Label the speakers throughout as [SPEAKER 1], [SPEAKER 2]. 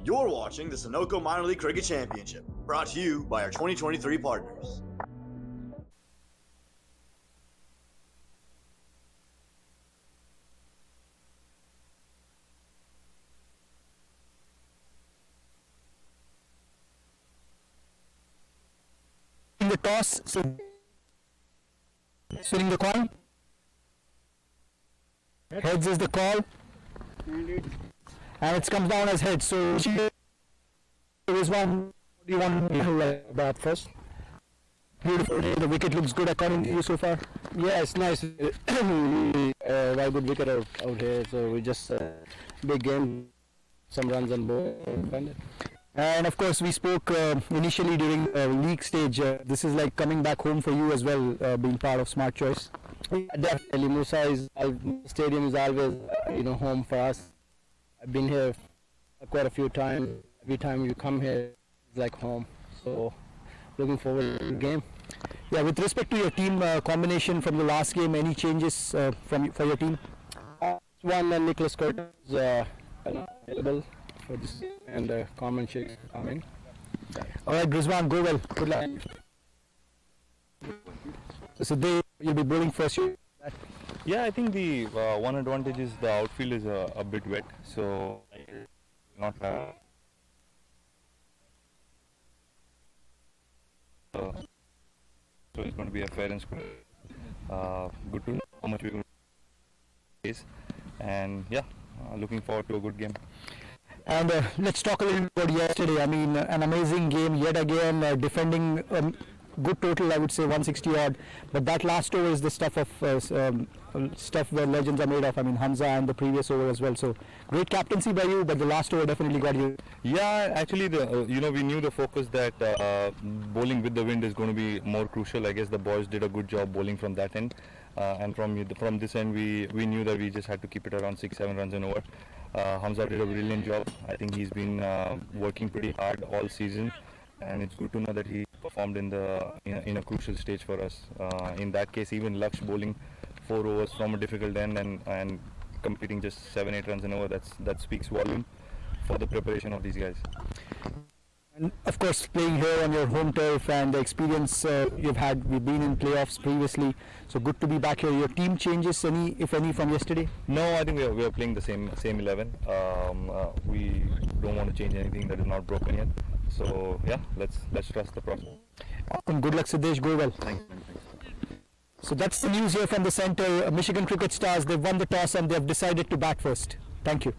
[SPEAKER 1] You're watching the Sunoco Minor League Cricket Championship, brought to you by our 2023 partners.
[SPEAKER 2] In the toss, swinging the coin. Heads is the call, and it comes down as heads. So there is one. What do you want to bat first? Beautiful. The wicket looks good according to you so far.
[SPEAKER 3] Yeah, it's nice. Very good wicket out here. So we just big game, some runs and ball.
[SPEAKER 2] And of course, we spoke initially during league stage. This is like coming back home for you as well, being part of Smart Choice.
[SPEAKER 3] Yeah, definitely, Stadium is always home for us. I've been here quite a few times. Every time you come here, it's like home. So looking forward to the game.
[SPEAKER 2] Yeah, with respect to your team combination from the last game, any changes for your team?
[SPEAKER 3] One, Nicholas Curtis available for this, and Common Sheikh coming.
[SPEAKER 2] All right, Rizwan, go well. Good luck. So you'll be bowling first.
[SPEAKER 4] Yeah, I think the one advantage is the outfield is a bit wet, so not so it's going to be a fair and square. Good to know how much we're going to face, and yeah, looking forward to a good game.
[SPEAKER 2] And let's talk a little about yesterday. I mean, an amazing game yet again, defending good total, I would say 160 odd. But that last over is the stuff where legends are made of. I mean, Hamza and the previous over as well. So great captaincy by you, but the last over definitely got you.
[SPEAKER 4] Yeah, actually, we knew the focus that bowling with the wind is going to be more crucial. I guess the boys did a good job bowling from that end, and from this end, we knew that we just had to keep it around 6-7 runs and over. Hamza did a brilliant job. I think he's been working pretty hard all season, and it's good to know that he performed in a crucial stage for us. In that case, even Laksh bowling 4 overs from a difficult end and competing just 7-8 runs an over, that speaks volume for the preparation of these guys.
[SPEAKER 2] And of course, playing here on your home turf and the experience you've had, we've been in playoffs previously, so good to be back here. Your team changes, if any, from yesterday?
[SPEAKER 4] No, I think we are playing the same 11. We don't want to change anything that is not broken yet. So yeah, let's trust the process.
[SPEAKER 2] Awesome. Good luck, Siddesh. Go well.
[SPEAKER 4] Thanks.
[SPEAKER 2] So that's the news here from the center. Michigan Cricket Stars, they've won the toss and they've decided to bat first. Thank you.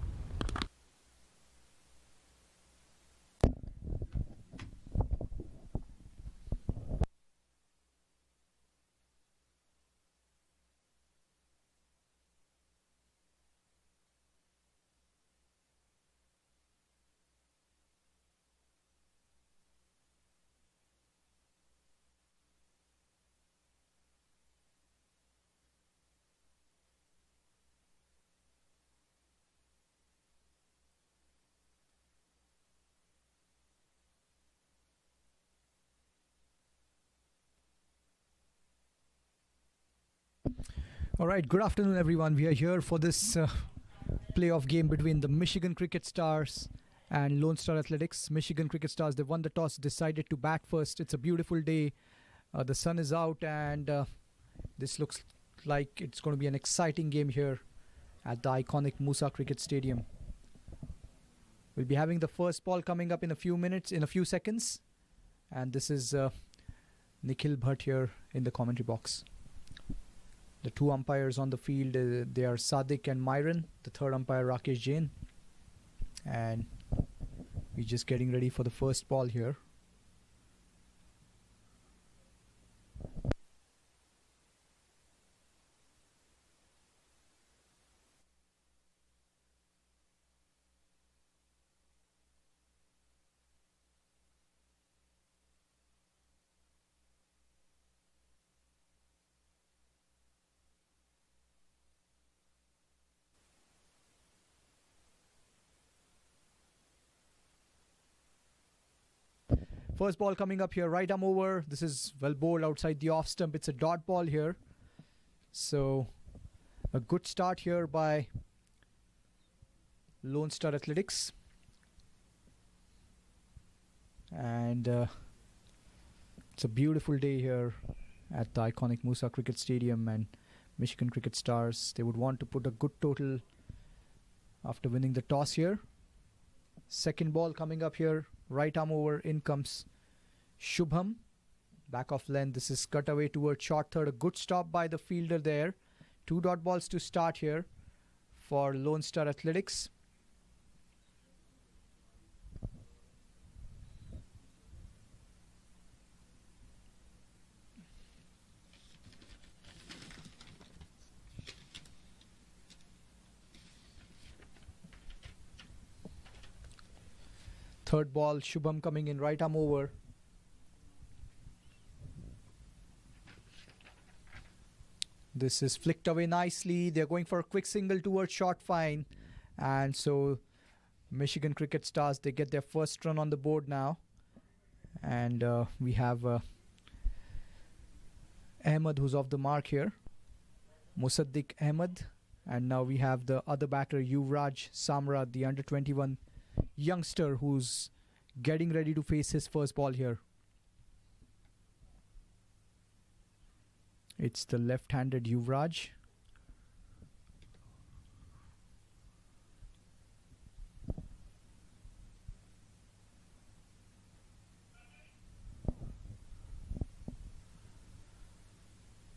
[SPEAKER 5] All right, good afternoon, everyone. We are here for this playoff game between the Michigan Cricket Stars and Lone Star Athletics. Michigan Cricket Stars, they won the toss, decided to bat first. It's a beautiful day. The sun is out, and this looks like it's going to be an exciting game here at the iconic Musa Cricket Stadium. We'll be having the first ball coming up in a few seconds. And this is Nikhil Bhatt here in the commentary box. The two umpires on the field, they are Sadiq and Myron. The third umpire, Rakesh Jain. And we're just getting ready for the first ball here. First ball coming up here, right arm over. This is well bowled outside the off stump. It's a dot ball here. So a good start here by Lone Star Athletics. And it's a beautiful day here at the iconic Musa Cricket Stadium, and Michigan Cricket Stars, they would want to put a good total after winning the toss here. Second ball coming up here, right arm over, in comes Shubham, back off length. This is cut away towards short third. A good stop by the fielder there. 2 dot balls to start here for Lone Star Athletics. Third ball, Shubham coming in, right arm over. This is flicked away nicely. They're going for a quick single towards short fine. And so Michigan Cricket Stars, they get their first run on the board now. And we have Ahmed, who's off the mark here. Musaddiq Ahmed. And now we have the other batter, Yuvraj Samra, the under-21 youngster who's getting ready to face his first ball here. It's the left-handed Yuvraj.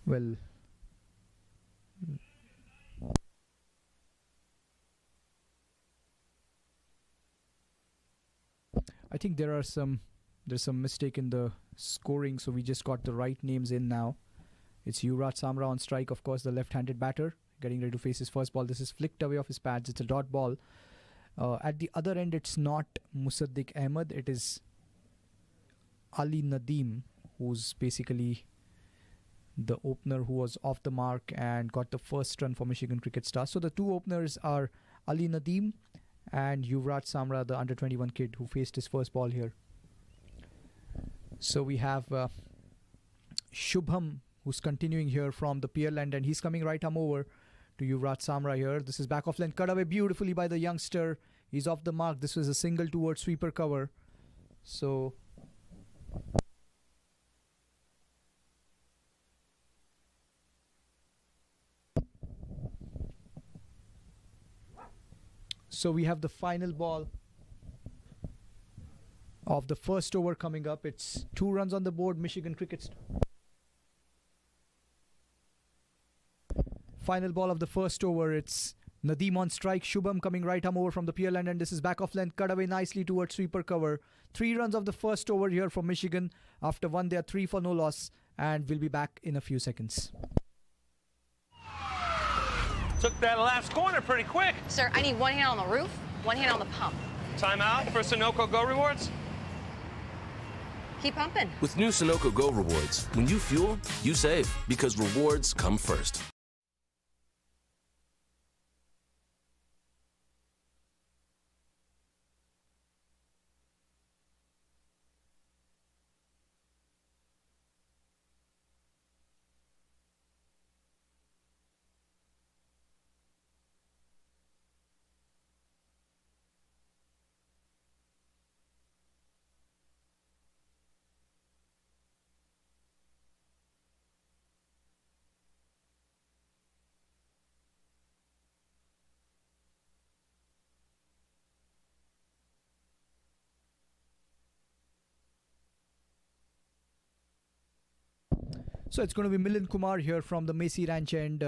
[SPEAKER 5] Well, I think there's some mistake in the scoring, so we just got the right names in now. It's Yuvraj Samra on strike, of course, the left-handed batter, getting ready to face his first ball. This is flicked away off his pads. It's a dot ball. At the other end, it's not Musaddiq Ahmed. It is Ali Nadeem, who's basically the opener who was off the mark and got the first run for Michigan Cricket Stars. So the two openers are Ali Nadeem and Yuvraj Samra, the under-21 kid who faced his first ball here. So we have Shubham, who's continuing here from the Pier Land, and he's coming right arm over to Yuvraj Samra here. This is back off length, cut away beautifully by the youngster. He's off the mark. This was a single towards sweeper cover. So we have the final ball of the first over coming up. It's 2 runs on the board. Michigan Cricket. Final ball of the first over. It's Nadeem on strike. Shubham coming right arm over from the Pier Land, and this is back off length, cut away nicely towards sweeper cover. 3 runs of the first over here for Michigan. After 1, they are 3 for no loss, and we'll be back in a few seconds.
[SPEAKER 6] Took that last corner pretty quick.
[SPEAKER 7] Sir, I need 1 hand on the roof, 1 hand on the pump.
[SPEAKER 6] Timeout for Sunoco Go Rewards.
[SPEAKER 7] Keep pumping.
[SPEAKER 8] With new Sunoco Go Rewards, when you fuel, you save, because rewards come first.
[SPEAKER 5] So it's going to be Milind Kumar here from the Macy Ranch, and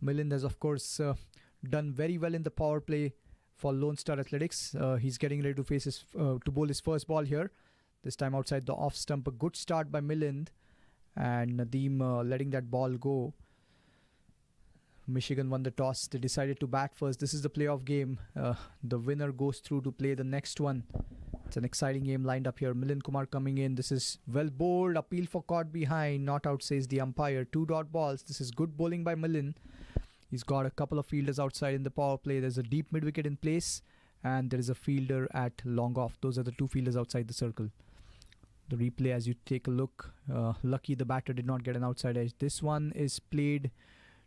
[SPEAKER 5] Milind has, of course, done very well in the power play for Lone Star Athletics. He's getting ready to face to bowl his first ball here. This time outside the off stump. A good start by Milind, and Nadeem letting that ball go. Michigan won the toss. They decided to bat first. This is the playoff game. The winner goes through to play the next one. It's an exciting game lined up here. Milind Kumar coming in. This is well bowled. Appeal for caught behind. Not out, says the umpire. 2 dot balls. This is good bowling by Milind. He's got a couple of fielders outside in the power play. There's a deep mid wicket in place, and there is a fielder at long off. Those are the 2 fielders outside the circle. The replay, as you take a look, lucky the batter did not get an outside edge. This one is played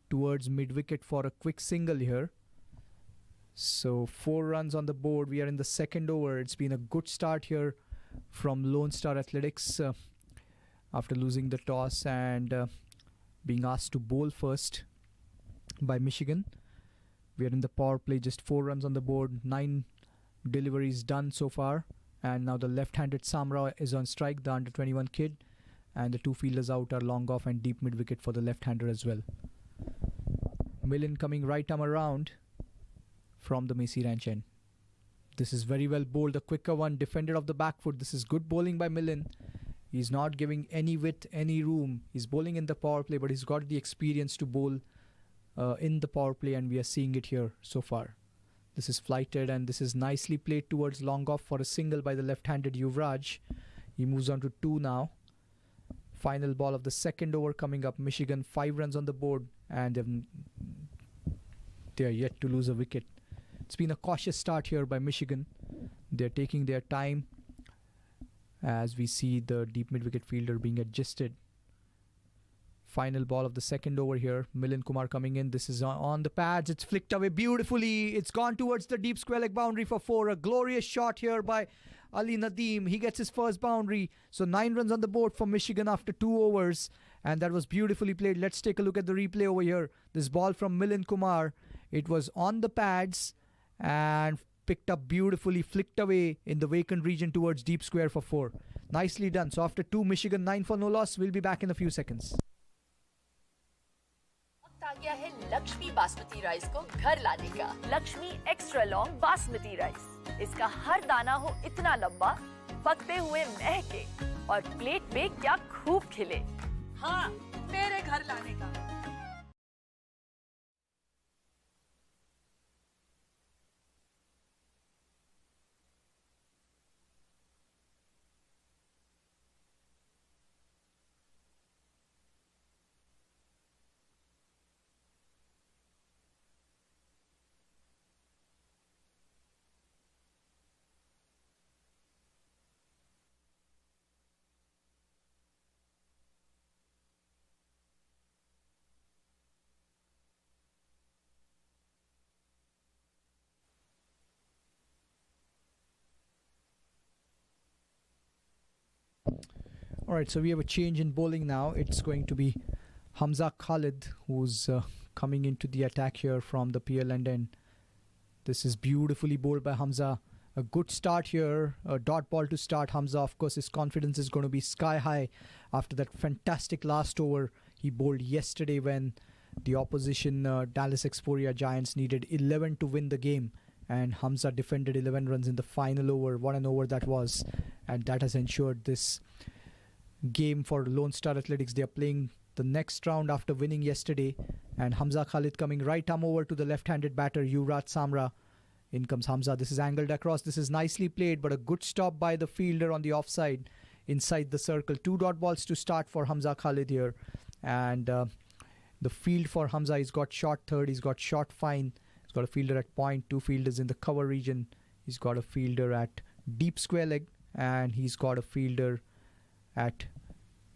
[SPEAKER 5] towards mid wicket for a quick single here. So 4 runs on the board. We are in the second over. It's been a good start here from Lone Star Athletics after losing the toss and being asked to bowl first by Michigan. We are in the power play, just 4 runs on the board, 9 deliveries done so far. And now the left-handed Samra is on strike, the under-21 kid. And the 2 fielders out are long off and deep mid-wicket for the left-hander as well. Millen coming right arm around from the Macy Ranch end. This is very well bowled, a quicker one, defended off the back foot. This is good bowling by Millen. He's not giving any width, any room. He's bowling in the power play, but he's got the experience to bowl in the power play, and we are seeing it here so far. This is flighted, and this is nicely played towards long off for a single by the left-handed Yuvraj. He moves on to 2 now. Final ball of the second over coming up. Michigan 5 runs on the board, and they are yet to lose a wicket. It's been a cautious start here by Michigan. They're taking their time as we see the deep mid-wicket fielder being adjusted. Final ball of the second over here. Milind Kumar coming in. This is on the pads. It's flicked away beautifully. It's gone towards the deep square leg boundary for 4. A glorious shot here by Ali Nadeem. He gets his first boundary. So 9 runs on the board for Michigan after 2 overs. And that was beautifully played. Let's take a look at the replay over here. This ball from Milind Kumar. It was on the pads and picked up beautifully, flicked away in the vacant region towards deep square for 4. Nicely done. So after 2, Michigan 9 for no loss. We'll be back in a few seconds.
[SPEAKER 9] आ गया है Lakshmi basmati rice को घर लाने का। Lakshmi extra long basmati rice. इसका हर दाना हो इतना लंबा, पकते हुए महके और प्लेट में क्या खूब खिले। हाँ, मेरे घर लाने का।
[SPEAKER 5] Alright, so we have a change in bowling now. It's going to be Hamza Khalid who's coming into the attack here from the PL end. This is beautifully bowled by Hamza. A good start here, a dot ball to start. Hamza, of course, his confidence is going to be sky high after that fantastic last over he bowled yesterday when the opposition Dallas Exporia Giants needed 11 to win the game. And Hamza defended 11 runs in the final over. What an over that was. And that has ensured this game for Lone Star Athletics. They are playing the next round after winning yesterday. And Hamza Khalid coming right arm over to the left-handed batter, Yuvraj Samra. In comes Hamza. This is angled across. This is nicely played, but a good stop by the fielder on the offside inside the circle. 2 dot balls to start for Hamza Khalid here. And the field for Hamza, he's got short third, he's got short fine. He's got a fielder at point, 2 fielders in the cover region. He's got a fielder at deep square leg, and he's got a fielder at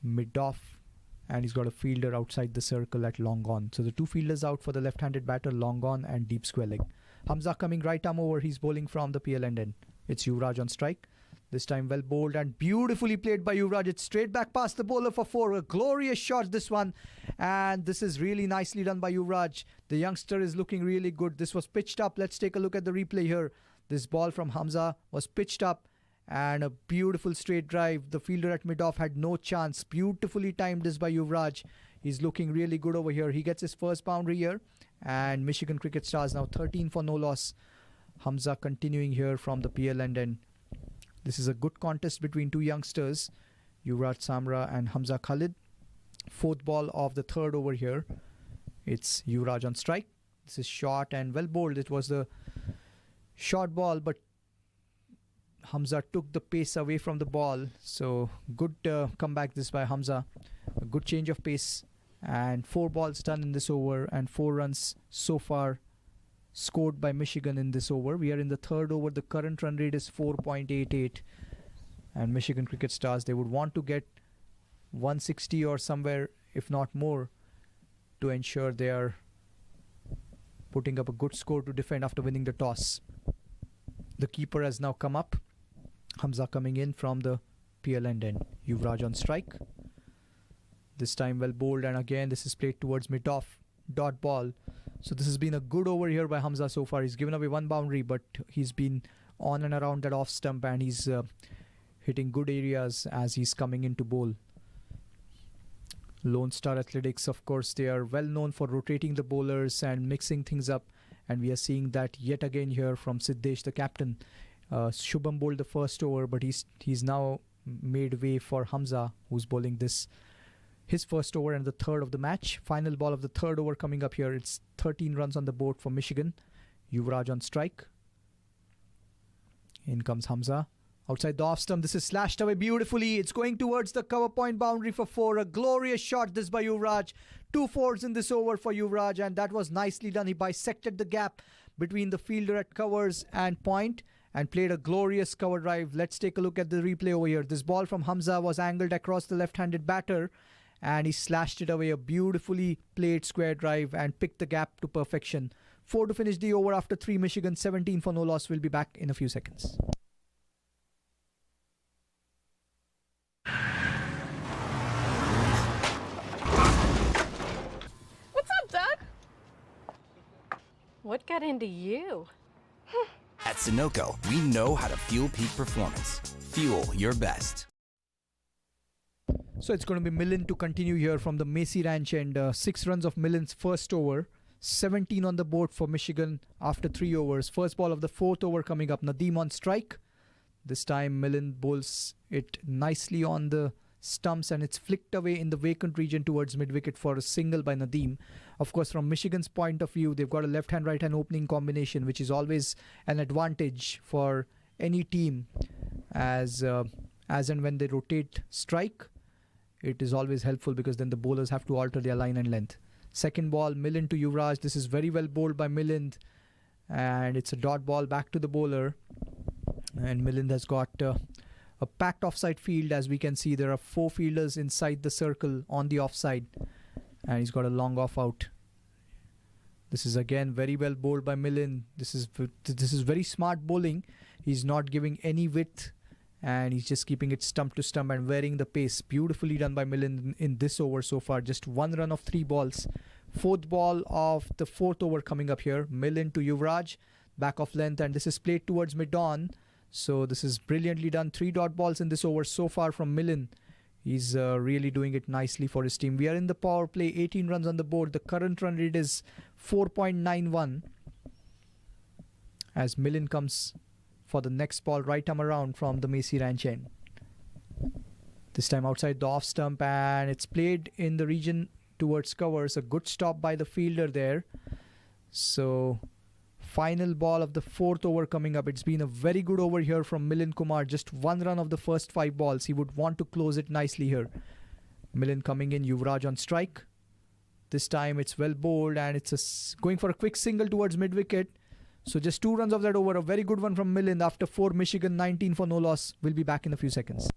[SPEAKER 5] mid-off, and he's got a fielder outside the circle at long on. So the 2 fielders out for the left-handed batter, long on and deep square leg. Hamza coming right arm over. He's bowling from the PL end. It's Yuvraj on strike. This time well bowled and beautifully played by Yuvraj. It's straight back past the bowler for 4. A glorious shot, this one. And this is really nicely done by Yuvraj. The youngster is looking really good. This was pitched up. Let's take a look at the replay here. This ball from Hamza was pitched up. And a beautiful straight drive. The fielder at mid-off had no chance. Beautifully timed this by Yuvraj. He's looking really good over here. He gets his first boundary here. And Michigan Cricket Stars now 13 for no loss. Hamza continuing here from the PL end. This is a good contest between 2 youngsters, Yuvraj Samra and Hamza Khalid. 4th ball of the 3rd over here. It's Yuvraj on strike. This is short and well bowled. It was the short ball, but Hamza took the pace away from the ball. So good comeback this by Hamza. A good change of pace. And 4 balls done in this over and 4 runs so far scored by Michigan in this over. We are in the 3rd over. The current run rate is 4.88. And Michigan Cricket Stars, they would want to get 160 or somewhere, if not more, to ensure they are putting up a good score to defend after winning the toss. The keeper has now come up. Hamza coming in from the PL end. Yuvraj on strike. This time well bowled, and again this is played towards mid-off. Dot ball. So this has been a good over here by Hamza so far. He's given away one boundary, but he's been on and around that off stump, and he's hitting good areas as he's coming in to bowl. Lone Star Athletics, of course, they are well known for rotating the bowlers and mixing things up, and we are seeing that yet again here from Siddesh, the captain. Shubham bowled the first over, but he's now made way for Hamza, who's bowling his first over and the third of the match. Final ball of the third over coming up here. It's 13 runs on the board for Michigan. Yuvraj on strike. In comes Hamza. Outside the off stump, this is slashed away beautifully. It's going towards the cover point boundary for 4. A glorious shot this by Yuvraj. 2 fours in this over for Yuvraj, and that was nicely done. He bisected the gap between the fielder at covers and point and played a glorious cover drive. Let's take a look at the replay over here. This ball from Hamza was angled across the left-handed batter, and he slashed it away. A beautifully played square drive and picked the gap to perfection. 4 to finish the over after 3. Michigan 17 for no loss. We'll be back in a few seconds.
[SPEAKER 7] What's up, Doug? What got into you?
[SPEAKER 10] At Sunoco, we know how to fuel peak performance. Fuel your best.
[SPEAKER 5] So it's going to be Millen to continue here from the Macy Ranch, and 6 runs of Millen's first over. 17 on the board for Michigan after 3 overs. First ball of the 4th over coming up. Nadeem on strike. This time Millen bowls it nicely on the stumps, and it's flicked away in the vacant region towards mid-wicket for a single by Nadeem. Of course, from Michigan's point of view, they've got a left-hand, right-hand opening combination, which is always an advantage for any team as and when they rotate strike. It is always helpful because then the bowlers have to alter their line and length. Second ball, Millen to Yuvraj. This is very well bowled by Millen, and it's a dot ball back to the bowler. And Millen has got a packed offside field. As we can see, there are 4 fielders inside the circle on the offside, and he's got a long off out. This is again very well bowled by Millen. This is very smart bowling. He's not giving any width, and he's just keeping it stump to stump and varying the pace. Beautifully done by Millen in this over so far. Just 1 run of 3 balls. 4th ball of the 4th over coming up here. Millen to Yuvraj, back of length, and this is played towards mid-on. So this is brilliantly done. 3 dot balls in this over so far from Millen. He's really doing it nicely for his team. We are in the power play. 18 runs on the board. The current run rate is 4.91. As Millen comes for the next ball right arm around from the Macy Ranch end. This time outside the off stump, and it's played in the region towards covers. A good stop by the fielder there. So final ball of the 4th over coming up. It's been a very good over here from Millen Kumar. Just 1 run of the first 5 balls. He would want to close it nicely here. Millen coming in, Yuvraj on strike. This time it's well bowled, and it's going for a quick single towards mid-wicket. So just 2 runs of that over. A very good one from Millen after 4. Michigan 19 for no loss. We'll be back in a few seconds.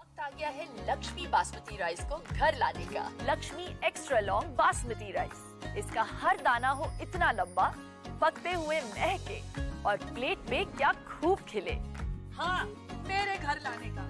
[SPEAKER 9] वक्त आ गया है Lakshmi basmati rice को घर लाने का। Lakshmi extra long basmati rice. इसका हर दाना हो इतना लंबा, पकते हुए महके और प्लेट में क्या खूब खिले। हाँ, मेरे घर लाने का।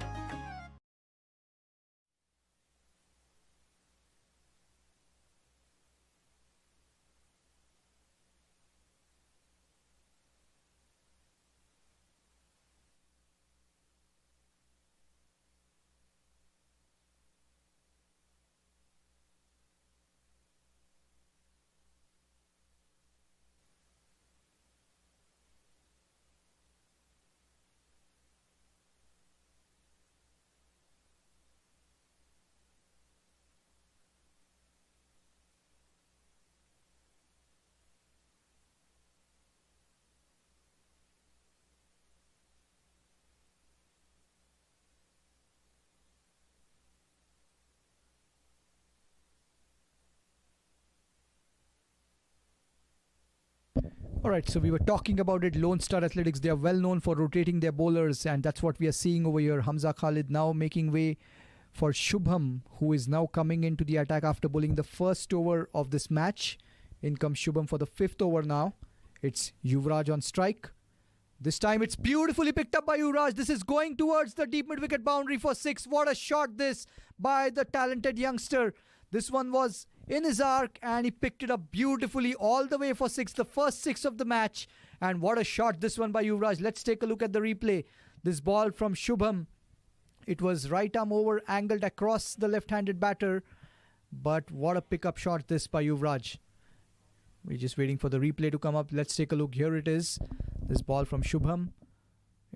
[SPEAKER 5] Alright, so we were talking about it. Lone Star Athletics, they are well known for rotating their bowlers, and that's what we are seeing over here. Hamza Khalid now making way for Shubham, who is now coming into the attack after bowling the first over of this match. In comes Shubham for the 5th over now. It's Yuvraj on strike. This time it's beautifully picked up by Yuvraj. This is going towards the deep mid-wicket boundary for 6. What a shot this by the talented youngster. This one was in his arc and he picked it up beautifully all the way for 6. The first 6 of the match. And what a shot this one by Yuvraj. Let's take a look at the replay. This ball from Shubham. It was right arm over, angled across the left-handed batter. But what a pickup shot this by Yuvraj. We're just waiting for the replay to come up. Let's take a look. Here it is. This ball from Shubham.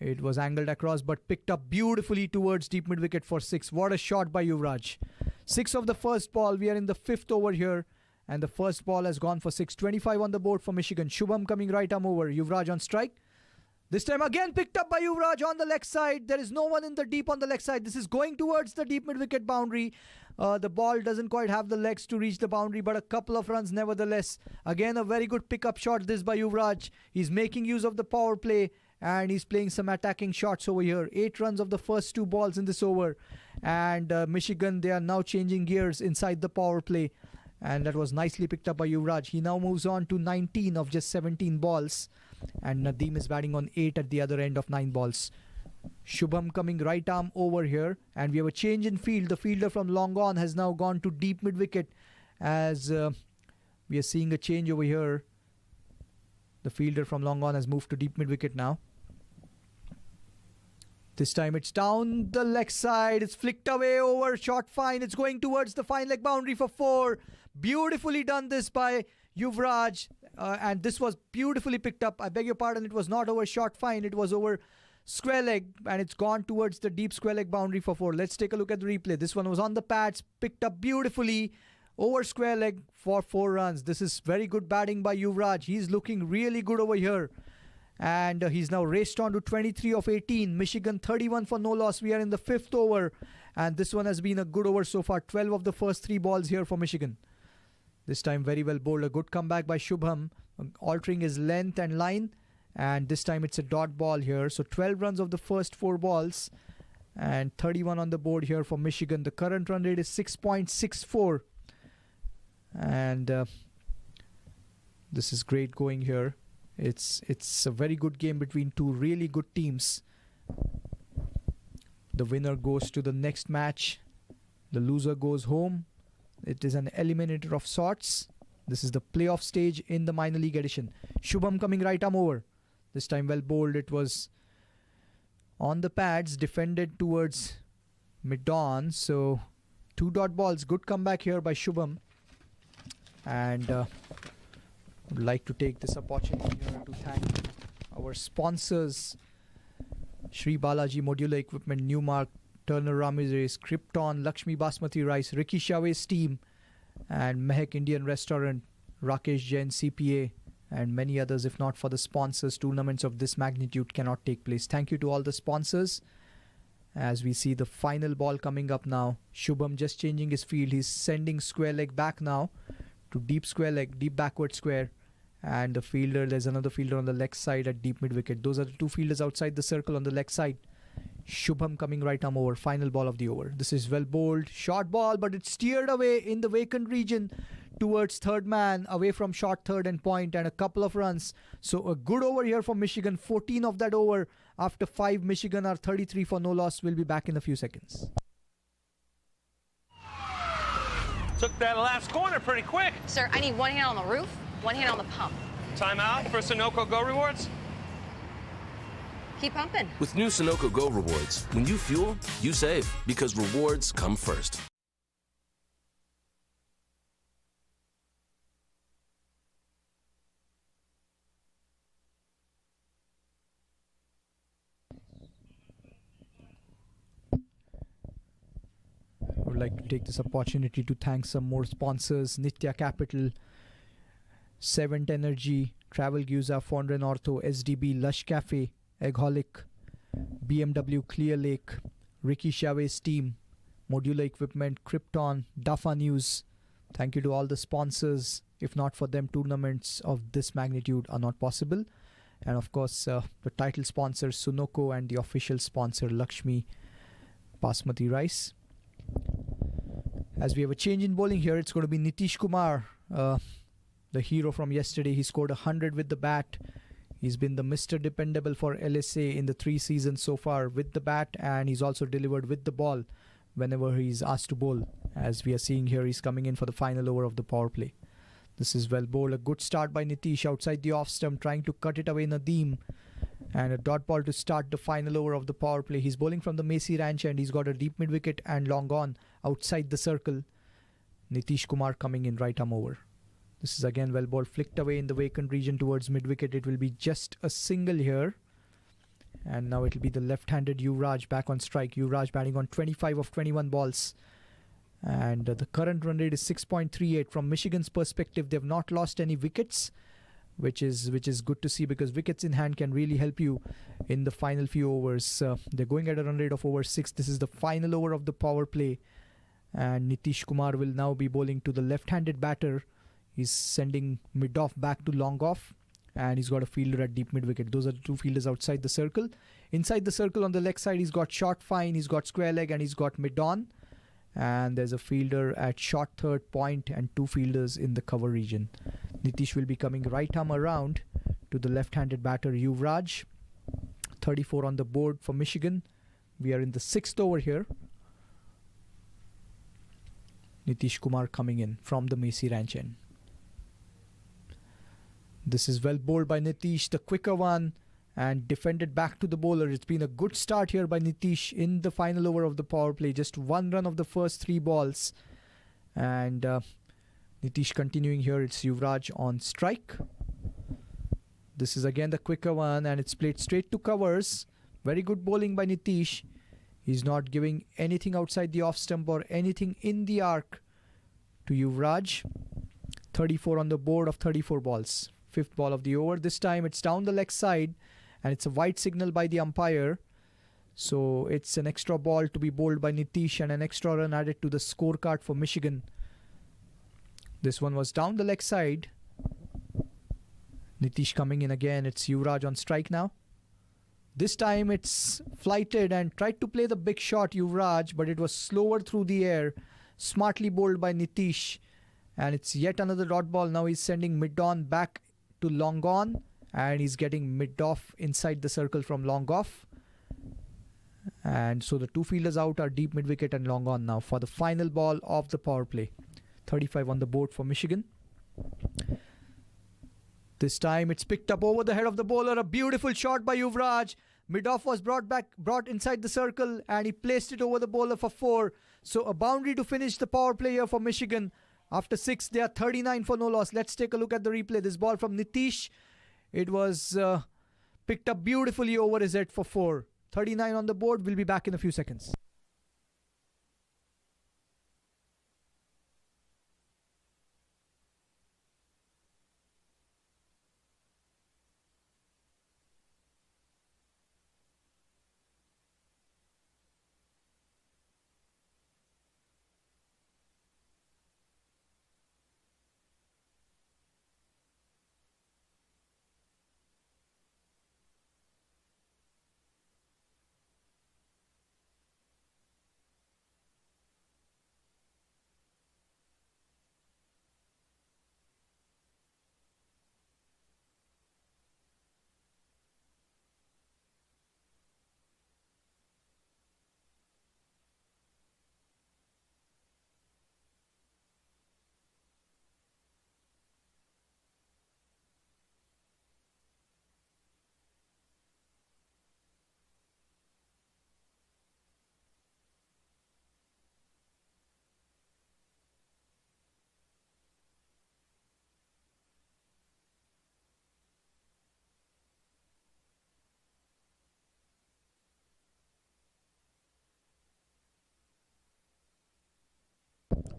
[SPEAKER 5] It was angled across but picked up beautifully towards deep mid-wicket for 6. What a shot by Yuvraj. 6 of the first ball. We are in the 5th over here. And the first ball has gone for 6. 25 on the board for Michigan. Shubham coming right arm over. Yuvraj on strike. This time again picked up by Yuvraj on the leg side. There is no one in the deep on the leg side. This is going towards the deep mid-wicket boundary. The ball doesn't quite have the legs to reach the boundary, but a couple of runs nevertheless. Again, a very good pickup shot this by Yuvraj. He's making use of the power play and he's playing some attacking shots over here. 8 runs of the first 2 balls in this over. And Michigan, they are now changing gears inside the power play. And that was nicely picked up by Yuvraj. He now moves on to 19 of just 17 balls. And Nadeem is batting on 8 at the other end of 9 balls. Shubham coming right arm over here. And we have a change in field. The fielder from long on has now gone to deep mid-wicket. As we are seeing a change over here. The fielder from long on has moved to deep mid-wicket now. This time it's down the leg side. It's flicked away over. Short fine. It's going towards the fine leg boundary for 4. Beautifully done this by Yuvraj. And this was beautifully picked up. I beg your pardon. It was not over short fine. It was over square leg. And it's gone towards the deep square leg boundary for 4. Let's take a look at the replay. This one was on the pads. Picked up beautifully over square leg for 4 runs. This is very good batting by Yuvraj. He's looking really good over here. And he's now raced on to 23 of 18. Michigan 31 for no loss. We are in the 5th over. And this one has been a good over so far. 12 of the first 3 balls here for Michigan. This time very well bowled. A good comeback by Shubham. Altering his length and line. And this time it's a dot ball here. So 12 runs of the first 4 balls. And 31 on the board here for Michigan. The current run rate is 6.64. And this is great going here. It's a very good game between 2 really good teams. The winner goes to the next match. The loser goes home. It is an eliminator of sorts. This is the playoff stage in the minor league edition. Shubham coming right arm over. This time well bowled. It was on the pads, defended towards mid-on. So 2 dot balls. Good comeback here by Shubham. And would like to take this opportunity here to thank our sponsors: Shri Balaji Modular Equipment, Newmark, Turner Ramirez, Krypton, Lakshmi Basmati Rice, Ricky Chavez Team, and Mehak Indian Restaurant, Rakesh Jain CPA, and many others. If not for the sponsors, tournaments of this magnitude cannot take place. Thank you to all the sponsors. As we see the final ball coming up now, Shubham just changing his field. He's sending square leg back now to deep square leg, deep backward square. And the fielder, there's another fielder on the leg side at deep mid-wicket. Those are the 2 fielders outside the circle on the leg side. Shubham coming right arm over. Final ball of the over. This is well bowled. Short ball, but it's steered away in the vacant region towards third man, away from short third and point, and a couple of runs. So a good over here for Michigan. 14 of that over. After 5, Michigan are 33 for no loss. We'll be back in a few seconds.
[SPEAKER 6] Took that last corner pretty quick.
[SPEAKER 7] Sir, I need 1 hand on the roof, 1 hand on the pump.
[SPEAKER 6] Timeout for Sunoco Go Rewards.
[SPEAKER 7] Keep pumping.
[SPEAKER 8] With new Sunoco Go rewards, when you fuel, you save because rewards come first.
[SPEAKER 5] I would like to take this opportunity to thank some more sponsors: Nitya Capital, Seventh Energy, Travel Giza, Fondren Ortho, SDB, Lush Cafe, Eggholic, BMW Clear Lake, Ricky Chavez Team, Modular Equipment, Krypton, Dafa News. Thank you to all the sponsors. If not for them, tournaments of this magnitude are not possible. And of course, the title sponsor Sunoco and the official sponsor Lakshmi Basmati Rice. As we have a change in bowling here, it's going to be Nitish Kumar, the hero from yesterday. He scored 100 with the bat. He's been the Mr. Dependable for LSA in the 3 seasons so far with the bat, and he's also delivered with the ball whenever he's asked to bowl. As we are seeing here, he's coming in for the final over of the power play. This is well bowled. A good start by Nitish outside the off stump, trying to cut it away Nadeem. And a dot ball to start the final over of the power play. He's bowling from the Macy Ranch and he's got a deep mid wicket and long on outside the circle. Nitish Kumar coming in right arm over. This is again well bowled, flicked away in the vacant region towards mid wicket. It will be just a single here. And now it will be the left-handed Yuvraj back on strike. Yuvraj batting on 25 of 21 balls. And the current run rate is 6.38. From Michigan's perspective, they've not lost any wickets, which is good to see, because wickets in hand can really help you in the final few overs. They're going at a run rate of over 6. This is the final over of the power play. And Nitish Kumar will now be bowling to the left-handed batter. He's sending mid-off back to long-off. And he's got a fielder at deep mid-wicket. Those are the two fielders outside the circle. Inside the circle on the leg side, he's got short fine, he's got square leg, and he's got mid-on. And there's a fielder at short third point and two fielders in the cover region. Nitish will be coming right arm around to the left-handed batter Yuvraj. 34 on the board for Michigan. We are in the 6th over here. Nitish Kumar coming in from the Macy Ranch end. This is well bowled by Nitish, the quicker one, and defended back to the bowler. It's been a good start here by Nitish in the final over of the power play. Just 1 run of the first 3 balls. And Nitish continuing here. It's Yuvraj on strike. This is again the quicker one, and it's played straight to covers. Very good bowling by Nitish. He's not giving anything outside the off stump or anything in the arc to Yuvraj. 34 on the board of 34 balls. 5th ball of the over. This time it's down the leg side, and it's a white signal by the umpire. So it's an extra ball to be bowled by Nitish and an extra run added to the scorecard for Michigan. This one was down the leg side. Nitish coming in again. It's Yuvraj on strike now. This time it's flighted and tried to play the big shot Yuvraj, but it was slower through the air. Smartly bowled by Nitish. And it's yet another dot ball. Now he's sending mid-on back to long on, and he's getting mid-off inside the circle from long off. And so the two fielders out are deep mid-wicket and long on now for the final ball of the power play. 35 on the board for Michigan. This time it's picked up over the head of the bowler. A beautiful shot by Yuvraj. Mid-off was brought inside the circle, and he placed it over the bowler for 4. So a boundary to finish the power play here for Michigan. After 6, they are 39 for no loss. Let's take a look at the replay. This ball from Nitish. It was picked up beautifully over his head for 4. 39 on the board. We'll be back in a few seconds.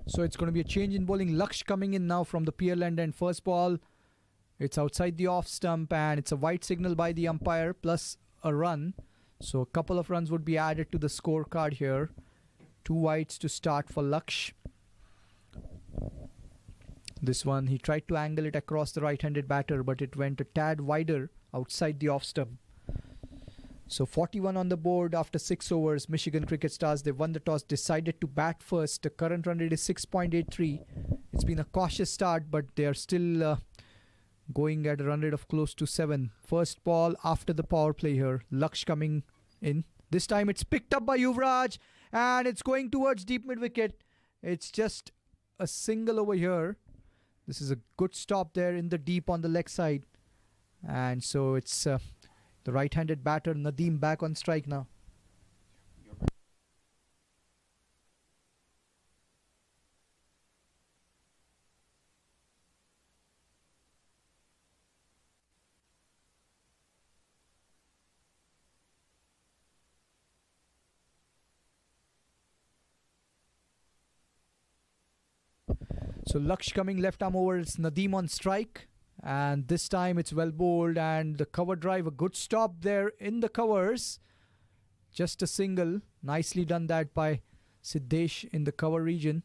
[SPEAKER 5] So it's going to be a change in bowling. Laksh coming in now from the PL end, and first ball. It's outside the off stump, and it's a white signal by the umpire plus a run. So a couple of runs would be added to the scorecard here. 2 whites to start for Laksh. This one, he tried to angle it across the right-handed batter, but it went a tad wider outside the off stump. So 41 on the board after 6 overs. Michigan Cricket Stars, they won the toss, decided to bat first. The current run rate is 6.83. It's been a cautious start, but they are still going at a run rate of close to 7. First ball after the power play here. Laksh coming in. This time it's picked up by Yuvraj and it's going towards deep mid wicket. It's just a single over here. This is a good stop there in the deep on the leg side. And so it's the right-handed batter Nadeem back on strike now. So Laksh coming left arm over, it's Nadeem on strike. And this time it's well bowled and the cover drive, a good stop there in the covers. Just a single. Nicely done that by Siddesh in the cover region.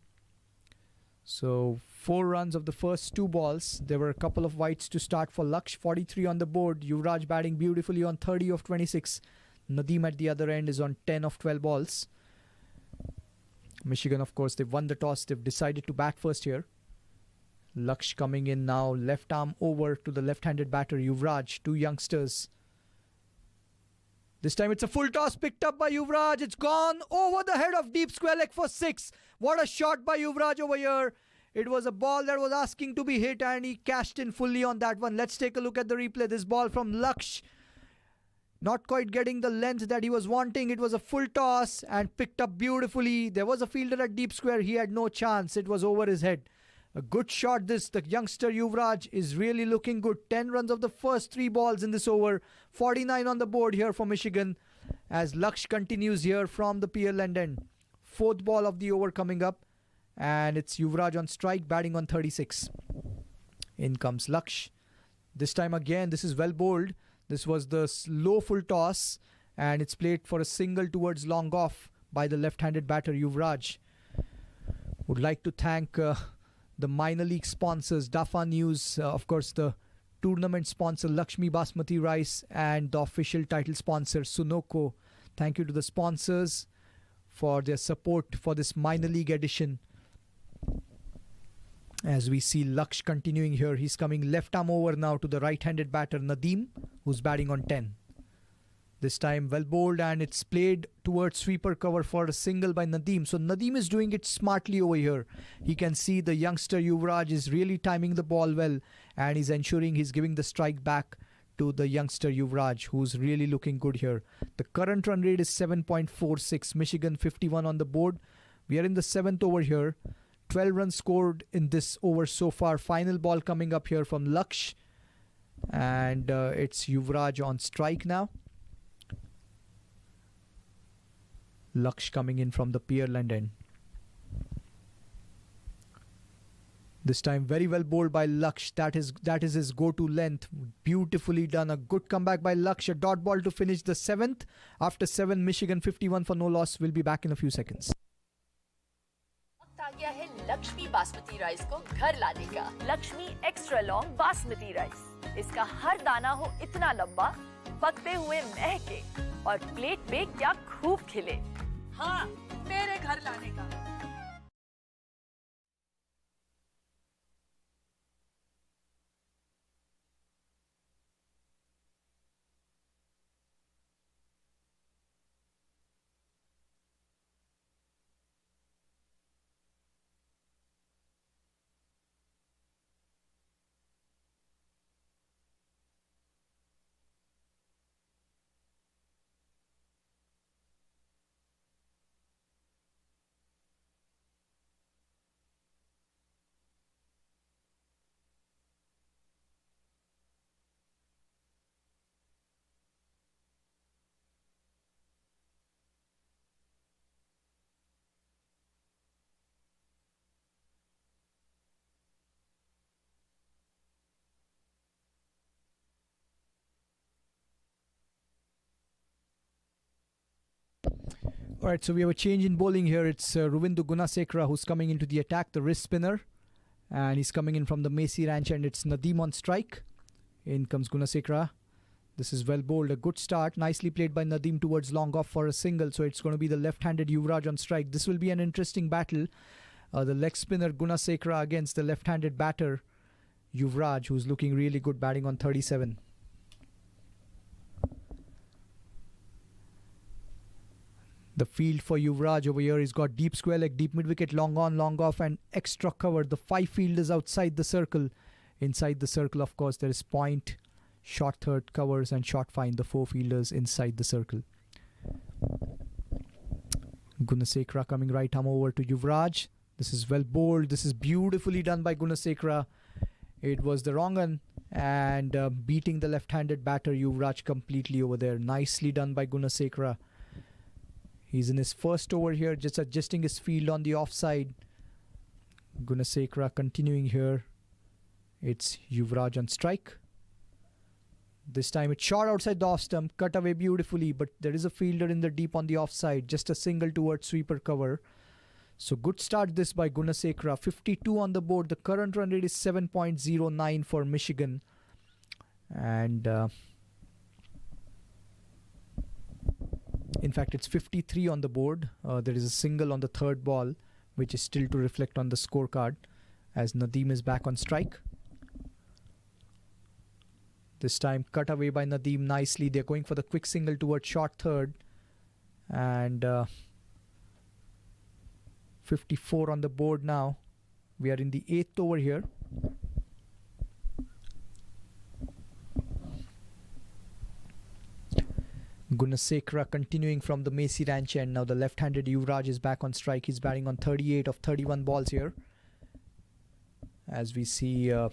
[SPEAKER 5] So 4 runs of the first 2 balls. There were a couple of wides to start for Laksh. 43 on the board. Yuvraj batting beautifully on 30 of 26. Nadeem at the other end is on 10 of 12 balls. Michigan, of course, they've won the toss. They've decided to bat first here. Laksh coming in now. Left arm over to the left-handed batter, Yuvraj. 2 youngsters. This time it's a full toss picked up by Yuvraj. It's gone over the head of deep square leg for 6. What a shot by Yuvraj over here. It was a ball that was asking to be hit and he cashed in fully on that one. Let's take a look at the replay. This ball from Laksh. Not quite getting the length that he was wanting. It was a full toss and picked up beautifully. There was a fielder at deep square. He had no chance. It was over his head. A good shot this. The youngster Yuvraj is really looking good. 10 runs of the first 3 balls in this over. 49 on the board here for Michigan as Laksh continues here from the PL end. 4th ball of the over coming up. And it's Yuvraj on strike, batting on 36. In comes Laksh. This time again, this is well bowled. This was the slow full toss and it's played for a single towards long off by the left-handed batter Yuvraj. Would like to thank the minor league sponsors, Dafa News, of course the tournament sponsor Lakshmi Basmati Rice and the official title sponsor Sunoco. Thank you to the sponsors for their support for this minor league edition. As we see Laksh continuing here, he's coming left arm over now to the right-handed batter Nadeem, who's batting on 10. This time well bowled and it's played towards sweeper cover for a single by Nadeem. So Nadeem is doing it smartly over here. He can see the youngster Yuvraj is really timing the ball well and he's ensuring he's giving the strike back to the youngster Yuvraj, who's really looking good here. The current run rate is 7.46. Michigan 51 on the board. We are in the 7th over here. 12 runs scored in this over so far. Final ball coming up here from Laksh. And it's Yuvraj on strike now. Laksh coming in from the Pearland end. This time very well bowled by Laksh. That is his go-to length. Beautifully done. A good comeback by Laksh. A dot ball to finish the 7th. After 7, Michigan 51 for no loss. We'll be back in a few seconds.
[SPEAKER 9] आ गया है Lakshmi basmati rice को घर लाने का। Lakshmi extra long basmati rice. इसका हर दाना हो इतना लंबा, पकते हुए महके और प्लेट पे क्या खूब खिले। हाँ, मेरे घर लाने का।
[SPEAKER 5] Alright, so we have a change in bowling here. It's Ruvindu Gunasekara who's coming into the attack, the wrist spinner. And he's coming in from the Macy Ranch and it's Nadeem on strike. In comes Gunasekara. This is well bowled. A good start. Nicely played by Nadeem towards long off for a single. So it's going to be the left-handed Yuvraj on strike. This will be an interesting battle. The leg spinner Gunasekara against the left-handed batter Yuvraj, who's looking really good, batting on 37. The field for Yuvraj over here, he's got deep square leg, deep mid wicket, long on, long off, and extra cover. The 5 fielders outside the circle. Inside the circle, of course, there is point, short third covers, and short fine. The 4 fielders inside the circle. Gunasekara coming right arm over to Yuvraj. This is well bowled. This is beautifully done by Gunasekara. It was the wrong one, and beating the left-handed batter Yuvraj completely over there. Nicely done by Gunasekara. He's in his first over here, just adjusting his field on the offside. Gunasekara continuing here. It's Yuvraj on strike. This time it's shot outside the off stump, cut away beautifully, but there is a fielder in the deep on the offside. Just a single towards sweeper cover. So good start this by Gunasekara. 52 on the board. The current run rate is 7.09 for Michigan. And in fact, it's 53 on the board. There is a single on the third ball, which is still to reflect on the scorecard, as Nadeem is back on strike. This time cut away by Nadeem nicely. They're going for the quick single towards short third. And 54 on the board now. We are in the 8th over here. Gunasekara continuing from the Macy Ranch end. Now the left-handed Yuvraj is back on strike. He's batting on 38 of 31 balls here. As we see the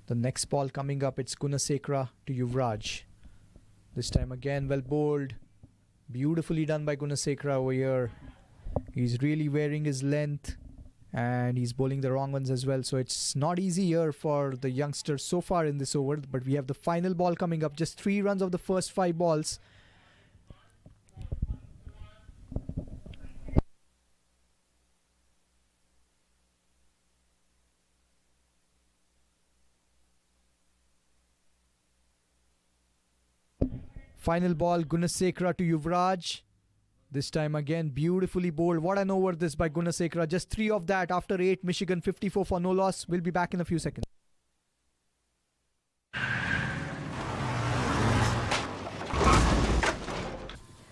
[SPEAKER 5] next ball coming up, it's Gunasekara to Yuvraj. This time again well bowled. Beautifully done by Gunasekara over here. He's really wearing his length, and he's bowling the wrong ones as well. So it's not easy here for the youngsters so far in this over. But we have the final ball coming up. Just 3 runs of the first 5 balls. Final ball, Gunasekara to Yuvraj. This time again, beautifully bowled. What an over this by Gunasekara. Just 3 of that after 8. Michigan 54 for no loss. We'll be back in a few seconds.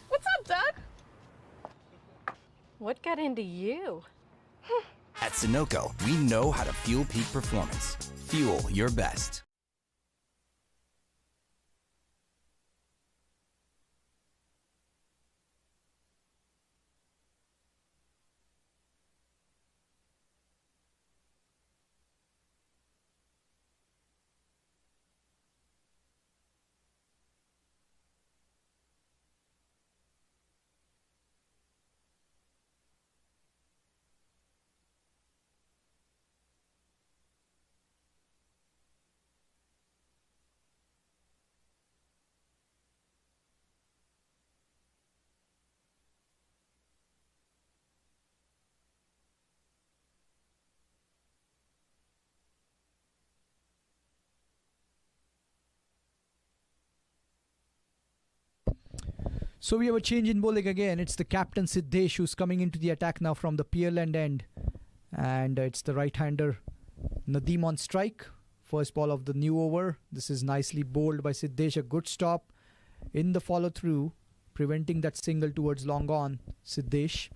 [SPEAKER 7] What's up, Doug? What got into you?
[SPEAKER 10] At Sunoco, we know how to fuel peak performance. Fuel your best.
[SPEAKER 5] So we have a change in bowling again. It's the captain Siddesh who's coming into the attack now from the Pearland end. And it's the right-hander Nadeem on strike. First ball of the new over. This is nicely bowled by Siddesh. A good stop in the follow-through, preventing that single towards long on. Siddesh.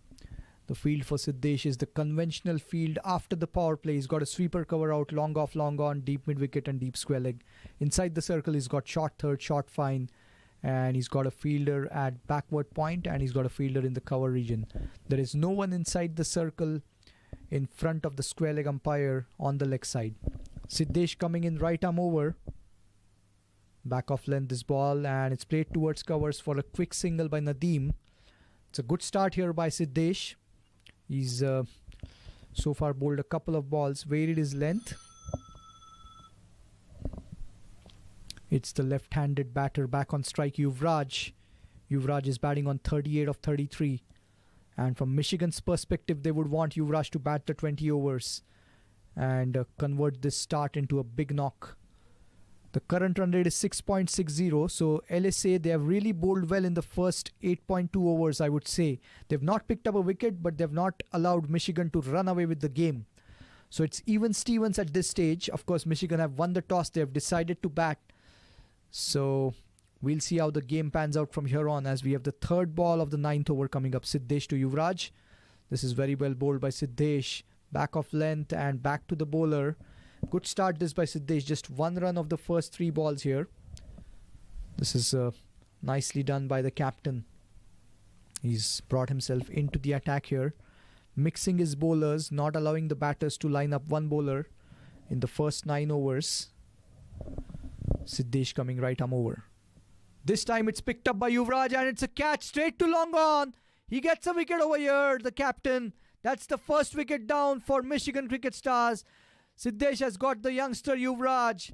[SPEAKER 5] The field for Siddesh is the conventional field after the power play. He's got a sweeper cover out, long off, long on, deep mid-wicket and deep square leg. Inside the circle, he's got short third, short fine. And he's got a fielder at backward point, and he's got a fielder in the cover region. There is no one inside the circle in front of the square leg umpire on the leg side. Siddesh coming in right arm over. Back off length this ball, and it's played towards covers for a quick single by Nadeem. It's a good start here by Siddesh. He's so far bowled a couple of balls, varied his length. It's the left-handed batter back on strike, Yuvraj. Yuvraj is batting on 38 of 33. And from Michigan's perspective, they would want Yuvraj to bat the 20 overs and convert this start into a big knock. The current run rate is 6.60. So LSA, they have really bowled well in the first 8.2 overs, I would say. They've not picked up a wicket, but they've not allowed Michigan to run away with the game. So it's even Stevens at this stage. Of course, Michigan have won the toss. They have decided to bat. So we'll see how the game pans out from here on as we have the third ball of the ninth over coming up. Siddesh to Yuvraj. This is very well bowled by Siddesh. Back of length and back to the bowler. Good start this by Siddesh. Just one run of the first three balls here. This is nicely done by the captain. He's brought himself into the attack here. Mixing his bowlers, not allowing the batters to line up one bowler in the first 9 overs. Siddesh coming right arm over. This time it's picked up by Yuvraj and it's a catch straight to long on. He gets a wicket over here, the captain. That's the first wicket down for Michigan Cricket Stars. Siddesh has got the youngster Yuvraj.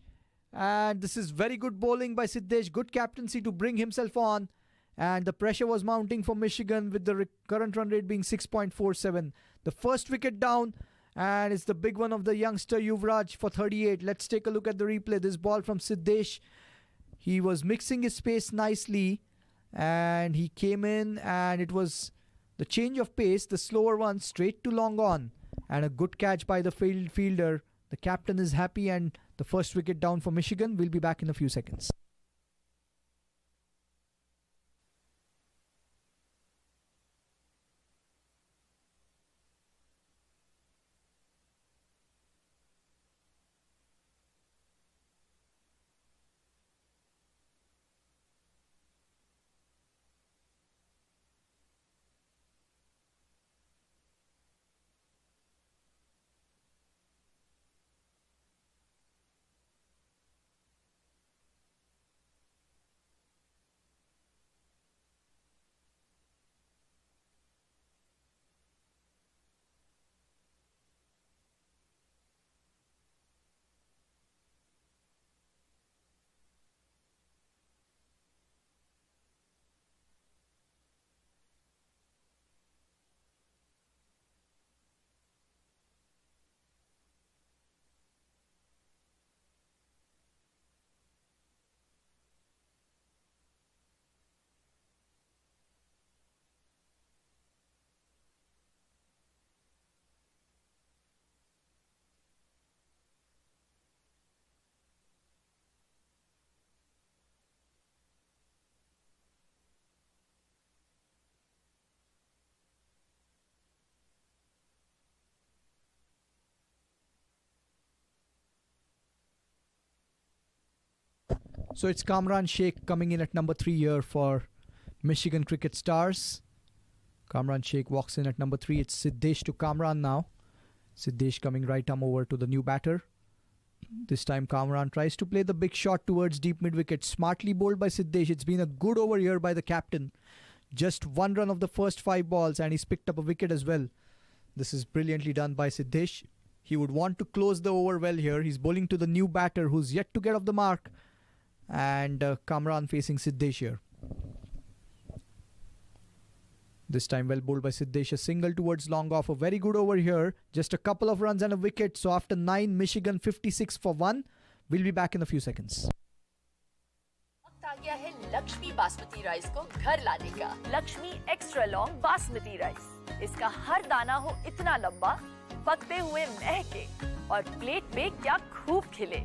[SPEAKER 5] And this is very good bowling by Siddesh. Good captaincy to bring himself on. And the pressure was mounting for Michigan with the current run rate being 6.47. The first wicket down. And it's the big one of the youngster Yuvraj for 38. Let's take a look at the replay. This ball from Siddesh. He was mixing his pace nicely. And he came in and it was the change of pace. The slower one straight to long on. And a good catch by the fielder. The captain is happy and the first wicket down for Michigan. We'll be back in a few seconds. So it's Kamran Sheikh coming in at number 3 here for Michigan Cricket Stars. Kamran Sheikh walks in at number 3. It's Siddesh to Kamran now. Siddesh coming right arm over to the new batter. This time Kamran tries to play the big shot towards deep mid-wicket. Smartly bowled by Siddesh. It's been a good over here by the captain. Just one run of the first 5 balls and he's picked up a wicket as well. This is brilliantly done by Siddesh. He would want to close the over well here. He's bowling to the new batter who's yet to get off the mark. And Kamran facing Siddesh here. This time well bowled by Siddesh. A single towards long off. A very good over here. Just a couple of runs and a wicket. So after 9, Michigan 56 for 1. We'll be back in a few seconds.
[SPEAKER 9] वक्त आ गया है Lakshmi basmati rice को घर लाने का। Lakshmi extra long basmati rice. इसका हर दाना हो इतना लंबा, पकते हुए महके और प्लेट पे क्या खूब खिले।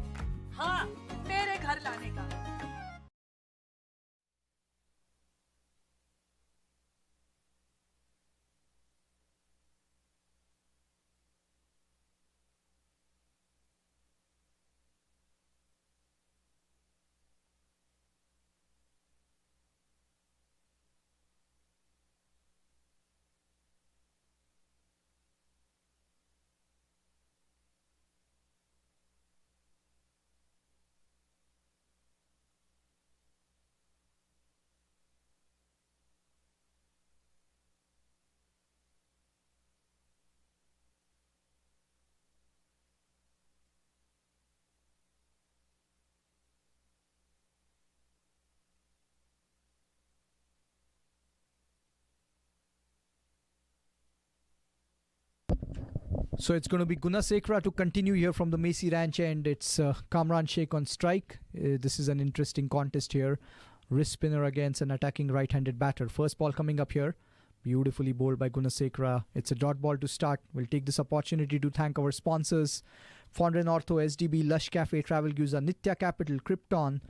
[SPEAKER 9] हाँ, मेरे घर लाने का।
[SPEAKER 5] So it's going to be Gunasekara to continue here from the Macy Ranch end. It's Kamran Sheikh on strike. This is an interesting contest here. Wrist spinner against an attacking right-handed batter. First ball coming up here. Beautifully bowled by Gunasekara. It's a dot ball to start. We'll take this opportunity to thank our sponsors. Fondren Ortho, SDB, Lush Cafe, Travel Guza, Nitya Capital, Krypton,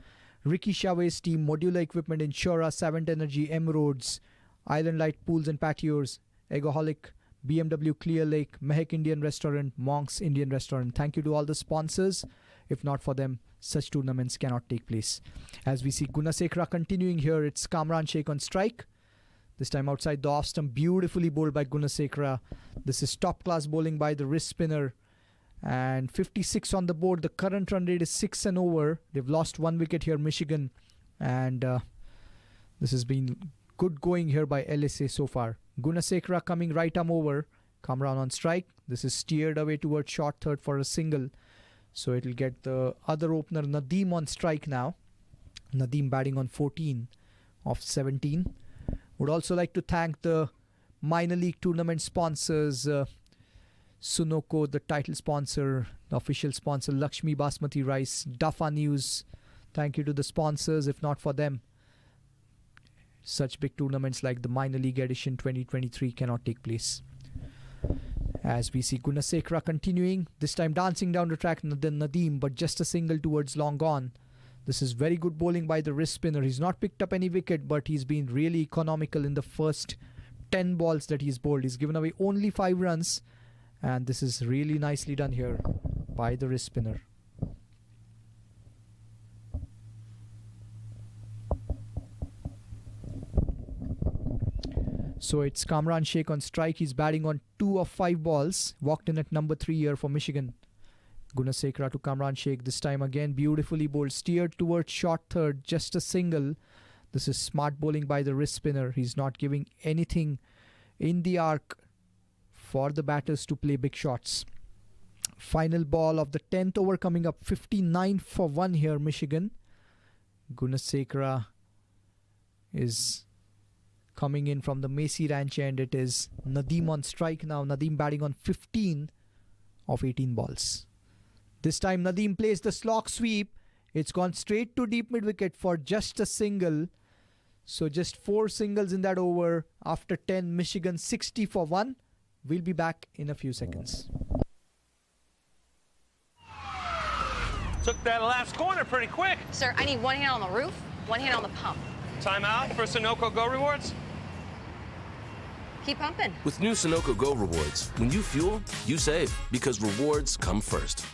[SPEAKER 5] Ricky Chavez Team, Modular Equipment, Insura, Savant Energy, M-Roads, Island Light Pools and Patios, Egoholic, BMW Clear Lake, Mehek Indian Restaurant, Monk's Indian Restaurant. Thank you to all the sponsors. If not for them, such tournaments cannot take place. As we see Gunasekara continuing here, it's Kamran Sheikh on strike. This time outside the off stump, beautifully bowled by Gunasekara. This is top class bowling by the wrist spinner. And 56 on the board. The current run rate is 6 and over. They've lost 1 wicket here, Michigan. And this has been good going here by LSA so far. Gunasekara coming right arm over. Kamran on strike. This is steered away towards short third for a single. So it'll get the other opener, Nadeem, on strike now. Nadeem batting on 14 of 17. Would also like to thank the minor league tournament sponsors, Sunoco, the title sponsor, the official sponsor, Lakshmi Basmati Rice, Dafa News. Thank you to the sponsors. If not for them, such big tournaments like the minor league edition 2023 cannot take place. As we see Gunasekara continuing, this time dancing down the track, then Nadeem, but just a single towards long on. This is very good bowling by the wrist spinner. He's not picked up any wicket, but he's been really economical in the first 10 balls that he's bowled. He's given away only 5 runs, and this is really nicely done here by the wrist spinner. So it's Kamran Sheikh on strike. He's batting on 2 of 5 balls. Walked in at number 3 here for Michigan. Gunasekara to Kamran Sheikh. This time again, beautifully bowled. Steered towards short third. Just a single. This is smart bowling by the wrist spinner. He's not giving anything in the arc for the batters to play big shots. Final ball of the 10th over coming up. 59 for 1 here, Michigan. Gunasekara is coming in from the Macy Ranch end. It is Nadeem on strike now. Nadeem batting on 15 of 18 balls. This time Nadeem plays the slog sweep. It's gone straight to deep mid wicket for just a single. So just 4 singles in that over. After 10, Michigan 60 for 1. We'll be back in a few seconds.
[SPEAKER 6] Took that last corner pretty quick.
[SPEAKER 7] Sir, I need one hand on the roof, one hand on the pump.
[SPEAKER 6] Timeout for Sunoco Go Rewards.
[SPEAKER 7] Keep pumping.
[SPEAKER 8] With new Sunoco Go rewards, when you fuel, you save because rewards come first.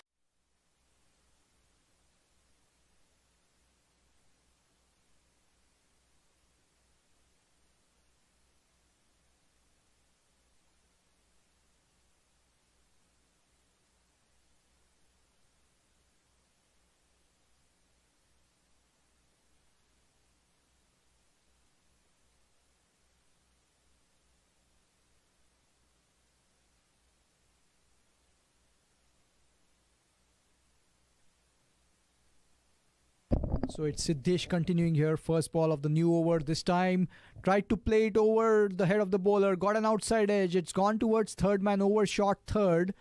[SPEAKER 5] So it's Siddesh continuing here. First ball of the new over. This time tried to play it over the head of the bowler. Got an outside edge. It's gone towards third man over short third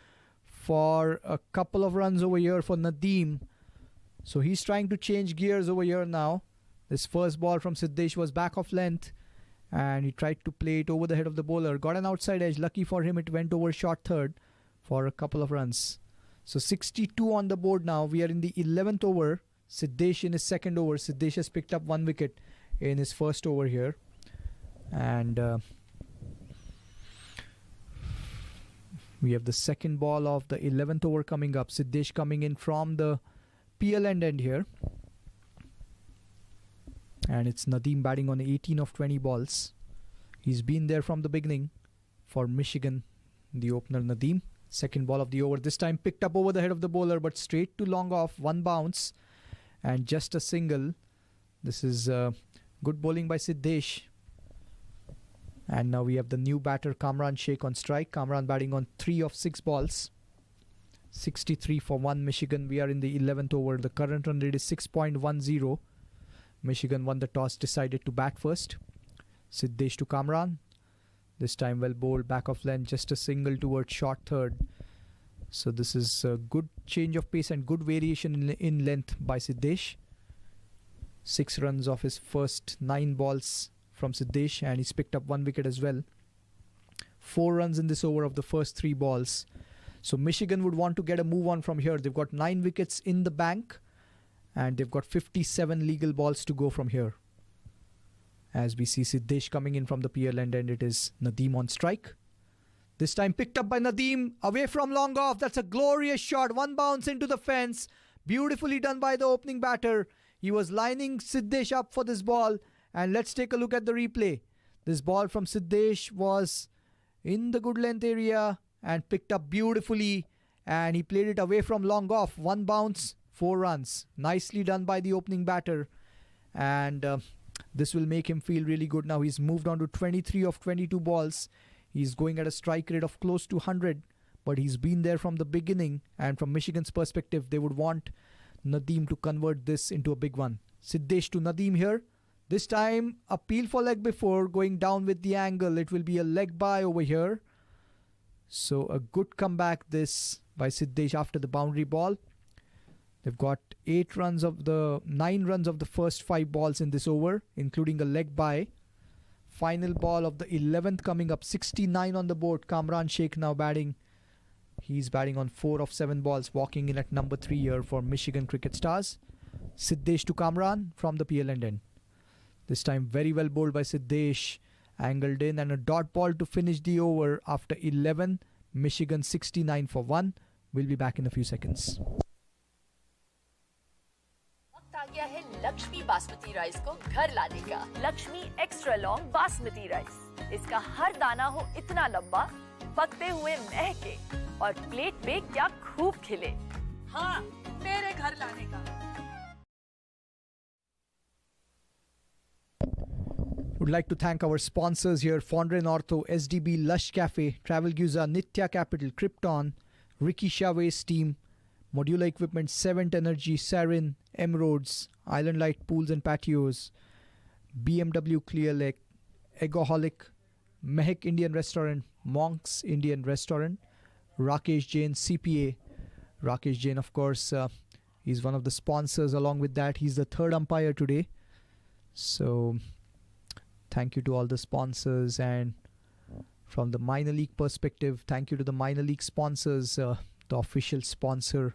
[SPEAKER 5] for a couple of runs over here for Nadeem. So he's trying to change gears over here now. This first ball from Siddesh was back off length. And he tried to play it over the head of the bowler. Got an outside edge. Lucky for him, it went over short third for a couple of runs. So 62 on the board now. We are in the 11th over. Siddesh in his second over. Siddesh has picked up 1 wicket in his first over here. And we have the second ball of the 11th over coming up. Siddesh coming in from the PL end here. And it's Nadeem batting on 18 of 20 balls. He's been there from the beginning for Michigan, the opener Nadeem. Second ball of the over. This time picked up over the head of the bowler, but straight to long off. 1 bounce. And just a single. This is good bowling by Siddesh. And now we have the new batter Kamran Sheikh on strike. Kamran batting on 3 of 6 balls. 63 for 1 Michigan. We are in the 11th over. The current run rate is 6.10. Michigan won the toss, decided to bat first. Siddesh to Kamran. This time well bowled, back of length, just a single towards short third. So this is a good change of pace and good variation in length by Siddesh. 6 runs off his first 9 balls from Siddesh, and he's picked up 1 wicket as well. 4 runs in this over of the first 3 balls. So Michigan would want to get a move on from here. They've got 9 wickets in the bank and they've got 57 legal balls to go from here. As we see Siddesh coming in from the PL end, and it is Nadeem on strike. This time picked up by Nadeem, away from long off. That's a glorious shot. One bounce into the fence. Beautifully done by the opening batter. He was lining Siddesh up for this ball. And let's take a look at the replay. This ball from Siddesh was in the good length area and picked up beautifully. And he played it away from long off. One bounce, 4 runs. Nicely done by the opening batter. And this will make him feel really good now. He's moved on to 23 of 22 balls. He's going at a strike rate of close to 100. But he's been there from the beginning. And from Michigan's perspective, they would want Nadeem to convert this into a big one. Siddesh to Nadeem here. This time, appeal for leg before, going down with the angle. It will be a leg by over here. So a good comeback this by Siddesh after the boundary ball. They've got 9 runs of the first 5 balls in this over, including a leg by. Final ball of the 11th coming up, 69 on the board. Kamran Sheikh now batting. He's batting on 4 of 7 balls, walking in at number 3 here for Michigan Cricket Stars. Siddesh to Kamran from the PL end. This time very well bowled by Siddesh. Angled in and a dot ball to finish the over after 11. Michigan 69 for 1. We'll be back in a few seconds.
[SPEAKER 9] वक्त आ गया है Lakshmi basmati rice को घर लाने का। Lakshmi extra long basmati rice. इसका हर दाना हो इतना लंबा, पकते हुए महके और प्लेट पे क्या खूब खिले। हाँ, मेरे घर लाने का।
[SPEAKER 5] Would like to thank our sponsors here: Fondren Ortho, SDB, Lush Cafe, Travel Guza, Nitya Capital, Krypton, Ricky Chavez Team, Modular Equipment, Seventh Energy, Sarin, Emeralds, Island Light Pools and Patios, BMW Clear Lake, Egoholic, Mehak Indian Restaurant, Monks Indian Restaurant, Rakesh Jain, CPA. Rakesh Jain, of course, he's one of the sponsors. Along with that, he's the 3rd umpire today. So thank you to all the sponsors. And from the minor league perspective, thank you to the minor league sponsors, the official sponsor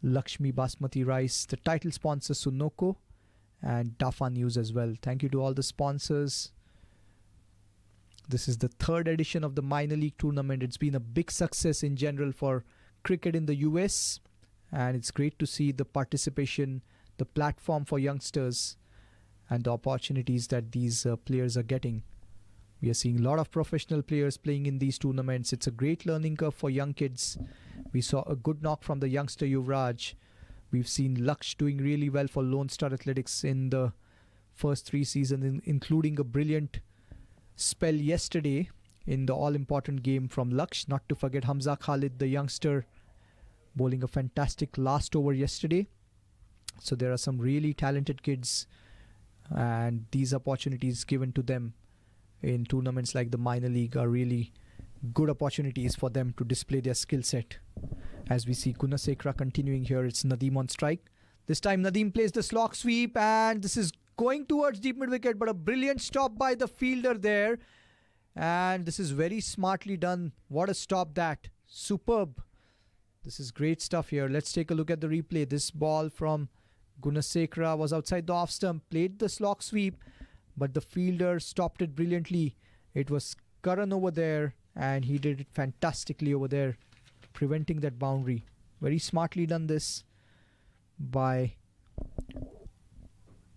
[SPEAKER 5] Lakshmi Basmati Rice, the title sponsor Sunoco, and Dafa News as well. Thank you to all the sponsors. This is the 3rd edition of the minor league tournament. It's been a big success in general for cricket in the US, and it's great to see the participation, the platform for youngsters, and the opportunities that these players are getting. We are seeing a lot of professional players playing in these tournaments. It's a great learning curve for young kids. We saw a good knock from the youngster Yuvraj. We've seen Laksh doing really well for Lone Star Athletics in the first 3 seasons, including a brilliant spell yesterday in the all-important game from Laksh. Not to forget Hamza Khalid, the youngster, bowling a fantastic last over yesterday. So there are some really talented kids, and these opportunities given to them in tournaments like the minor league are really good opportunities for them to display their skill set. As we see Gunasekara continuing here, it's Nadeem on strike. This time Nadeem plays the slog sweep, and this is going towards deep mid wicket, but a brilliant stop by the fielder there. And this is very smartly done. What a stop that. Superb. This is great stuff here. Let's take a look at the replay. This ball from Gunasekara was outside the off stump, played the slog sweep, but the fielder stopped it brilliantly. It was Karan over there, and he did it fantastically over there, preventing that boundary. Very smartly done this by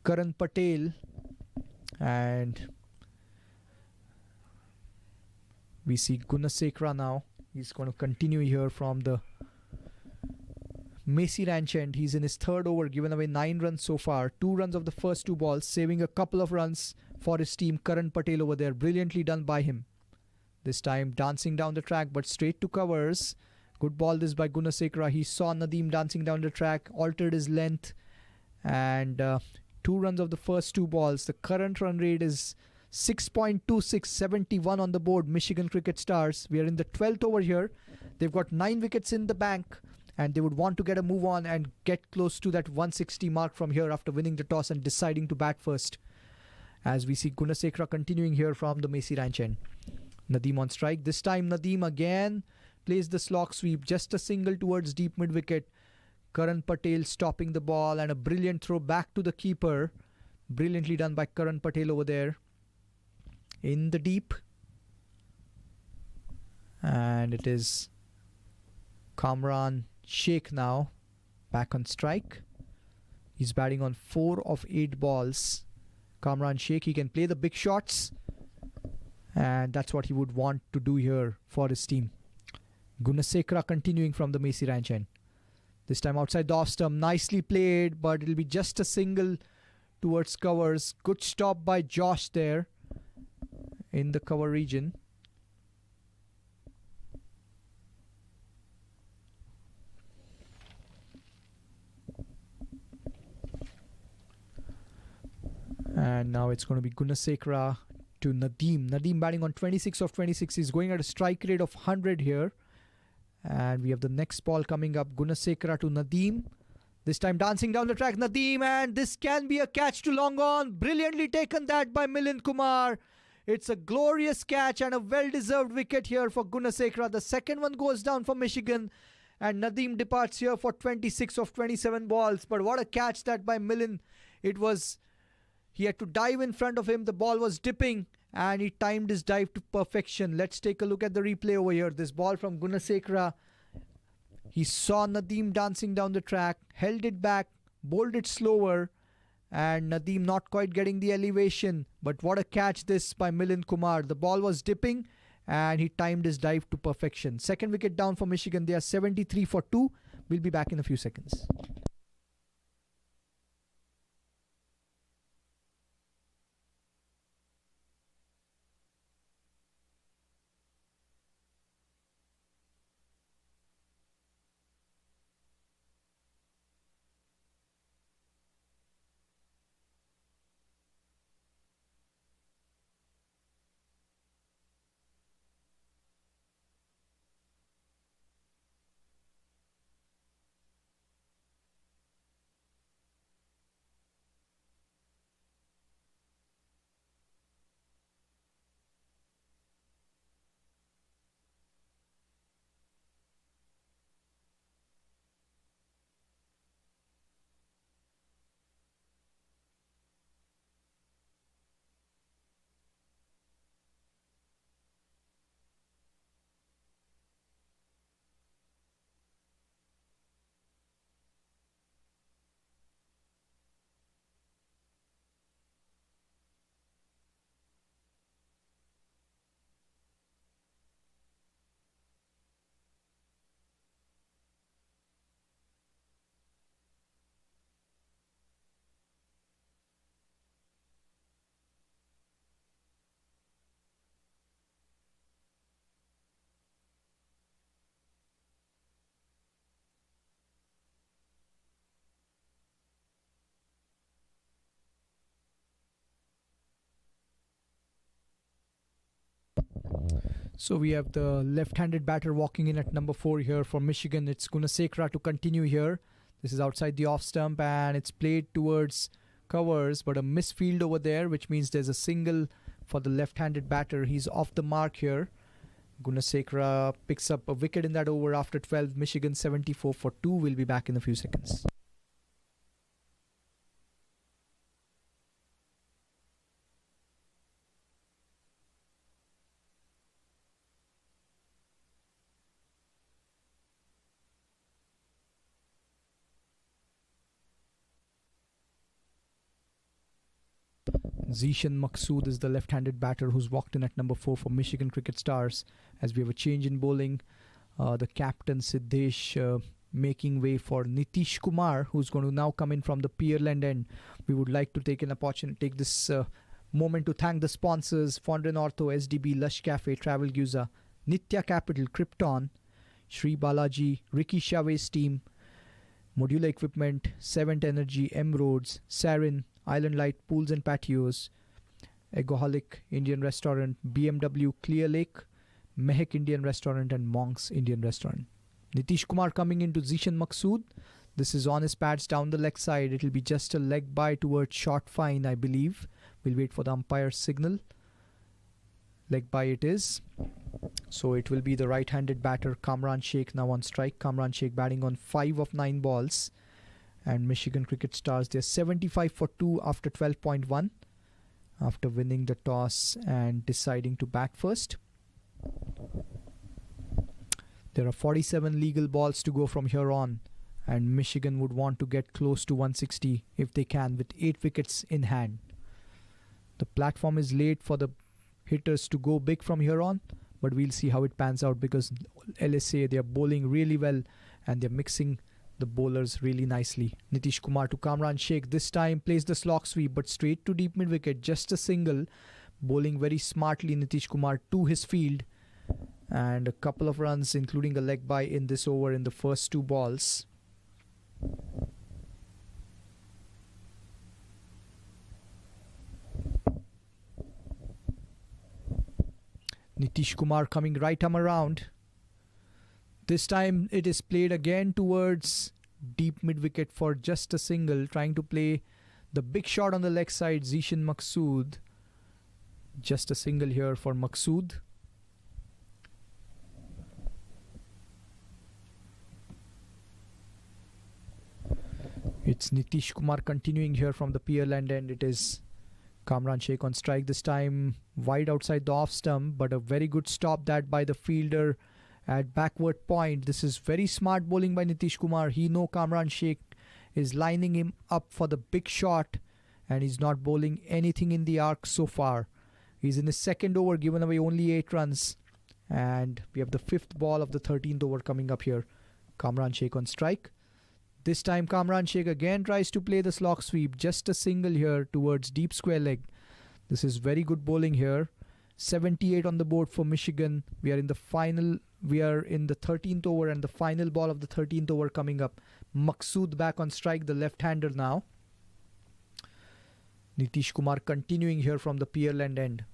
[SPEAKER 5] Karan Patel. And we see Gunasekara now. He's going to continue here from the Macy Ranch end. He's in his 3rd over, given away 9 runs so far. 2 runs of the first 2 balls, saving a couple of runs for his team. Karan Patel over there, brilliantly done by him. This time dancing down the track, but straight to covers. Good ball this by Gunasekara. He saw Nadeem dancing down the track, altered his length, and 2 runs of the first 2 balls. The current run rate is 6.26, 71 on the board. Michigan Cricket Stars. We are in the 12th over here. They've got 9 wickets in the bank, and they would want to get a move on and get close to that 160 mark from here after winning the toss and deciding to bat first. As we see Gunasekara continuing here from the Macy Ranch end. Nadeem on strike. This time Nadeem again plays the slog sweep. Just a single towards deep mid-wicket. Karan Patel stopping the ball and a brilliant throw back to the keeper. Brilliantly done by Karan Patel over there. In the deep. And it is Kamran Sheikh now back on strike. He's batting on 4 of 8 balls. Kamran Sheikh, he can play the big shots. And that's what he would want to do here for his team. Gunasekara continuing from the Macy Ranch end. This time outside the off stump. Nicely played, but it'll be just a single towards covers. Good stop by Josh there in the cover region. And now it's going to be Gunasekara to Nadeem. Nadeem batting on 26 of 26. He's going at a strike rate of 100 here. And we have the next ball coming up. Gunasekara to Nadeem. This time dancing down the track, Nadeem. And this can be a catch to long on. Brilliantly taken that by Milind Kumar. It's a glorious catch and a well-deserved wicket here for Gunasekara. The second one goes down for Michigan. And Nadeem departs here for 26 of 27 balls. But what a catch that by Milind. It was... He had to dive in front of him. The ball was dipping and he timed his dive to perfection. Let's take a look at the replay over here. This ball from Gunasekara. He saw Nadeem dancing down the track, held it back, bowled it slower, and Nadeem not quite getting the elevation. But what a catch this by Milind Kumar. The ball was dipping and he timed his dive to perfection. Second wicket down for Michigan. They are 73 for 2. We'll be back in a few seconds. So we have the left-handed batter walking in at number 4 here for Michigan. It's Gunasekara to continue here. This is outside the off stump and it's played towards covers, but a misfield over there, which means there's a single for the left-handed batter. He's off the mark here. Gunasekara picks up a wicket in that over after 12. Michigan 74 for 2. We'll be back in a few seconds. Zishan Maqsood is the left-handed batter who's walked in at number 4 for Michigan Cricket Stars. As we have a change in bowling, the captain Siddesh making way for Nitish Kumar, who's going to now come in from the Pearland end. We would like to take this moment to thank the sponsors: Fondren Ortho, SDB, Lush Cafe, Travel Guza, Nitya Capital, Krypton, Sri Balaji, Ricky Chavez team, Modular Equipment, Seventh Energy, M Roads, Sarin, Island Light Pools and Patios, Egoholic Indian Restaurant, BMW Clear Lake, Mehak Indian Restaurant and Monk's Indian Restaurant. Nitish Kumar coming into Zishan Maqsood. This is on his pads down the leg side. It will be just a leg by towards short fine, I believe. We'll wait for the umpire's signal. leg by it is. So it will be the right-handed batter Kamran Sheikh now on strike. Kamran Sheikh batting on 5 of 9 balls. And Michigan Cricket Stars, they're 75 for 2 after 12.1. After winning the toss and deciding to bat first. There are 47 legal balls to go from here on. And Michigan would want to get close to 160 if they can with 8 wickets in hand. The platform is laid for the hitters to go big from here on. But we'll see how it pans out because LSA, they are bowling really well and they're mixing the bowlers really nicely. Nitish Kumar to Kamran Sheikh. This time plays the slog sweep but straight to deep mid wicket. Just a single. Bowling very smartly Nitish Kumar to his field. And a couple of runs including a leg by in this over in the first 2 balls. Nitish Kumar coming right arm around. This time it is played again towards deep mid wicket for just a single. Trying to play the big shot on the leg side, Zishan Maqsood. Just a single here for Maqsood. It's Nitish Kumar continuing here from the Pearland end. It is Kamran Sheikh on strike this time, wide outside the off stump, but a very good stop that by the fielder at backward point. This is very smart bowling by Nitish Kumar. He knows Kamran Sheikh is lining him up for the big shot and he's not bowling anything in the arc so far. He's in his second over, given away only 8 runs. And we have the 5th ball of the 13th over coming up here. Kamran Sheikh on strike. This time Kamran Sheikh again tries to play the slog sweep. Just a single here towards deep square leg. This is very good bowling here. 78 on the board for Michigan. We are in the 13th over and the final ball of the 13th over coming up. Maqsood back on strike, the left-hander now. Nitish Kumar continuing here from the Pearland end.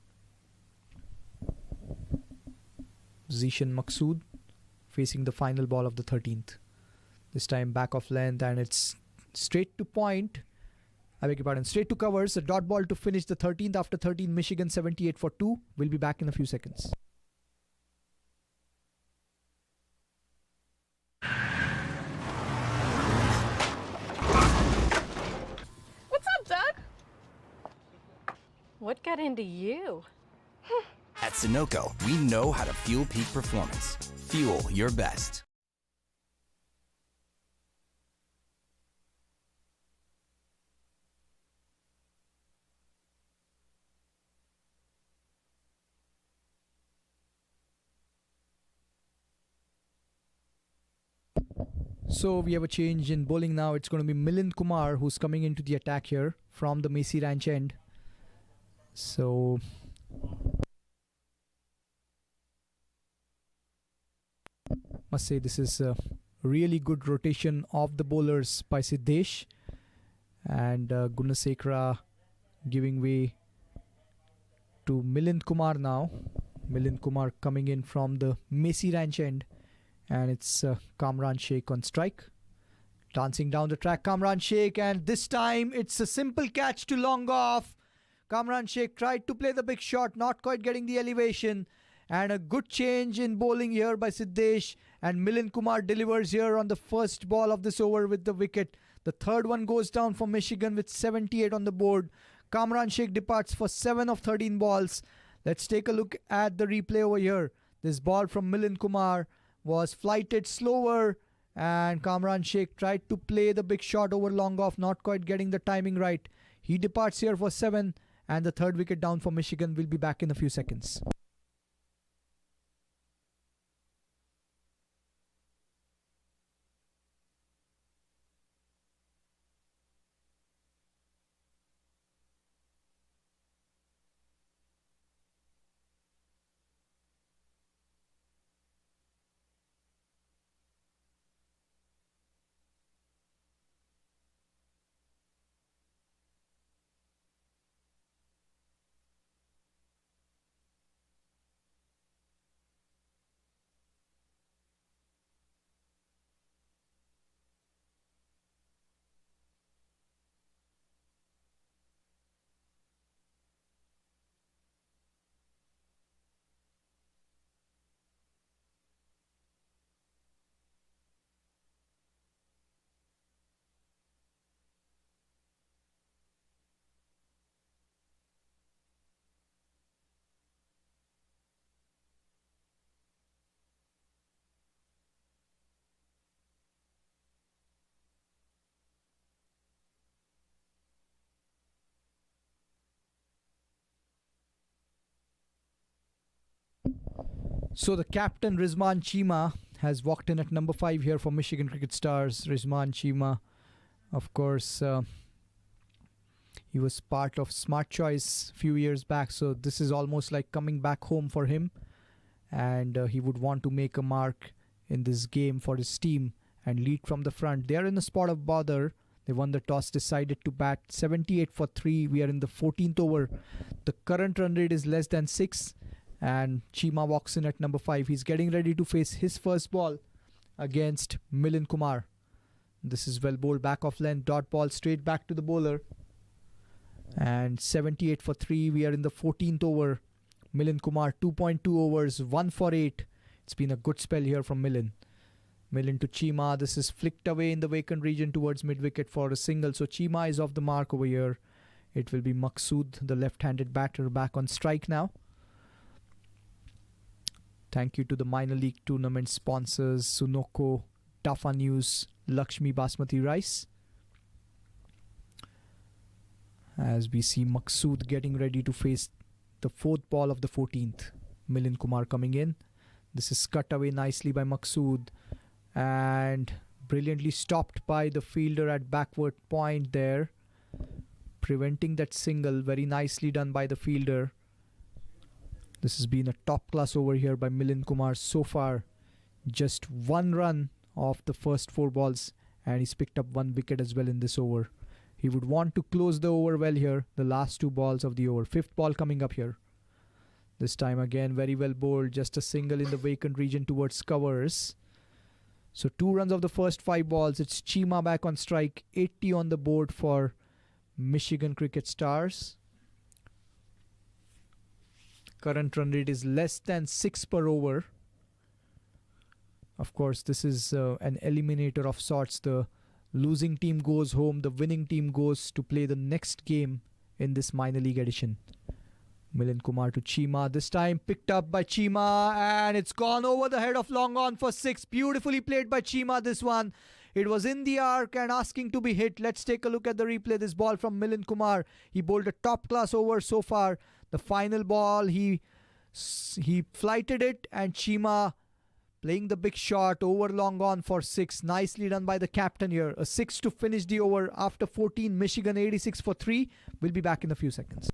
[SPEAKER 5] Zishan Maqsood facing the final ball of the 13th. This time back off length and it's straight to point. I beg your pardon, straight to covers. A dot ball to finish the 13th. After 13, Michigan 78 for 2. We'll be back in a few seconds.
[SPEAKER 7] What's up, Doug? What got into you?
[SPEAKER 10] At Sunoco, we know how to fuel peak performance. Fuel your best.
[SPEAKER 5] So we have a change in bowling now. It's going to be Milind Kumar who's coming into the attack here from the Macy Ranch end. So must say this is a really good rotation of the bowlers by Siddesh. And Gunasekara giving way to Milind Kumar now. Milind Kumar coming in from the Macy Ranch end. And it's Kamran Sheikh on strike. Dancing down the track, Kamran Sheikh. And this time it's a simple catch to long off. Kamran Sheikh tried to play the big shot, not quite getting the elevation. And a good change in bowling here by Siddesh. And Milind Kumar delivers here on the first ball of this over with the wicket. The third one goes down for Michigan with 78 on the board. Kamran Sheikh departs for 7 of 13 balls. Let's take a look at the replay over here. This ball from Milind Kumar was flighted slower and Kamran Sheikh tried to play the big shot over long off, not quite getting the timing right. He departs here for 7 and the third wicket down for Michigan. Will be back in a few seconds. So the captain Rizman Cheema has walked in at number 5 here for Michigan Cricket Stars. Rizman Cheema, of course, he was part of Smart Choice a few years back, so this is almost like coming back home for him, and he would want to make a mark in this game for his team and lead from the front. They are in a spot of bother. They won the toss, decided to bat 78 for 3. We are in the 14th over. The current run rate is less than 6, and Cheema walks in at number 5. He's getting ready to face his first ball against Milind Kumar. This is well bowled, back off length, dot ball straight back to the bowler. And 78 for 3. We are in the 14th over. Milind Kumar, 2.2 overs, 1 for 8. It's been a good spell here from Milind. Milind to Cheema. This is flicked away in the vacant region towards mid-wicket for a single. So Cheema is off the mark over here. It will be Maqsood, the left-handed batter, back on strike now. Thank you to the minor league tournament sponsors, Sunoco, Tafa News, Lakshmi Basmati Rice. As we see Maqsood getting ready to face the 4th ball of the 14th. Milind Kumar coming in. This is cut away nicely by Maqsood and brilliantly stopped by the fielder at backward point there, preventing that single. Very nicely done by the fielder. This has been a top class over here by Milind Kumar so far. Just 1 run off the first 4 balls, and he's picked up 1 wicket as well in this over. He would want to close the over well here, the last 2 balls of the over. 5th ball coming up here. This time again very well bowled, just a single in the vacant region towards covers. So 2 runs of the first 5 balls. It's Cheema back on strike, 80 on the board for Michigan Cricket Stars. Current run rate is less than 6 per over. Of course, this is an eliminator of sorts. The losing team goes home. The winning team goes to play the next game in this minor league edition. Milind Kumar to Cheema. This time picked up by Cheema, and it's gone over the head of long on for 6. Beautifully played by Cheema, this one. It was in the arc and asking to be hit. Let's take a look at the replay. This ball from Milind Kumar. He bowled a top class over so far. The final ball, he flighted it, and Cheema playing the big shot over long on for 6. Nicely done by the captain here. A 6 to finish the over after 14. Michigan 86 for 3. We'll be back in a few seconds.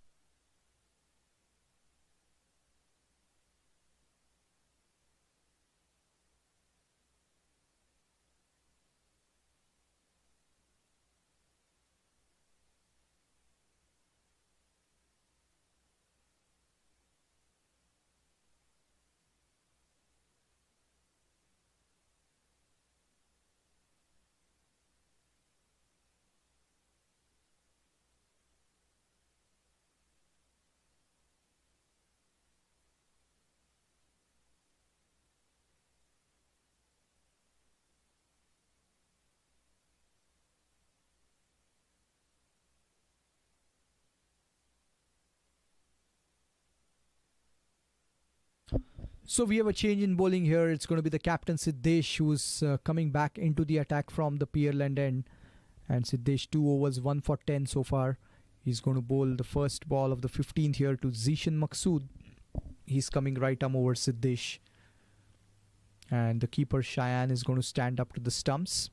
[SPEAKER 5] So we have a change in bowling here. It's going to be the captain Siddesh who's coming back into the attack from the Pearland end. And Siddesh 2 overs, 1 for 10 so far. He's going to bowl the first ball of the 15th here to Zishan Maqsood. He's coming right arm over Siddesh. And the keeper Cheyenne is going to stand up to the stumps.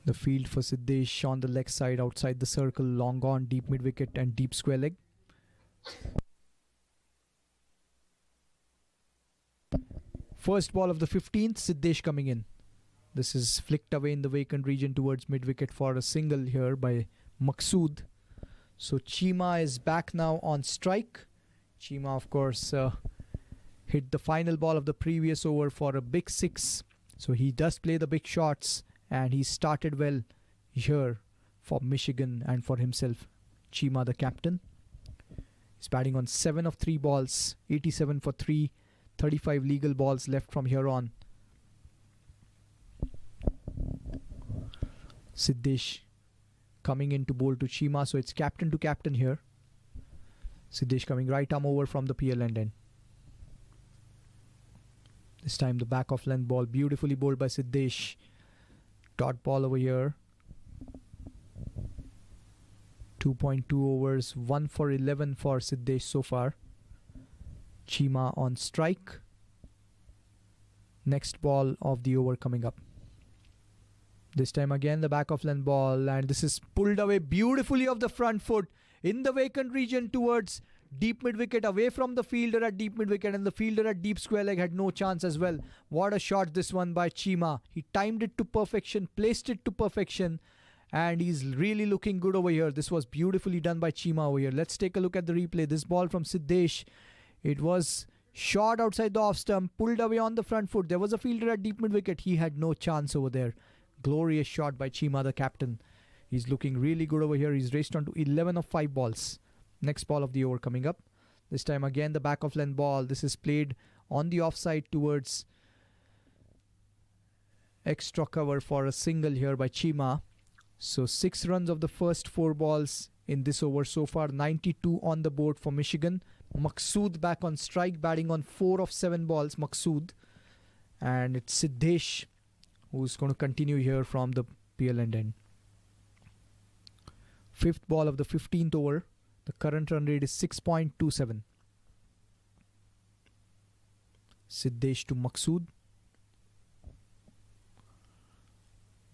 [SPEAKER 5] The field for Siddesh on the leg side outside the circle. Long on, deep mid wicket and deep square leg. First ball of the 15th, Siddesh coming in. This is flicked away in the vacant region towards mid-wicket for a single here by Maqsood. So Cheema is back now on strike. Cheema, of course, hit the final ball of the previous over for a big 6. So he does play the big shots, and he started well here for Michigan and for himself. Cheema, the captain. He's batting on 7 of 3 balls, 87 for 3. 35 legal balls left from here on. Siddesh coming in to bowl to Cheema, so it's captain to captain here. Siddesh coming right arm over from the Pearland end. This time the back of length ball, beautifully bowled by Siddesh. Dot ball over here. 2.2 overs, 1 for 11 for Siddesh so far. Chima on strike. Next ball of the over coming up. This time again the back of length ball, and this is pulled away beautifully off the front foot in the vacant region towards deep mid wicket, away from the fielder at deep mid wicket, and the fielder at deep square leg had no chance as well. What a shot this one by Chima. He timed it to perfection, placed it to perfection, and he's really looking good over here. This was beautifully done by Chima over here. Let's take a look at the replay. This ball from Siddesh, it was shot outside the off stump, pulled away on the front foot. There was a fielder at deep mid wicket. He had no chance over there. Glorious shot by Chima, the captain. He's looking really good over here. He's raced on to 11 of 5 balls. Next ball of the over coming up. This time again the back of length ball. This is played on the offside towards extra cover for a single here by Chima. So 6 runs of the first 4 balls in this over so far. 92 on the board for Michigan. Maqsood back on strike, batting on 4 of 7 balls. Maqsood. And it's Siddesh who's going to continue here from the PL end. 5th ball of the 15th over. The current run rate is 6.27. Siddesh to Maqsood.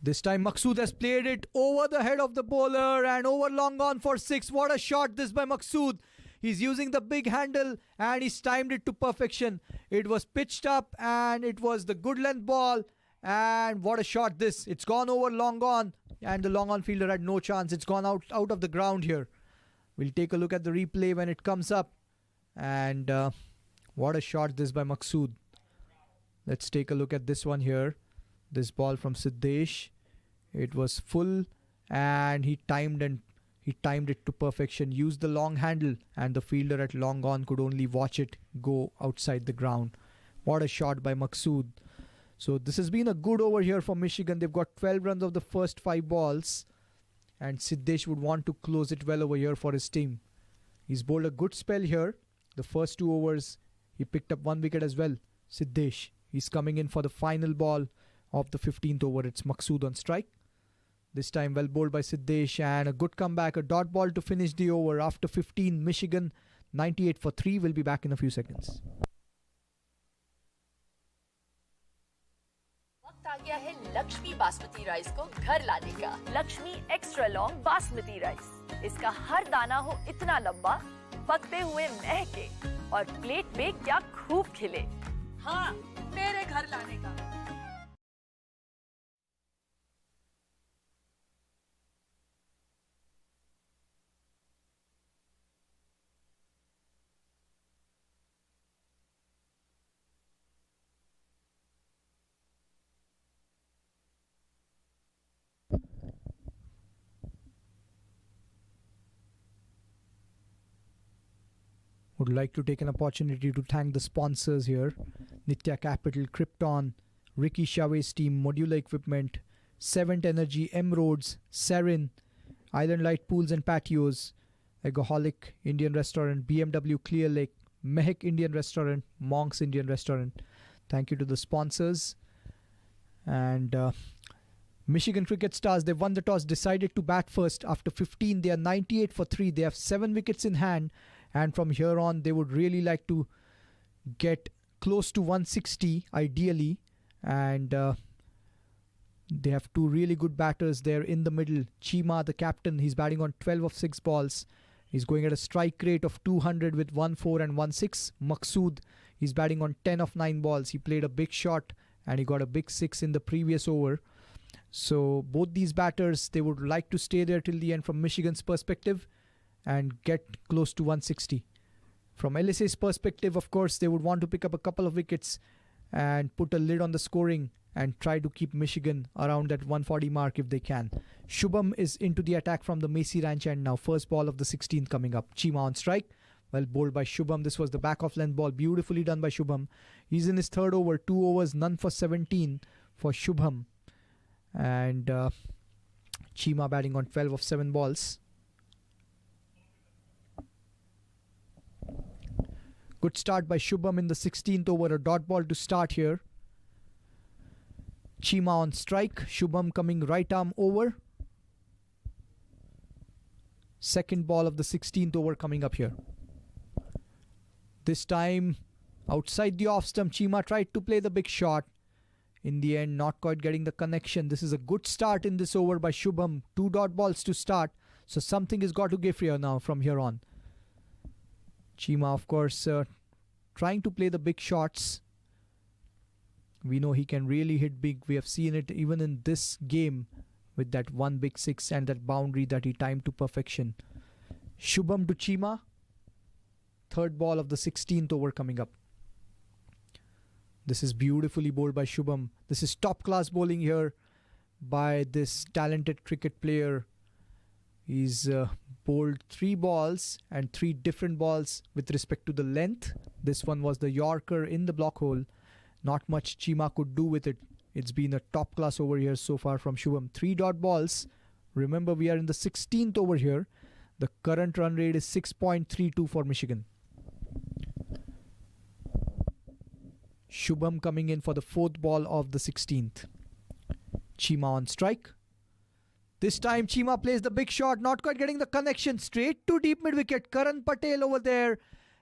[SPEAKER 5] This time Maqsood has played it over the head of the bowler and over long on for 6. What a shot this by Maqsood. He's using the big handle and he's timed it to perfection. It was pitched up and it was the good length ball. And what a shot this. It's gone over long on, and the long on fielder had no chance. It's gone out of the ground here. We'll take a look at the replay when it comes up. And what a shot this by Maqsood. Let's take a look at this one here. This ball from Siddesh. It was full and he timed it to perfection. Used the long handle and the fielder at long on could only watch it go outside the ground. What a shot by Maqsood. So this has been a good over here for Michigan. They've got 12 runs of the first 5 balls. And Siddesh would want to close it well over here for his team. He's bowled a good spell here. The first 2 overs, he picked up 1 wicket as well. Siddesh. He's coming in for the final ball of the 15th over. It's Maqsood on strike. This time well bowled by Siddesh, and a good comeback. A dot ball to finish the over. After 15, Michigan 98 for 3. We'll be back in a few seconds.
[SPEAKER 9] आ गया है Lakshmi basmati rice को घर लाने का। Lakshmi extra long basmati rice. इसका हर दाना हो इतना लंबा, पकते हुए महके और प्लेट पे क्या खूब खिले। हाँ, मेरे घर लाने का।
[SPEAKER 5] Would like to take an opportunity to thank the sponsors here. Nitya Capital, Krypton, Ricky Chavez Team, Modular Equipment, Seventh Energy, M-Roads, Sarin, Island Light Pools and Patios, Egoholic Indian Restaurant, BMW Clear Lake, Mehak Indian Restaurant, Monk's Indian Restaurant. Thank you to the sponsors. And Michigan Cricket Stars, they won the toss, decided to bat first. After 15, they are 98 for 3. They have 7 wickets in hand. And from here on, they would really like to get close to 160, ideally. And they have 2 really good batters there in the middle. Chima, the captain, he's batting on 12 of 6 balls. He's going at a strike rate of 200 with 1-4 and 1-6. Maqsood, he's batting on 10 of 9 balls. He played a big shot and he got a big 6 in the previous over. So both these batters, they would like to stay there till the end from Michigan's perspective and get close to 160. From LSA's perspective, of course, they would want to pick up a couple of wickets and put a lid on the scoring and try to keep Michigan around that 140 mark if they can. Shubham is into the attack from the Macy Ranch end now. First ball of the 16th coming up. Chima on strike. Well bowled by Shubham. This was the back of length ball. Beautifully done by Shubham. He's in his 3rd over. 2 overs, none for 17 for Shubham. And Chima batting on 12 of 7 balls. Good start by Shubham in the 16th over. A dot ball to start here. Chima on strike. Shubham coming right arm over. Second ball of the 16th over coming up here. This time Outside the off stump, Chima tried to play the big shot. In the end, not quite getting the connection. This is a good start in this over by Shubham. 2 dot balls to start. So something has got to give here now from here on. Chima, of course, trying to play the big shots. We know he can really hit big. We have seen it even in this game with that one big six and that boundary that he timed to perfection. Shubham to Chima. Third ball of the 16th over coming up. This is beautifully bowled by Shubham. This is top class bowling here by this talented cricket player. He's bowled 3 balls and 3 different balls with respect to the length. This one was the Yorker in the block hole. Not much Chima could do with it. It's been a top class over here so far from Shubham. 3 dot balls. Remember, we are in the 16th over here. The current run rate is 6.32 for Michigan. Shubham coming in for the 4th ball of the 16th. Chima on strike. This time Chima plays the big shot, not quite getting the connection. Straight to deep mid wicket. Karan Patel over there.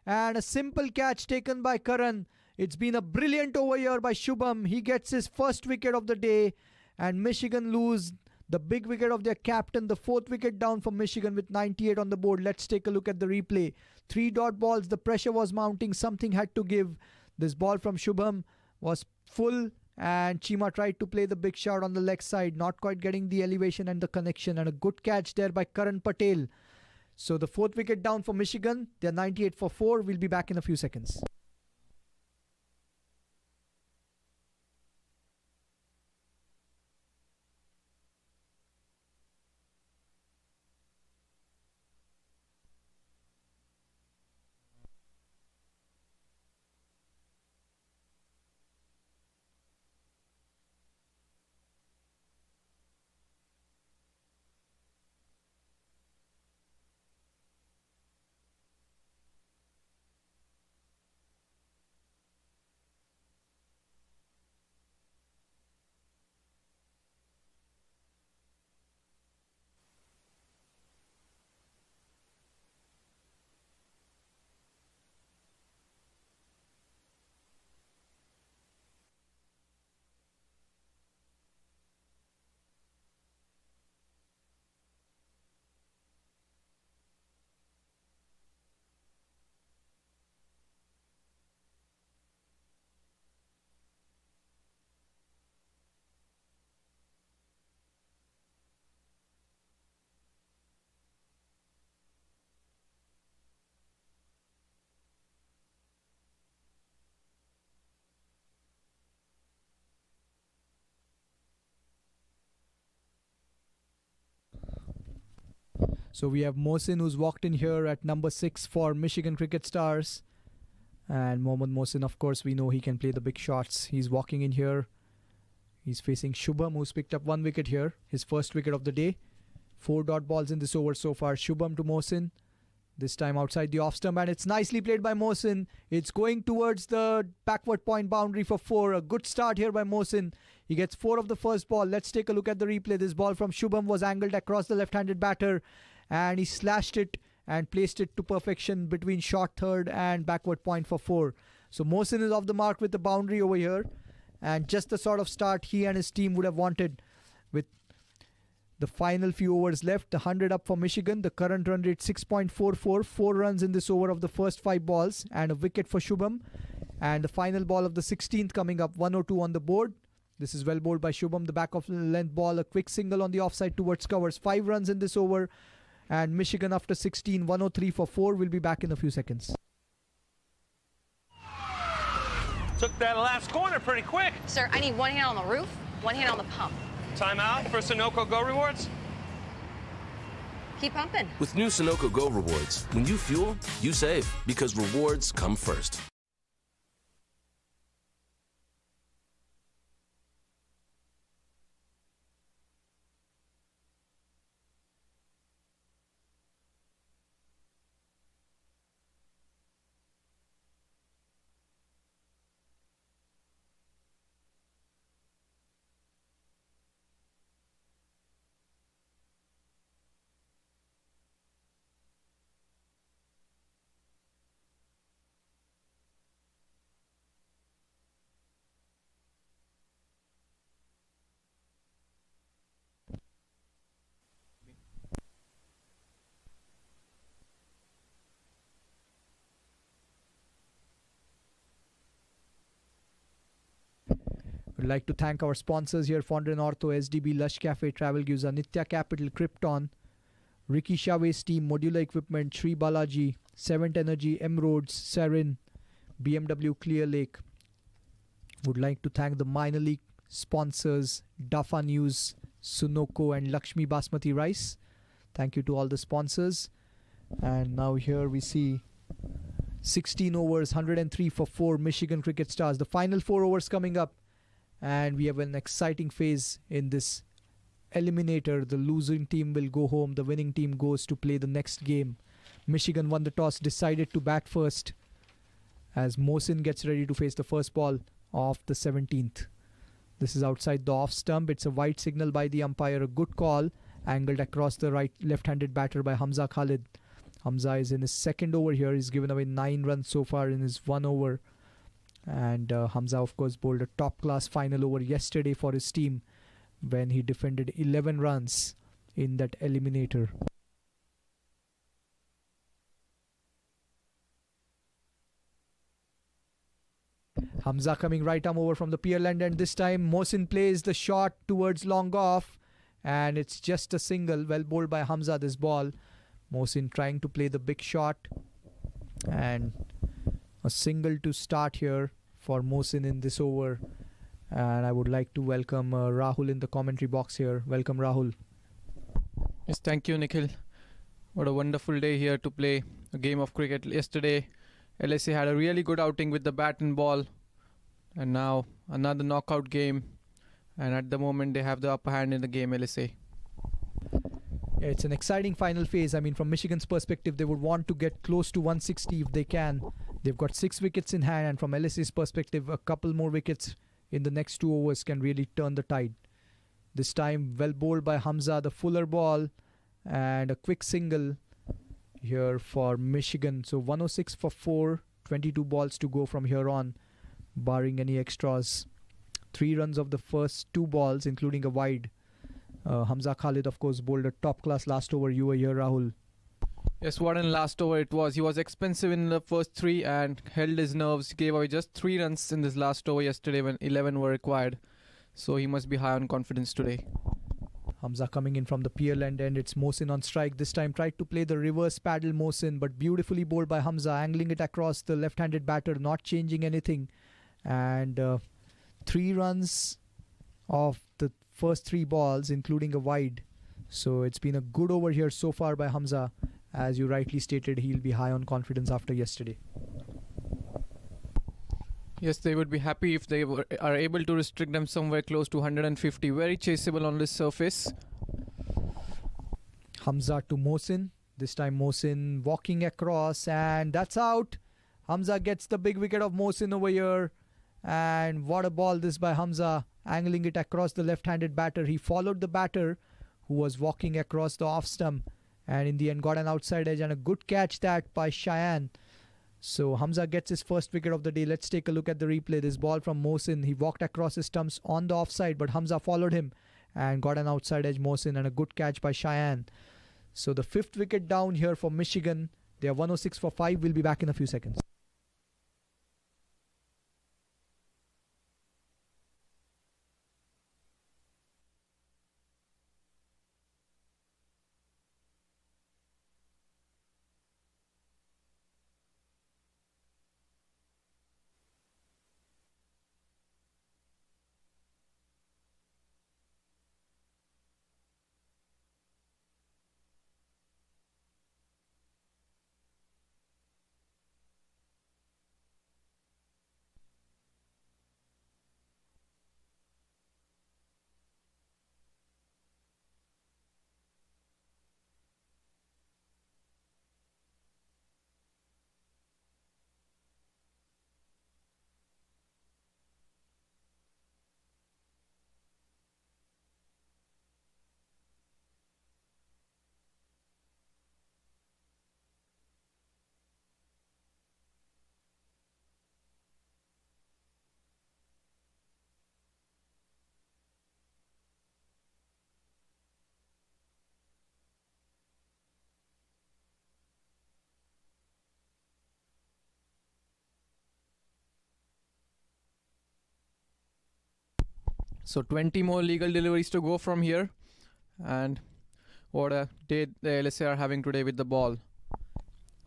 [SPEAKER 5] And a simple catch taken by Karan. It's been a brilliant over here by Shubham. He gets his first wicket of the day. And Michigan lose the big wicket of their captain. The 4th wicket down for Michigan with 98 on the board. Let's take a look at the replay. 3 dot balls. The pressure was mounting. Something had to give. This ball from Shubham was full and Chima tried to play the big shot on the leg side, not quite getting the elevation and the connection, and a good catch there by Karan Patel. So the 4th wicket down for Michigan. They're 98 for 4. We'll be back in a few seconds. So we have Mohsin who's walked in here at number 6 for Michigan Cricket Stars. And Mohammad Mohsin, of course, we know he can play the big shots. He's walking in here. He's facing Shubham, who's picked up 1 wicket here. His first wicket of the day. 4 dot balls in this over so far. Shubham to Mohsin. This time outside the off stump, and it's nicely played by Mohsin. It's going towards the backward point boundary for 4. A good start here by Mohsin. He gets 4 of the first ball. Let's take a look at the replay. This ball from Shubham was angled across the left-handed batter, and he slashed it and placed it to perfection between short third and backward point for 4. So Mohsin is off the mark with the boundary over here, and just the sort of start he and his team would have wanted with the final few overs left. The 100 up for Michigan. The current run rate 6.44. 4 runs in this over of the first 5 balls and a wicket for Shubham. And the final ball of the 16th coming up. 102 on the board. This is well bowled by Shubham. The back of the length ball. A quick single on the offside towards covers. 5 runs in this over. And Michigan after 16. 103 for 4. We'll be back in a few seconds.
[SPEAKER 6] Took that last corner pretty quick.
[SPEAKER 7] Sir, I need 1 hand on the roof, 1 hand on the pump.
[SPEAKER 6] Timeout for Sunoco Go Rewards.
[SPEAKER 7] Keep pumping.
[SPEAKER 8] With new Sunoco Go rewards, when you fuel, you save because rewards come first.
[SPEAKER 5] We'd like to thank our sponsors here: Fondren Ortho, SDB, Lush Cafe, Travel Gives, Nitya Capital, Krypton, Ricky Chavez Team, Modular Equipment, Sri Balaji, Seventh Energy, Emeralds, Sarin, BMW Clear Lake. Would like to thank the minor league sponsors: Dafa News, Sunoco, and Lakshmi Basmati Rice. Thank you to all the sponsors. And now here we see 16 overs, 103 for 4 Michigan Cricket Stars. The final 4 overs coming up, and we have an exciting phase in this eliminator. The losing team will go home. The winning team goes to play the next game. Michigan won the toss, decided to bat first as Mohsin gets ready to face the first ball of the 17th. This is outside the off stump. It's a wide signal by the umpire. A good call, angled across the left-handed batter by Hamza Khalid. Hamza is in his second over here. He's given away 9 runs so far in his 1 over. And Hamza, of course, bowled a top-class final over yesterday for his team when he defended 11 runs in that eliminator. Hamza coming right arm over from the Pierland, and this time Mohsin plays the shot towards long off, and it's just a single. Well bowled by Hamza, this ball. Mohsin trying to play the big shot, and a single to start here for Mohsin in this over. And I would like to welcome Rahul in the commentary box here. Welcome, Rahul.
[SPEAKER 11] Yes, thank you, Nikhil. What a wonderful day here to play a game of cricket. Yesterday, LSA had a really good outing with the bat and ball, and now another knockout game, and at the moment they have the upper hand in the game, LSA.
[SPEAKER 5] Yeah, it's an exciting final phase. I mean, from Michigan's perspective, they would want to get close to 160 if they can. They've got 6 wickets in hand, and from LSA's perspective, a couple more wickets in the next 2 overs can really turn the tide. This time, well bowled by Hamza, the fuller ball, and a quick single here for Michigan. So 106 for 4, 22 balls to go from here on, barring any extras. 3 runs of the first 2 balls, including a wide. Hamza Khalid, of course, bowled a top-class last over. You were here, Rahul.
[SPEAKER 11] Yes, what an last over it was. He was expensive in the first 3 and held his nerves. He gave away just 3 runs in this last over yesterday when 11 were required. So he must be high on confidence today.
[SPEAKER 5] Hamza coming in from the Pierland end. It's Mohsin on strike. This time tried to play the reverse paddle Mohsin, but beautifully bowled by Hamza, angling it across the left-handed batter, not changing anything. And 3 runs of the first 3 balls, including a wide. So it's been a good over here so far by Hamza. As you rightly stated, he'll be high on confidence after yesterday.
[SPEAKER 11] Yes, they would be happy if they are able to restrict them somewhere close to 150. Very chaseable on this surface.
[SPEAKER 5] Hamza to Mohsin. This time Mohsin walking across, and that's out. Hamza gets the big wicket of Mohsin over here. And what a ball this by Hamza, angling it across the left-handed batter. He followed the batter who was walking across the off stump, and in the end got an outside edge, and a good catch that by Cheyenne. So Hamza gets his first wicket of the day. Let's take a look at the replay. This ball from Mohsin. He walked across his stumps on the offside, but Hamza followed him and got an outside edge Mohsin, and a good catch by Cheyenne. So the 5th wicket down here for Michigan. They are 106 for 5. We'll be back in a few seconds.
[SPEAKER 11] So 20 more legal deliveries to go from here. And what a day the LSA are having today with the ball.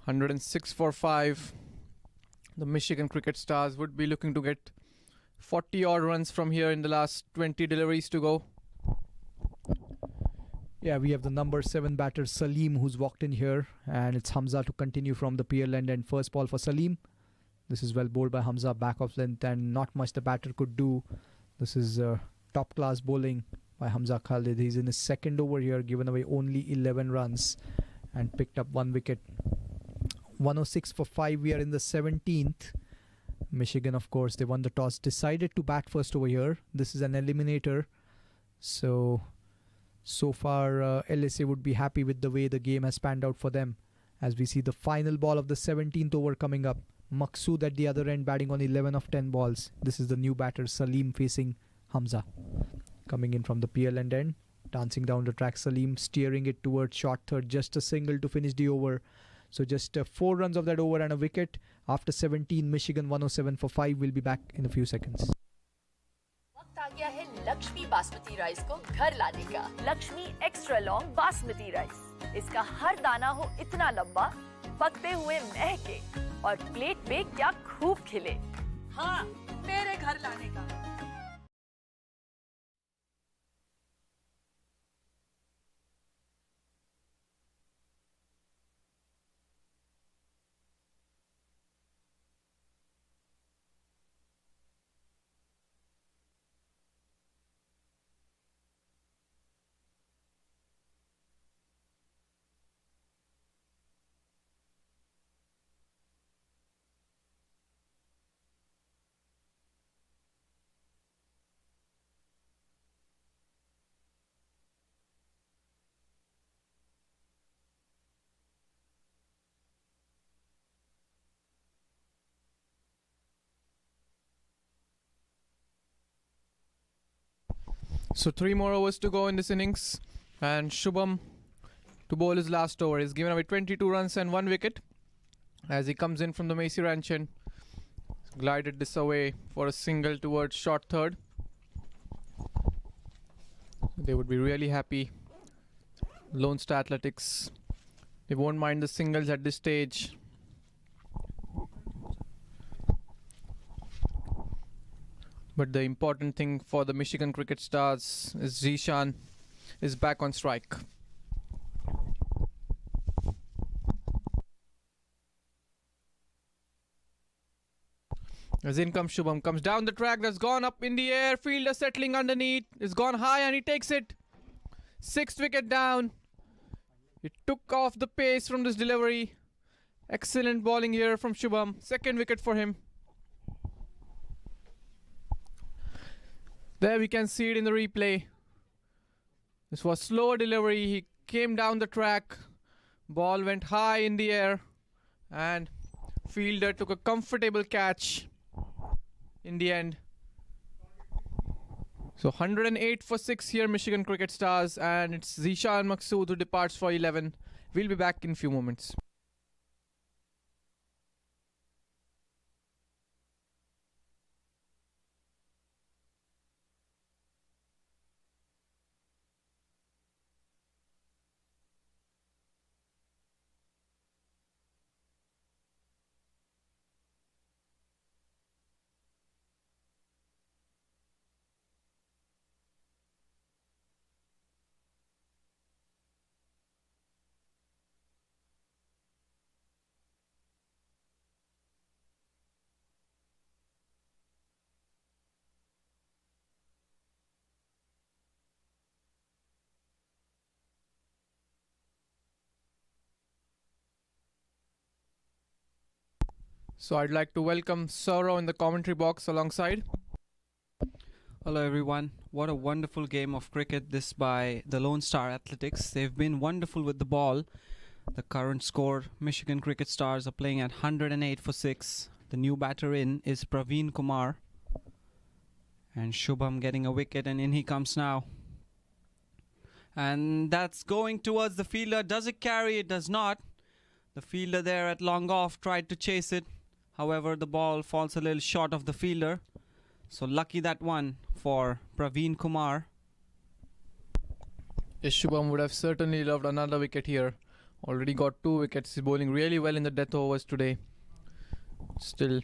[SPEAKER 11] 106 for 5. The Michigan Cricket Stars would be looking to get 40 odd runs from here in the last 20 deliveries to go.
[SPEAKER 5] Yeah, we have the number 7 batter Salim who's walked in here, and it's Hamza to continue from the PL end. And first ball for Salim. This is well bowled by Hamza, back of length, and not much the batter could do. This is top class bowling by Hamza Khalid. He's in his second over here, given away only 11 runs and picked up 1 wicket. 106 for 5. We are in the 17th. Michigan, of course, they won the toss, decided to bat first over here. This is an eliminator. So far, LSA would be happy with the way the game has panned out for them. As we see the final ball of the 17th over coming up. Maqsood at the other end batting on 11 of 10 balls. This is the new batter Salim facing Hamza. Coming in from the PL end. Dancing down the track, Salim steering it towards short third. Just a single to finish the over. So just 4 runs of that over and a wicket. After 17, Michigan 107 for 5. We'll be back in a few seconds.
[SPEAKER 9] वक्त आ गया है Lakshmi basmati rice को घर लाने का। Lakshmi extra long basmati rice. इसका हर दाना हो इतना लंबा, पकते हुए महके और प्लेट पे क्या खूब खिले।
[SPEAKER 12] हाँ, मेरे घर लाने का।
[SPEAKER 11] So 3 more overs to go in this innings, and Shubham to bowl his last over. He's given away 22 runs and 1 wicket as he comes in from the Macy Ranch and glided this away for a single towards short third. They would be really happy. Lone Star Athletics, they won't mind the singles at this stage. But the important thing for the Michigan Cricket Stars is Zishan is back on strike. As in comes Shubham, comes down the track, that's gone up in the air, fielder settling underneath, it's gone high and he takes it. 6th wicket down. He took off the pace from this delivery. Excellent bowling here from Shubham. 2nd wicket for him. There we can see it in the replay. This was slower delivery. He came down the track. Ball went high in the air. And fielder took a comfortable catch in the end. So 108 for 6 here, Michigan Cricket Stars. And it's Zishan Maqsood who departs for 11. We'll be back in a few moments. So I'd like to welcome Saurav in the commentary box alongside.
[SPEAKER 13] Hello everyone. What a wonderful game of cricket this by the Lone Star Athletics. They've been wonderful with the ball. The current score, Michigan Cricket Stars are playing at 108 for 6. The new batter in is Praveen Kumar. And Shubham getting a wicket, and in he comes now. And that's going towards the fielder. Does it carry? It does not. The fielder there at long off tried to chase it. However, the ball falls a little short of the fielder. So lucky that one for Praveen Kumar.
[SPEAKER 11] Yes, Shubham would have certainly loved another wicket here. Already got 2 wickets. He's bowling really well in the death overs today. Still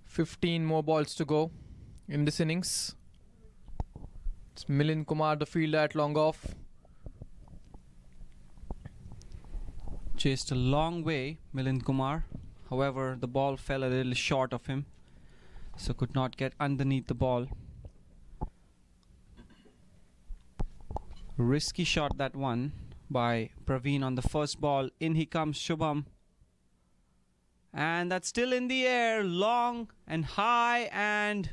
[SPEAKER 11] 15 more balls to go in this innings. It's Milind Kumar, the fielder at long off.
[SPEAKER 13] Chased a long way, Milind Kumar. However, the ball fell a little short of him, so could not get underneath the ball. Risky shot that one by Praveen on the first ball. In he comes Shubham. And that's still in the air, long and high, and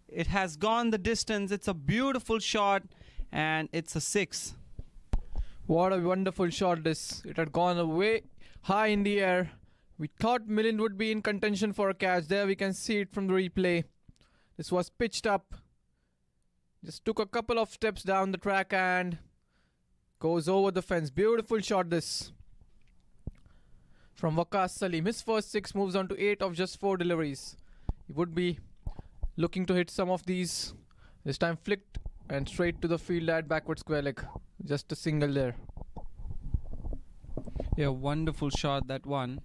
[SPEAKER 13] it has gone the distance. It's a beautiful shot, and it's a 6.
[SPEAKER 11] What a wonderful shot this. It had gone way high in the air. We thought Milind would be in contention for a catch. There we can see it from the replay. This was pitched up. Just took a couple of steps down the track and goes over the fence. Beautiful shot this. From Waqas Salim. His first 6 moves on to 8 of just 4 deliveries. He would be looking to hit some of these. This time flicked and straight to the field at backward square leg. Just a single there.
[SPEAKER 13] Yeah, wonderful shot that one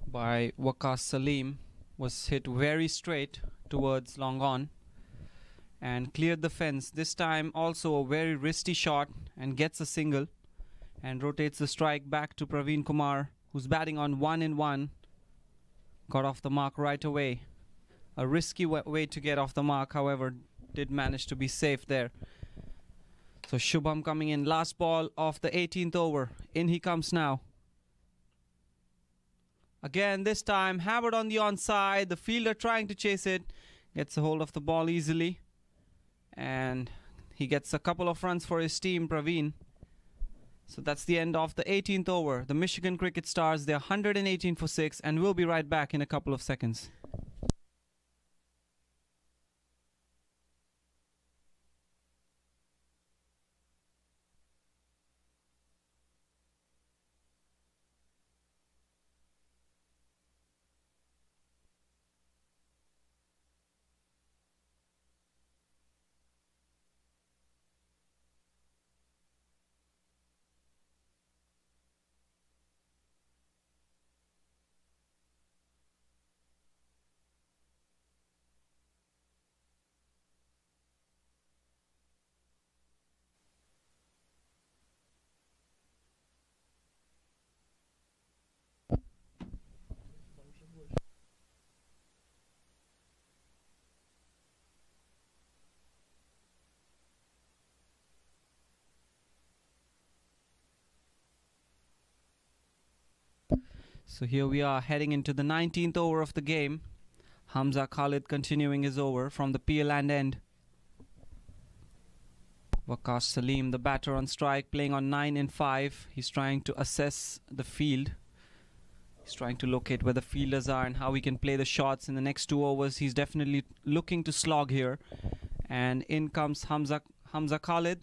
[SPEAKER 13] by Waqas Salim. Was hit very straight towards long on and cleared the fence. This time also a very risky shot and gets a single and rotates the strike back to Praveen Kumar, who's batting on 1-1. Got off the mark right away. A risky way to get off the mark, however, did manage to be safe there. So Shubham coming in, last ball of the 18th over. In he comes now. Again, this time hammered on the onside. The fielder trying to chase it. Gets a hold of the ball easily. And he gets a couple of runs for his team, Praveen. So that's the end of the 18th over. The Michigan Cricket Stars, they're 118 for 6, and we'll be right back in a couple of seconds. So here we are heading into the 19th over of the game. Hamza Khalid continuing his over from the PL end. Waqas Salim, the batter on strike, playing on 9 and 5. He's trying to assess the field. He's trying to locate where the fielders are and how he can play the shots in the next 2 overs. He's definitely looking to slog here. And in comes Hamza Khalid.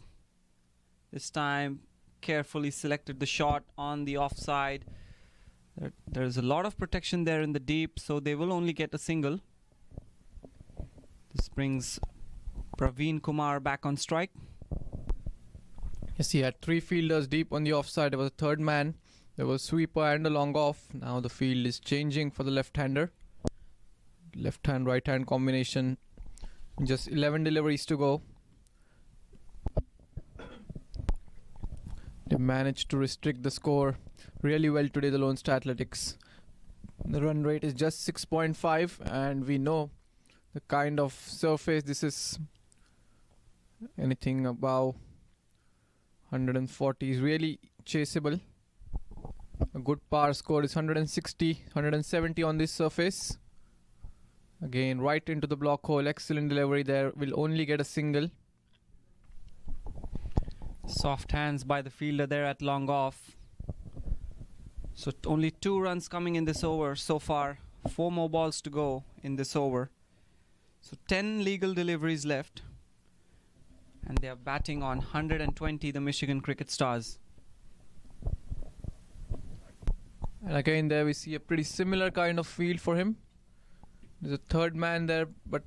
[SPEAKER 13] This time carefully selected the shot on the offside. There's a lot of protection there in the deep, so they will only get a single. This brings Praveen Kumar back on strike.
[SPEAKER 11] Yes, he had 3 fielders deep on the offside. There was a third man. There was sweeper and a long off. Now the field is changing for the left-hander. Left-hand, right-hand combination. Just 11 deliveries to go. They managed to restrict the score really well today, the Lone Star Athletics. The run rate is just 6.5, and we know the kind of surface this is. Anything above 140 is really chaseable. A good par score is 160, 170 on this surface. Again, right into the block hole. Excellent delivery there. Will only get a single.
[SPEAKER 13] Soft hands by the fielder there at long off. So only 2 runs coming in this over so far. 4 more balls to go in this over. So 10 legal deliveries left. And they are batting on 120, the Michigan Cricket Stars.
[SPEAKER 11] And again there we see a pretty similar kind of field for him. There's a third man there, but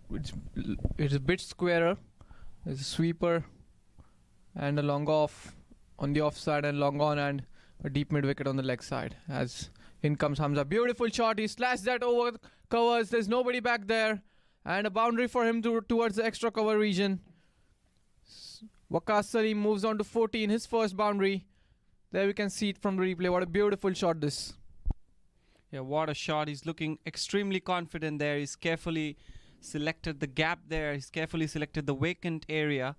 [SPEAKER 11] it's a bit squarer. There's a sweeper and a long off on the offside and long on and a deep mid wicket on the leg side. As in comes Hamza. Beautiful shot. He slashed that over covers. There's nobody back there. And a boundary for him towards the extra cover region. Waqas Salim moves on to 14. His first boundary. There we can see it from the replay. What a beautiful shot this.
[SPEAKER 13] Yeah, what a shot. He's looking extremely confident there. He's carefully selected the gap there. He's carefully selected the vacant area.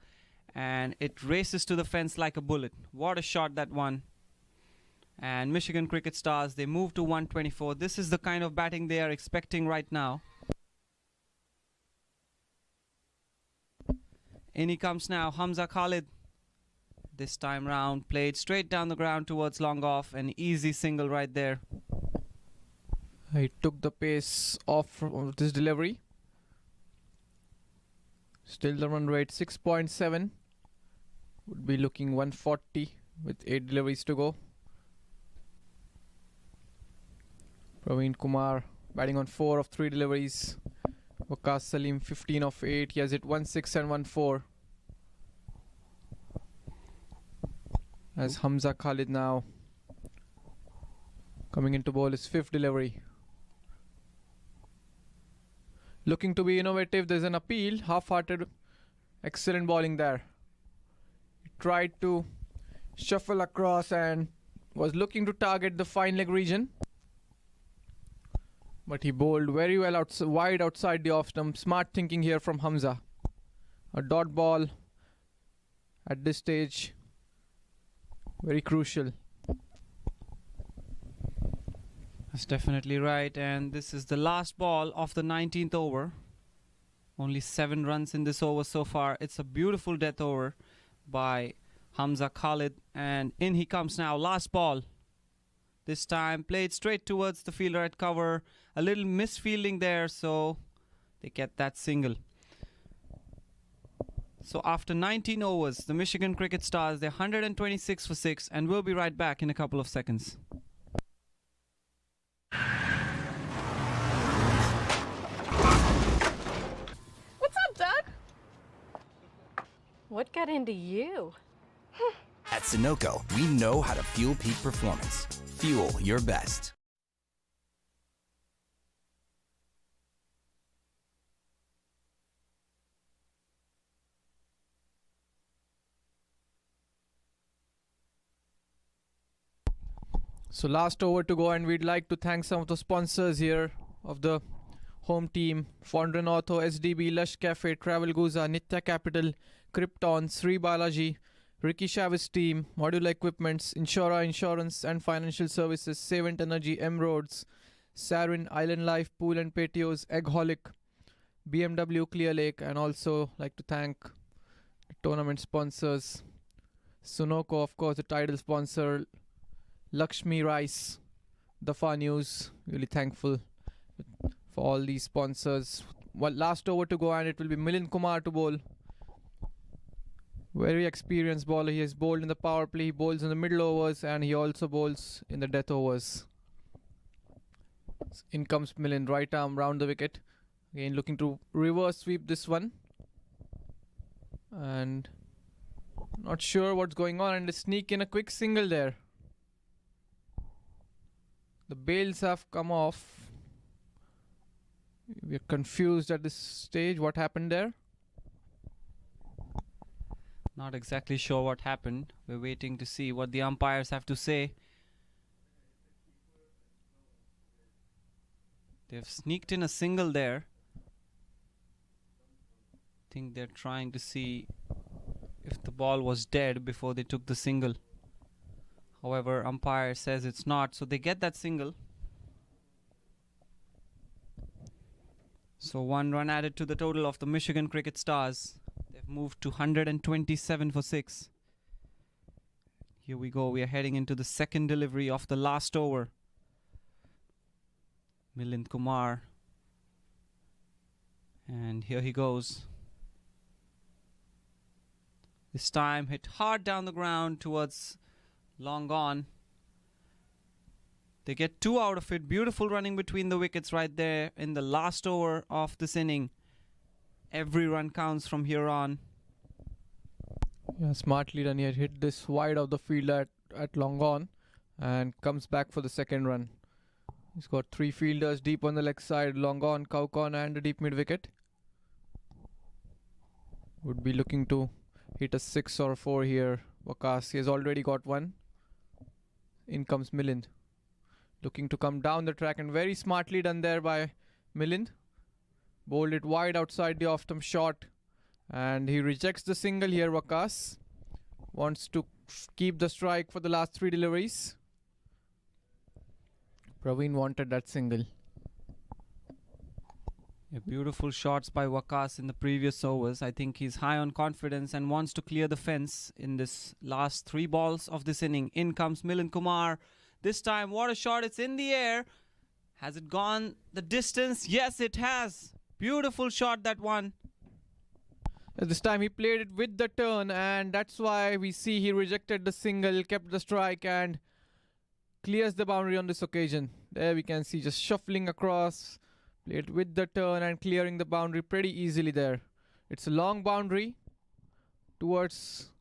[SPEAKER 13] And it races to the fence like a bullet. What a shot that one. And Michigan Cricket Stars, they move to 124. This is the kind of batting they are expecting right now. In he comes now, Hamza Khalid. This time round, played straight down the ground towards long off. An easy single right there.
[SPEAKER 11] He took the pace off from this delivery. Still the run rate 6.7. Would be looking 140 with 8 deliveries to go. Praveen Kumar batting on 4 of 3 deliveries. Waqas Salim 15 of 8. He has hit 1-6 and 1-4. As Hamza Khalid now coming into bowl his 5th delivery. Looking to be innovative. There's an appeal. Half-hearted. Excellent bowling there. He tried to shuffle across and was looking to target the fine leg region. But he bowled very well wide outside the off stump. Smart thinking here from Hamza. A dot ball at this stage. Very crucial.
[SPEAKER 13] That's definitely right. And this is the last ball of the 19th over. Only 7 runs in this over so far. It's a beautiful death over by Hamza Khalid. And in he comes now. Last ball. This time played straight towards the fielder at cover. A little misfielding there, so they get that single. So after 19 overs, the Michigan Cricket Stars, they're 126 for 6, and we'll be right back in a couple of seconds.
[SPEAKER 12] What's up, Doug? What got into you?
[SPEAKER 10] At Sunoco, we know how to fuel peak performance. Fuel your best.
[SPEAKER 11] So last over to go, and we'd like to thank some of the sponsors here of the home team. Fondren Ortho, SDB, Lush Cafe, Travel Guza, Nitya Capital, Krypton, Sri Balaji, Ricky Chavez team, Modular Equipments, Insura Insurance and Financial Services, Savant Energy, M-Roads, Sarin, Island Life, Pool and Patios, Eggholic, BMW Clear Lake, and also like to thank the tournament sponsors. Sunoco, of course, the title sponsor, Lakshmi Rice, Dafa News, really thankful for all these sponsors. Well, last over to go, and it will be Milind Kumar to bowl. Very experienced bowler. He has bowled in the power play, he bowls in the middle overs, and he also bowls in the death overs. In comes Milind, right arm round the wicket. Again looking to reverse sweep this one. And not sure what's going on, and they sneak in a quick single there. The bails have come off. We're confused at this stage. What happened there?
[SPEAKER 13] Not exactly sure what happened. We're waiting to see what the umpires have to say. They've sneaked in a single there. I think they're trying to see if the ball was dead before they took the single. However, umpire says it's not, so they get that single. So 1 run added to the total of the Michigan Cricket Stars. They've moved to 127 for 6. Here we go. We are heading into the second delivery of the last over. Milind Kumar. And here he goes. This time hit hard down the ground towards long on. They get 2 out of it. Beautiful running between the wickets right there in the last over of this inning. Every run counts from here on.
[SPEAKER 11] Yeah, smartly done. He had hit this wide of the field at long on and comes back for the second run. He's got 3 fielders deep on the leg side, long on, Kaukan and a deep mid wicket. Would be looking to hit a 6 or 4 here. Wakas, he has already got 1. In comes Milind. Looking to come down the track and very smartly done there by Milind. Bowled it wide outside the off-stump shot. And he rejects the single here, Wakas. Wants to keep the strike for the last 3 deliveries. Praveen wanted that single.
[SPEAKER 13] Yeah, beautiful shots by Wakas in the previous overs. I think he's high on confidence and wants to clear the fence in this last 3 balls of this inning. In comes Milind Kumar. This time, what a shot. It's in the air. Has it gone the distance? Yes, it has. Beautiful shot, that one.
[SPEAKER 11] This time he played it with the turn, and that's why we see he rejected the single, kept the strike and clears the boundary on this occasion. There we can see just shuffling across, played with the turn and clearing the boundary pretty easily there. It's a long boundary towards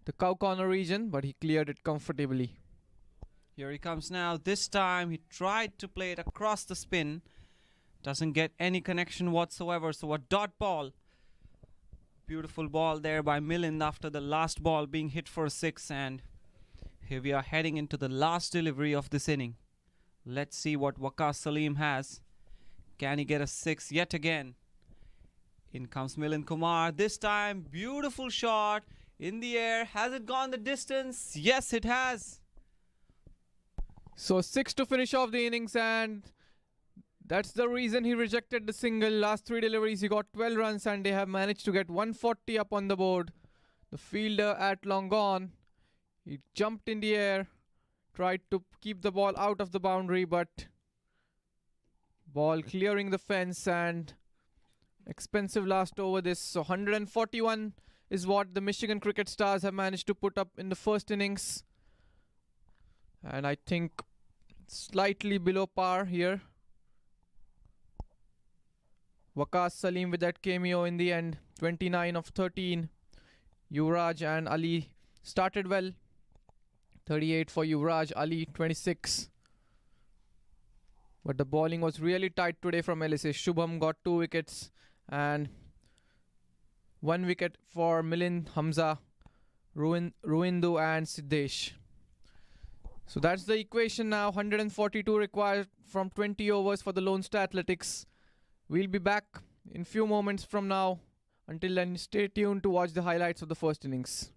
[SPEAKER 11] the cow corner region, but he cleared it comfortably.
[SPEAKER 13] Here he comes now. This time he tried to play it across the spin. Doesn't get any connection whatsoever, so a dot ball. Beautiful ball there by Milind after the last ball being hit for a 6, and here we are heading into the last delivery of this inning. Let's see what Wakas Salim has. Can he get a 6 yet again? In comes Milind Kumar. This time, beautiful shot in the air. Has it gone the distance? Yes, it has.
[SPEAKER 11] So 6 to finish off the innings, and that's the reason he rejected the single. Last 3 deliveries, he got 12 runs and they have managed to get 140 up on the board. The fielder at long gone. He jumped in the air, tried to keep the ball out of the boundary, but ball clearing the fence, and expensive last over this. So 141 is what the Michigan Cricket Stars have managed to put up in the first innings. And I think slightly below par here. Wakas Salim with that cameo in the end. 29 of 13. Yuvraj and Ali started well. 38 for Yuvraj, Ali 26. But the bowling was really tight today from LSA. Shubham got 2 wickets and 1 wicket for Milind, Hamza, Ruindu and Siddesh. So that's the equation now. 142 required from 20 overs for the Lone Star Athletics. We'll be back in few moments from now. Until then, stay tuned to watch the highlights of the first innings.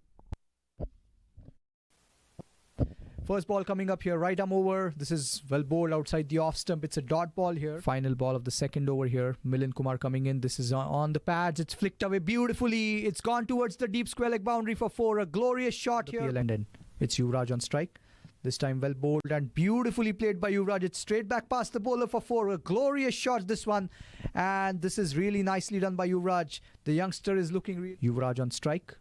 [SPEAKER 5] First ball coming up here, right arm over. This is well bowled outside the off stump. It's a dot ball here. Final ball of the second over here. Milind Kumar coming in. This is on the pads. It's flicked away beautifully. It's gone towards the deep square leg boundary for 4. A glorious shot here. And then it's Yuvraj on strike. This time well bowled and beautifully played by Yuvraj. It's straight back past the bowler for 4. A glorious shot, this one. And this is really nicely done by Yuvraj. The youngster is looking real. Yuvraj on strike.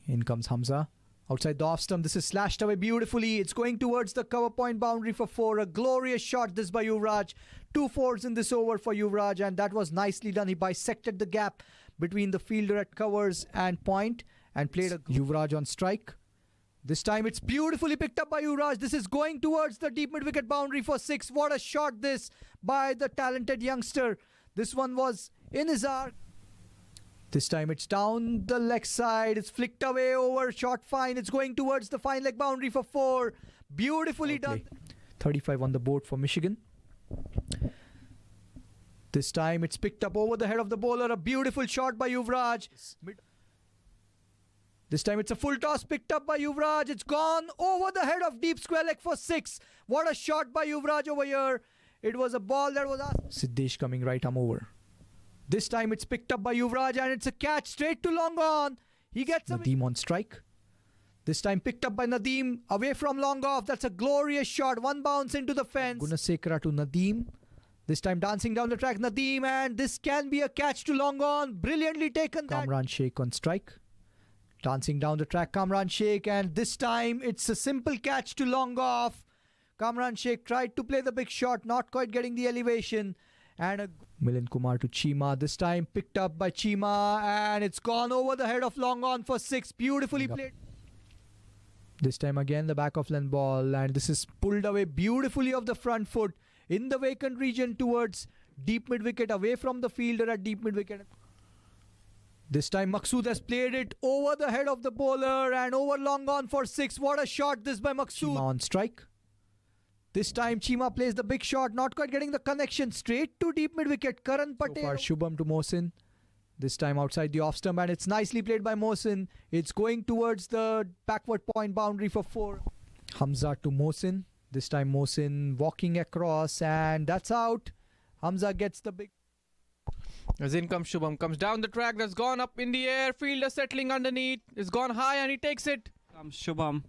[SPEAKER 5] In comes Hamza. Outside the off stump, this is slashed away beautifully. It's going towards the cover point boundary for 4. A glorious shot this by Yuvraj. 2 fours in this over for Yuvraj, and that was nicely done. He bisected the gap between the fielder at covers and point and played a Yuvraj on strike. This time it's beautifully picked up by Yuvraj. This is going towards the deep mid-wicket boundary for 6. What a shot this by the talented youngster. This one was in his arc. This time it's down the leg side. It's flicked away over. Shot fine. It's going towards the fine leg boundary for 4. Beautifully done. 35 on the board for Michigan. This time it's picked up over the head of the bowler. A beautiful shot by Yuvraj. This time it's a full toss picked up by Yuvraj. It's gone over the head of deep square leg for 6. What a shot by Yuvraj over here. It was a ball that was asked. Siddesh coming right arm over. This time it's picked up by Yuvraj and it's a catch straight to long on. He gets Nadeem on strike. This time picked up by Nadeem away from long off. That's a glorious shot. 1 bounce into the fence. Gunasekara to Nadeem. This time dancing down the track Nadeem, and this can be a catch to long on. Brilliantly taken. Kamran Sheikh on strike. Dancing down the track Kamran Sheikh, and this time it's a simple catch to long off. Kamran Sheikh tried to play the big shot, not quite getting the elevation. And Milind Kumar to Cheema. This time picked up by Cheema, and it's gone over the head of long on for 6. Beautifully played. This time again the back of length ball, and this is pulled away beautifully off the front foot in the vacant region towards deep mid wicket, away from the fielder at deep mid wicket. This time Maqsood has played it over the head of the bowler and over long on for 6. What a shot this by Maqsood. Cheema on strike. This time Cheema plays the big shot, not quite getting the connection, straight to deep mid wicket. Karan Patel. So far Shubham to Mohsin. This time outside the off stump, and it's nicely played by Mohsin. It's going towards the backward point boundary for 4. Hamza to Mohsin. This time Mohsin walking across, and that's out. Hamza gets the big.
[SPEAKER 11] As in comes Shubham, comes down the track, that's gone up in the air, fielder settling underneath, it's gone high and he takes it.
[SPEAKER 13] Comes Shubham.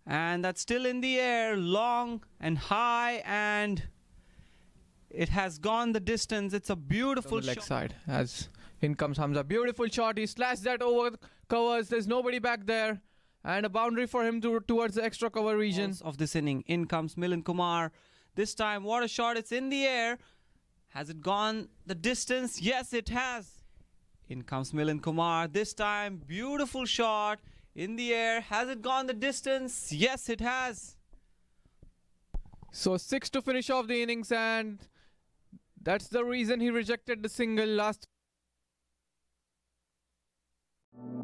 [SPEAKER 13] And that's still in the air, long and high, and it has gone the distance. It's a beautiful
[SPEAKER 11] On the leg
[SPEAKER 13] shot.
[SPEAKER 11] side, as in comes Hamza. Beautiful shot, he slashed that over covers, there's nobody back there. And a boundary for him towards the extra cover region.
[SPEAKER 13] Of this inning. In comes Milind Kumar. This time, what a shot, it's in the air. Has it gone the distance? Yes, it has. In comes Milind Kumar. This time, beautiful shot in the air. Has it gone the distance? Yes, it has.
[SPEAKER 11] So 6 to finish off the innings, and that's the reason he rejected the single last.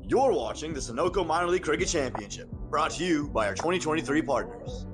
[SPEAKER 1] You're watching the Sunoco Minor League Cricket Championship, brought to you by our 2023 partners.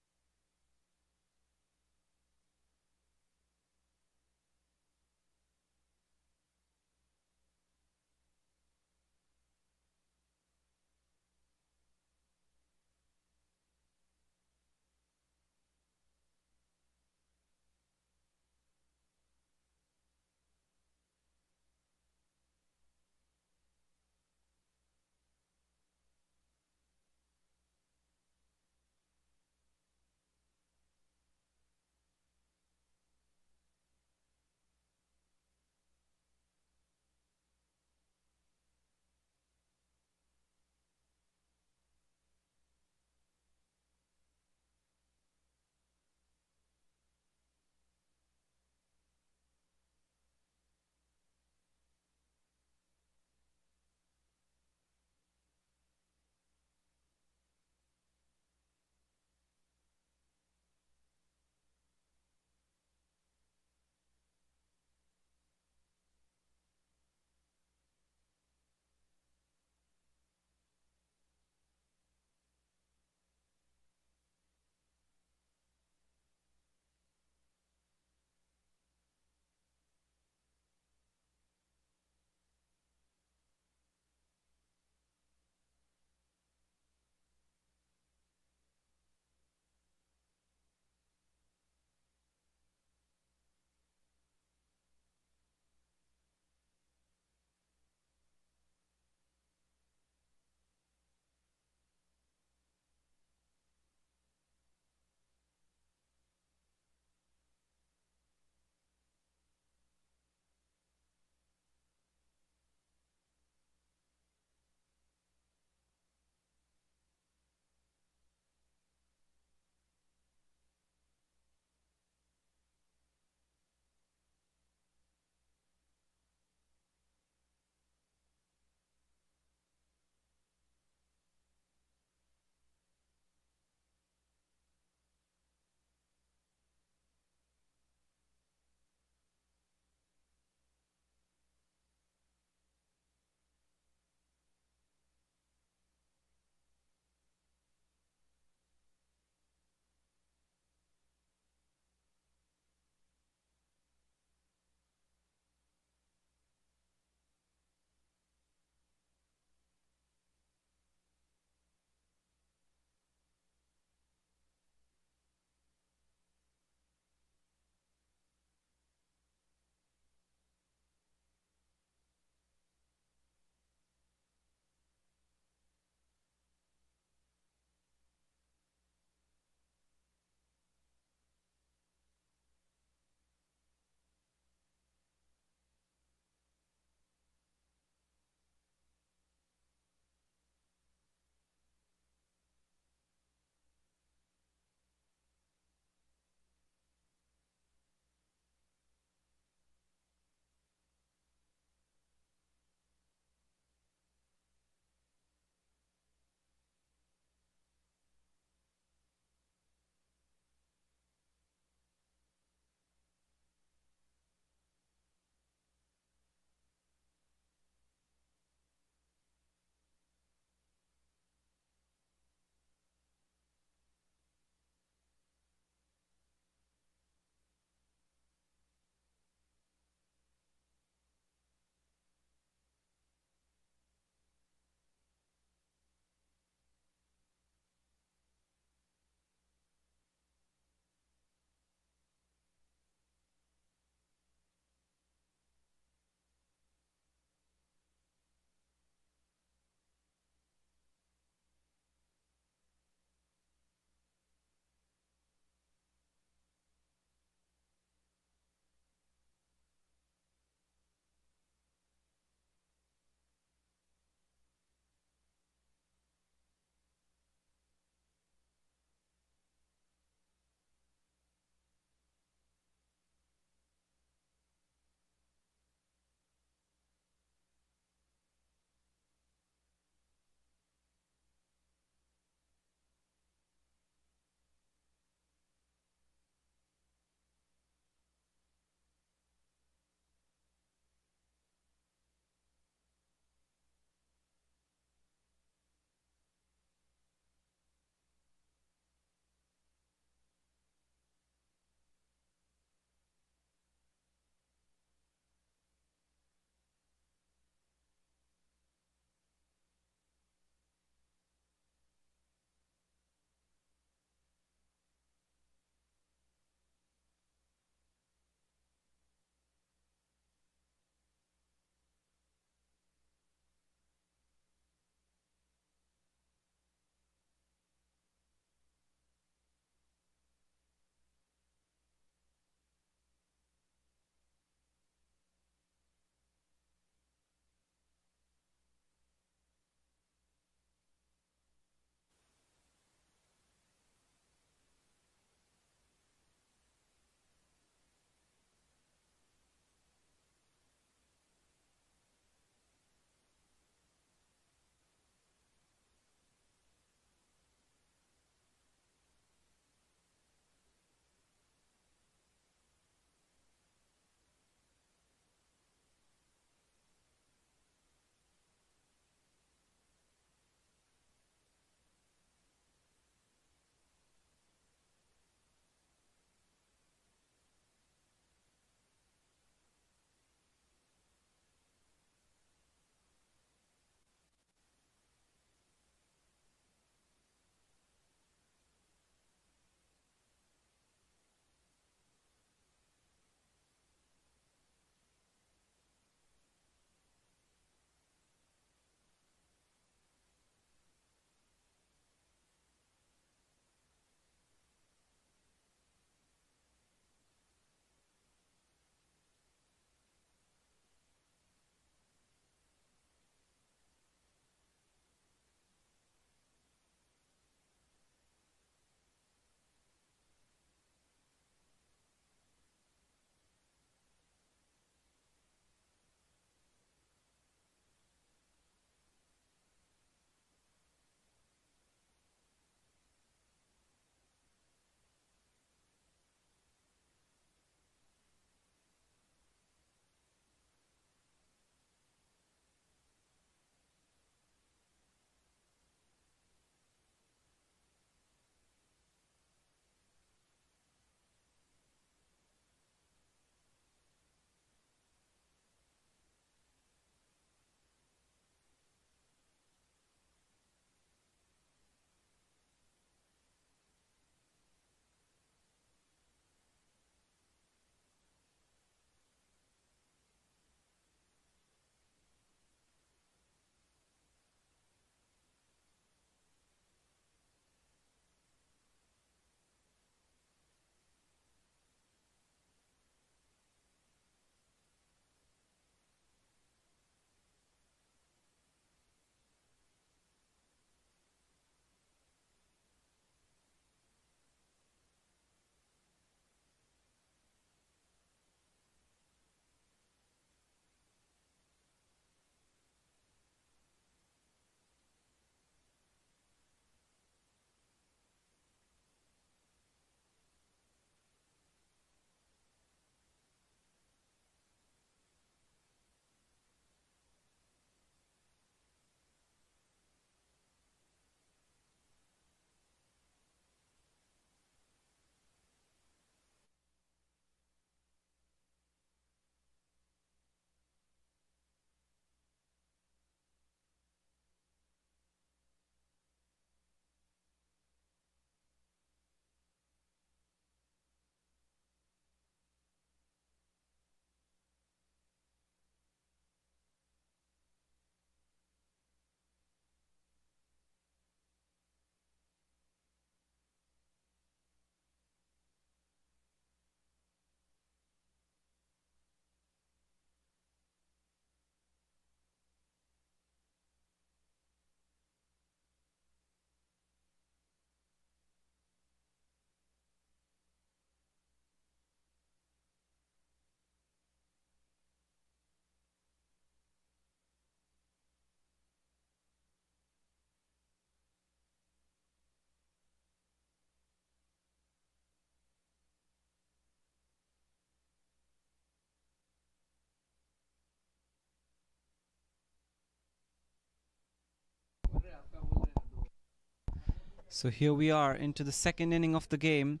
[SPEAKER 13] So here we are into the second inning of the game.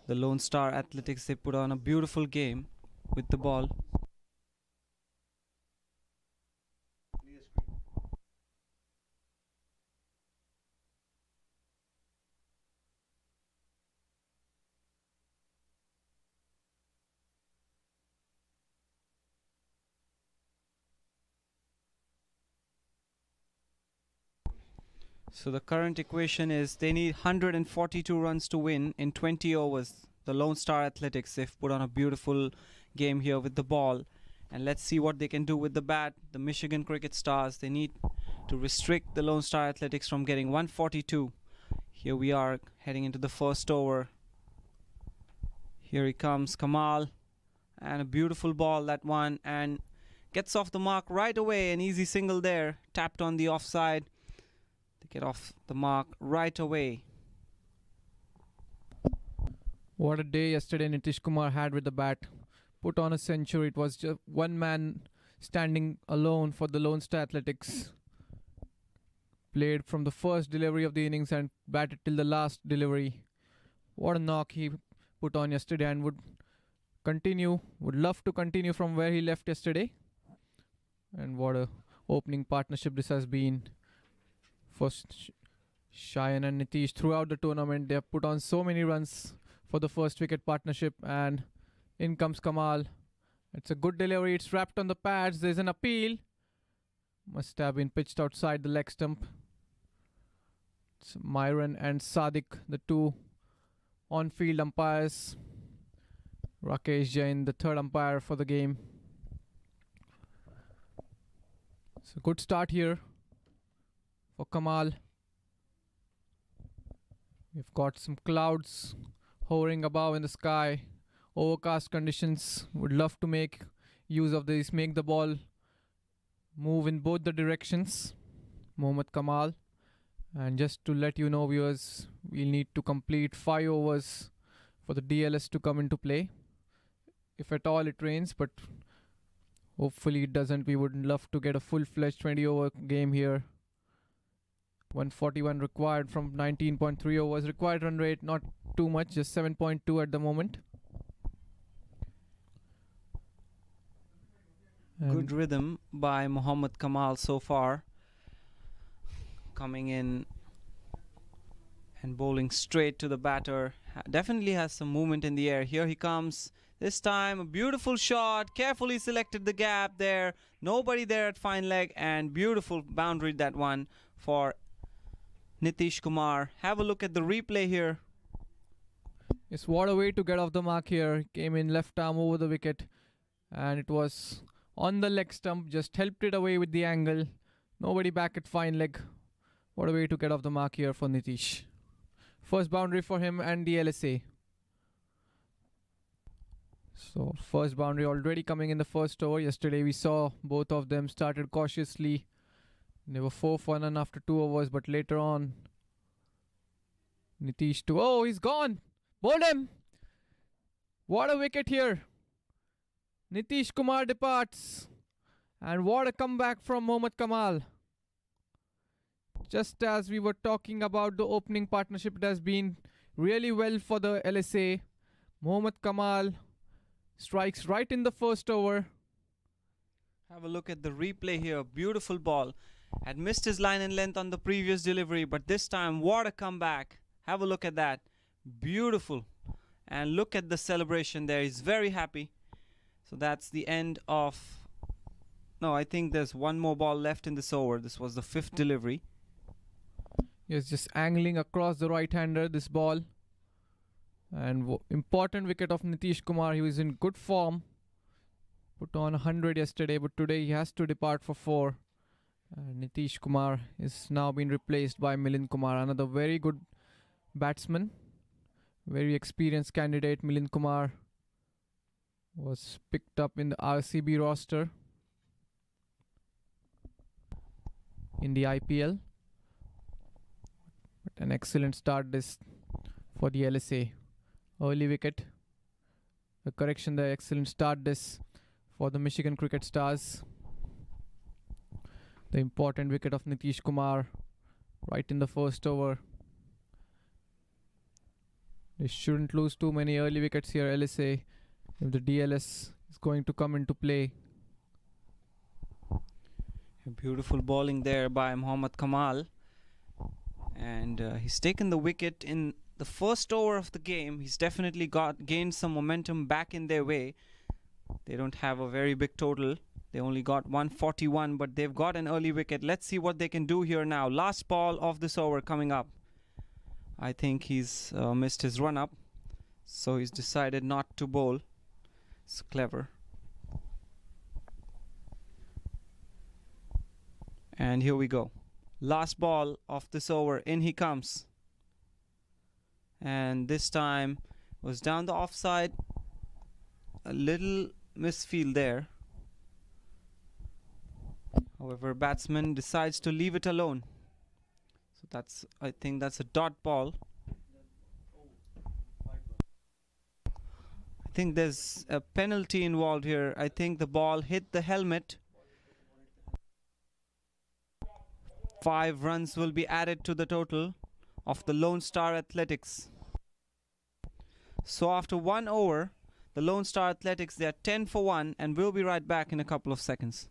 [SPEAKER 13] The Lone Star Athletics, they put on a beautiful game with the ball. So the current equation is they need 142 runs to win in 20 overs. The Lone Star Athletics, they've put on a beautiful game here with the ball. And let's see what they can do with the bat. The Michigan Cricket Stars, they need to restrict the Lone Star Athletics from getting 142. Here we are heading into the first over. Here he comes, Kamal. And a beautiful ball, that one. And gets off the mark right away. An easy single there. Tapped on the offside. They get off the mark right away.
[SPEAKER 11] What a day yesterday Nitish Kumar had with the bat. Put on a century. It was just one man standing alone for the Lone Star Athletics. Played from the first delivery of the innings and batted till the last delivery. What a knock he put on yesterday, and would love to continue from where he left yesterday. And what a opening partnership this has been for Shayan and Nitish throughout the tournament. They have put on so many runs for the first wicket partnership, and in comes Kamal. It's a good delivery. It's wrapped on the pads. There's an appeal. Must have been pitched outside the leg stump. It's Myron and Sadiq, the two on-field umpires. Rakesh Jain, the third umpire for the game. It's a good start here for Kamal. We've got some clouds hovering above in the sky. Overcast conditions. Would love to make use of this, make the ball move in both the directions. Mohammad Kamal. And just to let you know, viewers, we'll need to complete 5 overs for the DLS to come into play. If at all it rains, but hopefully it doesn't. We would love to get a full-fledged 20 over game here. 141 required from 19.3 overs. Required run rate not too much, just 7.2 at the moment.
[SPEAKER 13] Good rhythm by Mohammad Kamal so far. Coming in and bowling straight to the batter. Definitely has some movement in the air. Here he comes. This time a beautiful shot. Carefully selected the gap there. Nobody there at fine leg, and beautiful boundary, that one for Nitish Kumar. Have a look at the replay here.
[SPEAKER 11] Yes, what a way to get off the mark here. Came in left arm over the wicket, and it was on the leg stump. Just helped it away with the angle. Nobody back at fine leg. What a way to get off the mark here for Nitish. First boundary for him and the LSA. So first boundary already coming in the first over. Yesterday we saw both of them started cautiously. They were 4 for none after 2 overs, but later on Nitish too. Oh, he's gone. Bowled him. What a wicket here. Nitish Kumar departs. And what a comeback from Mohammad Kamal. Just as we were talking about the opening partnership, it has been really well for the LSA. Mohammad Kamal strikes right in the first over.
[SPEAKER 13] Have a look at the replay here. Beautiful ball. Had missed his line and length on the previous delivery, but this time, what a comeback. Have a look at that. Beautiful. And look at the celebration there. He's very happy. So that's the end of... No, I think there's one more ball left in this over. This was the 5th delivery.
[SPEAKER 11] Yes, just angling across the right-hander, this ball. And important wicket of Nitish Kumar. He was in good form. Put on 100 yesterday, but today he has to depart for 4. Nitish Kumar is now being replaced by Milind Kumar. Another very good batsman. Very experienced candidate. Milind Kumar was picked up in the RCB roster in the IPL. But an excellent start this for the LSA. Early wicket. A correction there. Excellent start this for the Michigan Cricket Stars. The important wicket of Nitish Kumar right in the first over. They shouldn't lose too many early wickets here, LSA, if the DLS is going to come into play.
[SPEAKER 13] Beautiful bowling there by Mohammad Kamal. And he's taken the wicket in the first over of the game. He's definitely gained some momentum back in their way. They don't have a very big total. They only got 141, but they've got an early wicket. Let's see what they can do here now. Last ball of this over coming up. I think he's missed his run up, so he's decided not to bowl. It's clever. And here we go. Last ball of this over. In he comes. And this time was down the offside. A little misfield there. However, batsman decides to leave it alone. So I think that's a dot ball. I think there's a penalty involved here. I think the ball hit the helmet. 5 runs will be added to the total of the Lone Star Athletics. So after 1 over, the Lone Star Athletics, they are 10 for 1, and we'll be right back in a couple of seconds.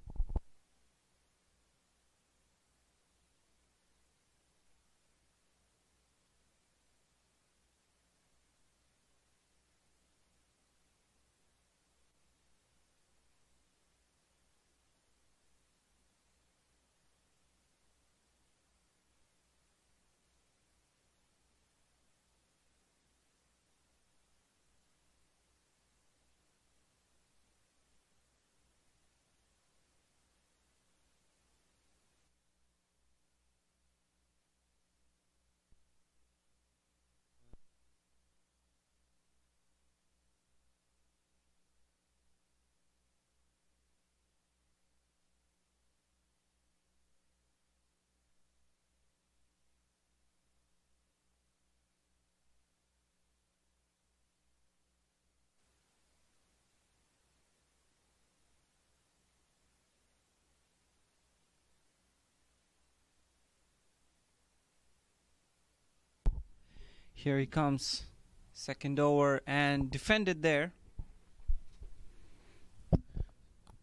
[SPEAKER 13] Here he comes. Second over and defended there.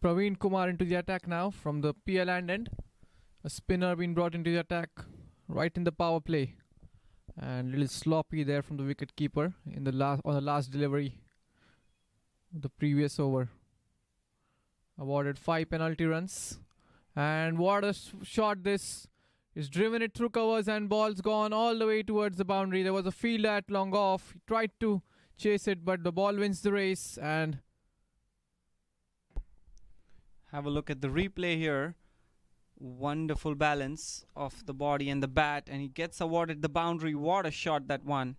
[SPEAKER 11] Praveen Kumar into the attack now from the PL end. A spinner being brought into the attack right in the power play. And a little sloppy there from the wicket keeper on the last delivery of the previous over. Awarded 5 penalty runs. And what a shot this. He's driven it through covers and ball's gone all the way towards the boundary. There was a fielder at long off. He tried to chase it, but the ball wins the race. And
[SPEAKER 13] have a look at the replay here. Wonderful balance of the body and the bat, and he gets awarded the boundary. What a shot that one.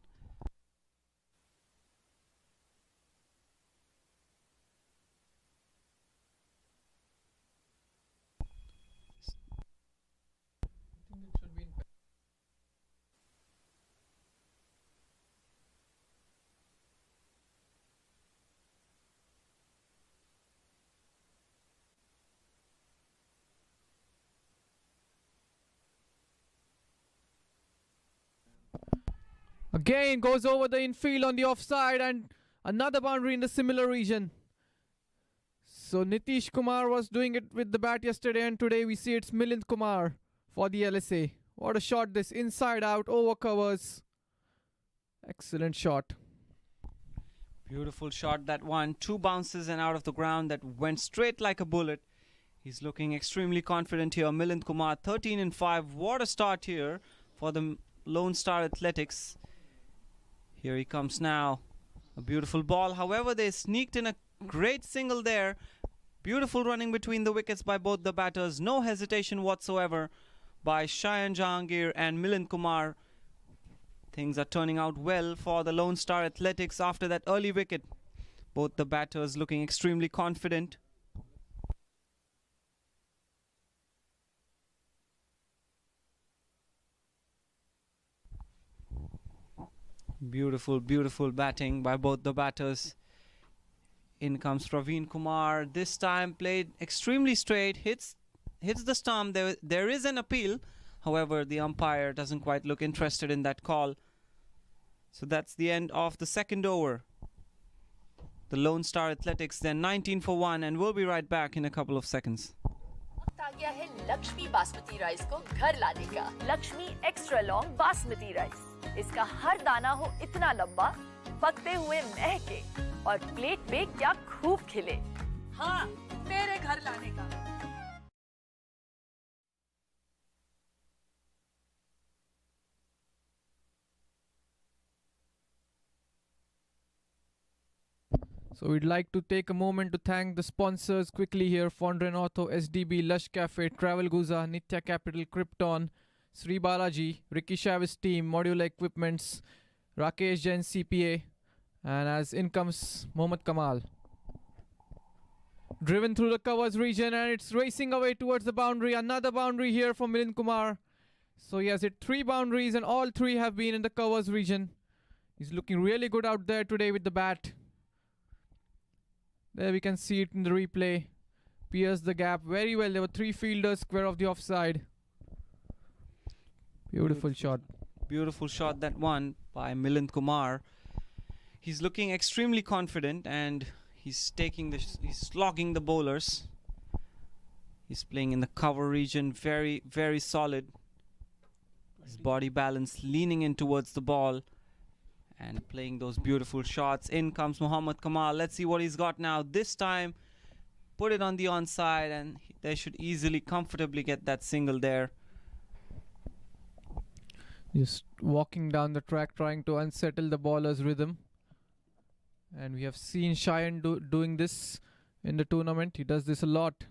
[SPEAKER 11] again goes over the infield on the offside, and another boundary in the similar region. So Nitish Kumar was doing it with the bat yesterday, and today we see it's Milind Kumar for the LSA. What a shot this, inside out, over covers. Excellent shot.
[SPEAKER 13] Beautiful shot that one. 2 bounces and out of the ground that went straight like a bullet. He's looking extremely confident here. Milind Kumar, 13 and 5. What a start here for the Lone Star Athletics. Here he comes now. A beautiful ball. However, they sneaked in a great single there. Beautiful running between the wickets by both the batters. No hesitation whatsoever by Shayan Jahangir and Milind Kumar. Things are turning out well for the Lone Star Athletics after that early wicket. Both the batters looking extremely confident. Beautiful, beautiful batting by both the batters. In comes Praveen Kumar. This time played extremely straight. Hits the stump. There is an appeal. However, the umpire doesn't quite look interested in that call. So that's the end of the second over. The Lone Star Athletics then 19 for 1, and we'll be right back in a couple of seconds.
[SPEAKER 9] वक्त आ गया है Lakshmi basmati rice को घर लाने का। Lakshmi extra long basmati rice, इसका हर दाना हो इतना लंबा, पकते हुए महके और प्लेट पे क्या खूब खिले। हाँ, मेरे घर लाने का।
[SPEAKER 11] So we'd like to take a moment to thank the sponsors quickly here: Fondren Ortho, SDB, Lush Cafe, Travel Guza, Nitya Capital, Krypton, Sri Balaji, Ricky Chavez Team, Modular Equipments, Rakesh Jain CPA, and as in comes Mohammad Kamal. Driven through the covers region, and it's racing away towards the boundary. Another boundary here from Milind Kumar. So he has hit 3 boundaries, and all 3 have been in the covers region. He's looking really good out there today with the bat. There we can see it in the replay. Pierced the gap very well. There were 3 fielders square of the offside. Beautiful shot.
[SPEAKER 13] Beautiful shot, that one by Milind Kumar. He's looking extremely confident, and he's slogging the bowlers. He's playing in the cover region, very, very solid. His body balance leaning in towards the ball and playing those beautiful shots. In comes Mohammad Kamal. Let's see what he's got now. This time, put it on the onside, and they should easily, comfortably get that single there.
[SPEAKER 11] Just walking down the track, trying to unsettle the bowler's rhythm. And we have seen Cheyenne doing this in the tournament. He does this a lot.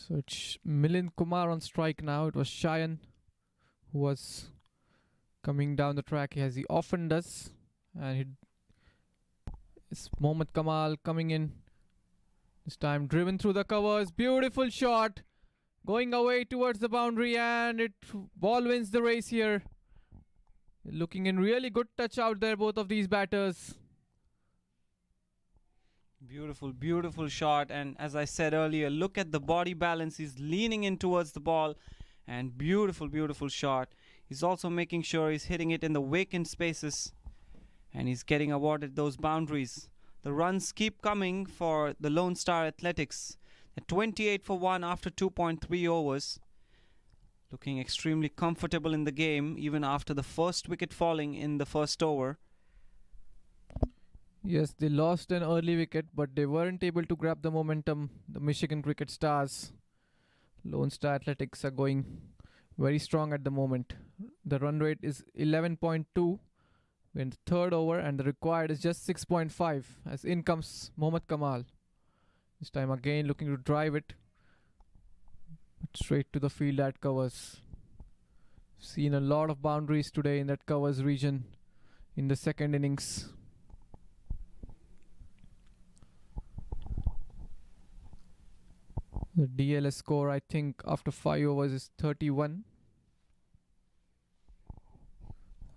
[SPEAKER 11] So it's Milind Kumar on strike now. It was Cheyenne who was coming down the track, as he often does. And it's Mohammad Kamal coming in. This time driven through the covers. Beautiful shot. Going away towards the boundary, and ball wins the race here. Looking in really good touch out there, both of these batters.
[SPEAKER 13] Beautiful, beautiful shot. And as I said earlier, look at the body balance. He's leaning in towards the ball, and beautiful, beautiful shot. He's also making sure he's hitting it in the vacant spaces, and he's getting awarded those boundaries. The runs keep coming for the Lone Star Athletics. At 28 for 1 after 2.3 overs. Looking extremely comfortable in the game, even after the first wicket falling in the first over.
[SPEAKER 11] Yes, they lost an early wicket, but they weren't able to grab the momentum. The Michigan Cricket Stars, Lone Star Athletics, are going very strong at the moment. The run rate is 11.2 in the third over, and the required is just 6.5. As in comes Mohammad Kamal. This time again looking to drive it straight to the field at covers. Seen a lot of boundaries today in that covers region in the second innings. The DLS score, I think, after 5 overs is 31.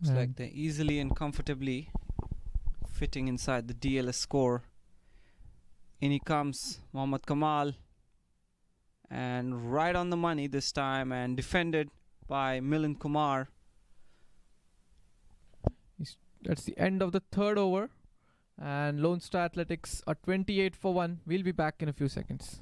[SPEAKER 13] Looks like they're easily and comfortably fitting inside the DLS score. In he comes, Mohammad Kamal. And right on the money this time, and defended by Milind Kumar.
[SPEAKER 11] That's the end of the third over. And Lone Star Athletics are 28 for 1. We'll be back in a few seconds.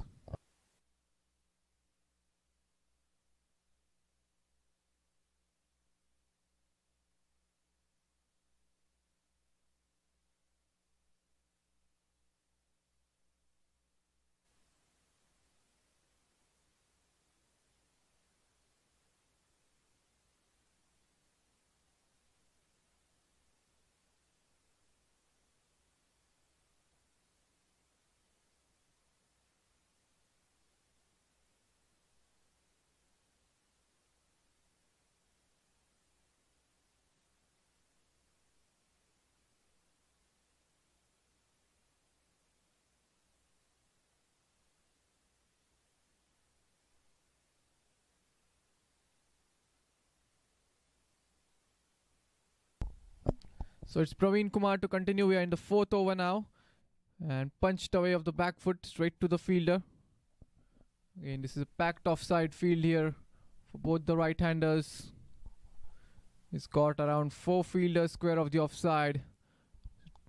[SPEAKER 11] So it's Praveen Kumar to continue. We are in the 4th over now. And punched away of the back foot straight to the fielder. Again, this is a packed offside field here for both the right-handers. He's got around 4 fielders square of the offside.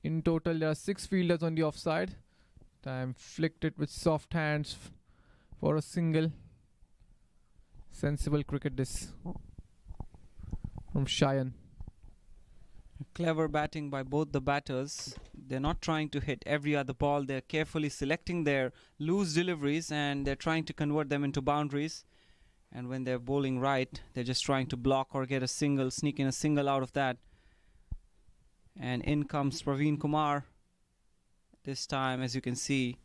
[SPEAKER 11] In total, there are 6 fielders on the offside. Time flicked it with soft hands for a single. Sensible cricket this from Cheyenne.
[SPEAKER 13] Clever batting by both the batters. They're not trying to hit every other ball. They're carefully selecting their loose deliveries and they're trying to convert them into boundaries. And when they're bowling right, they're just trying to block or get a single, sneak in a single out of that. And in comes Praveen Kumar. This time, as you can see,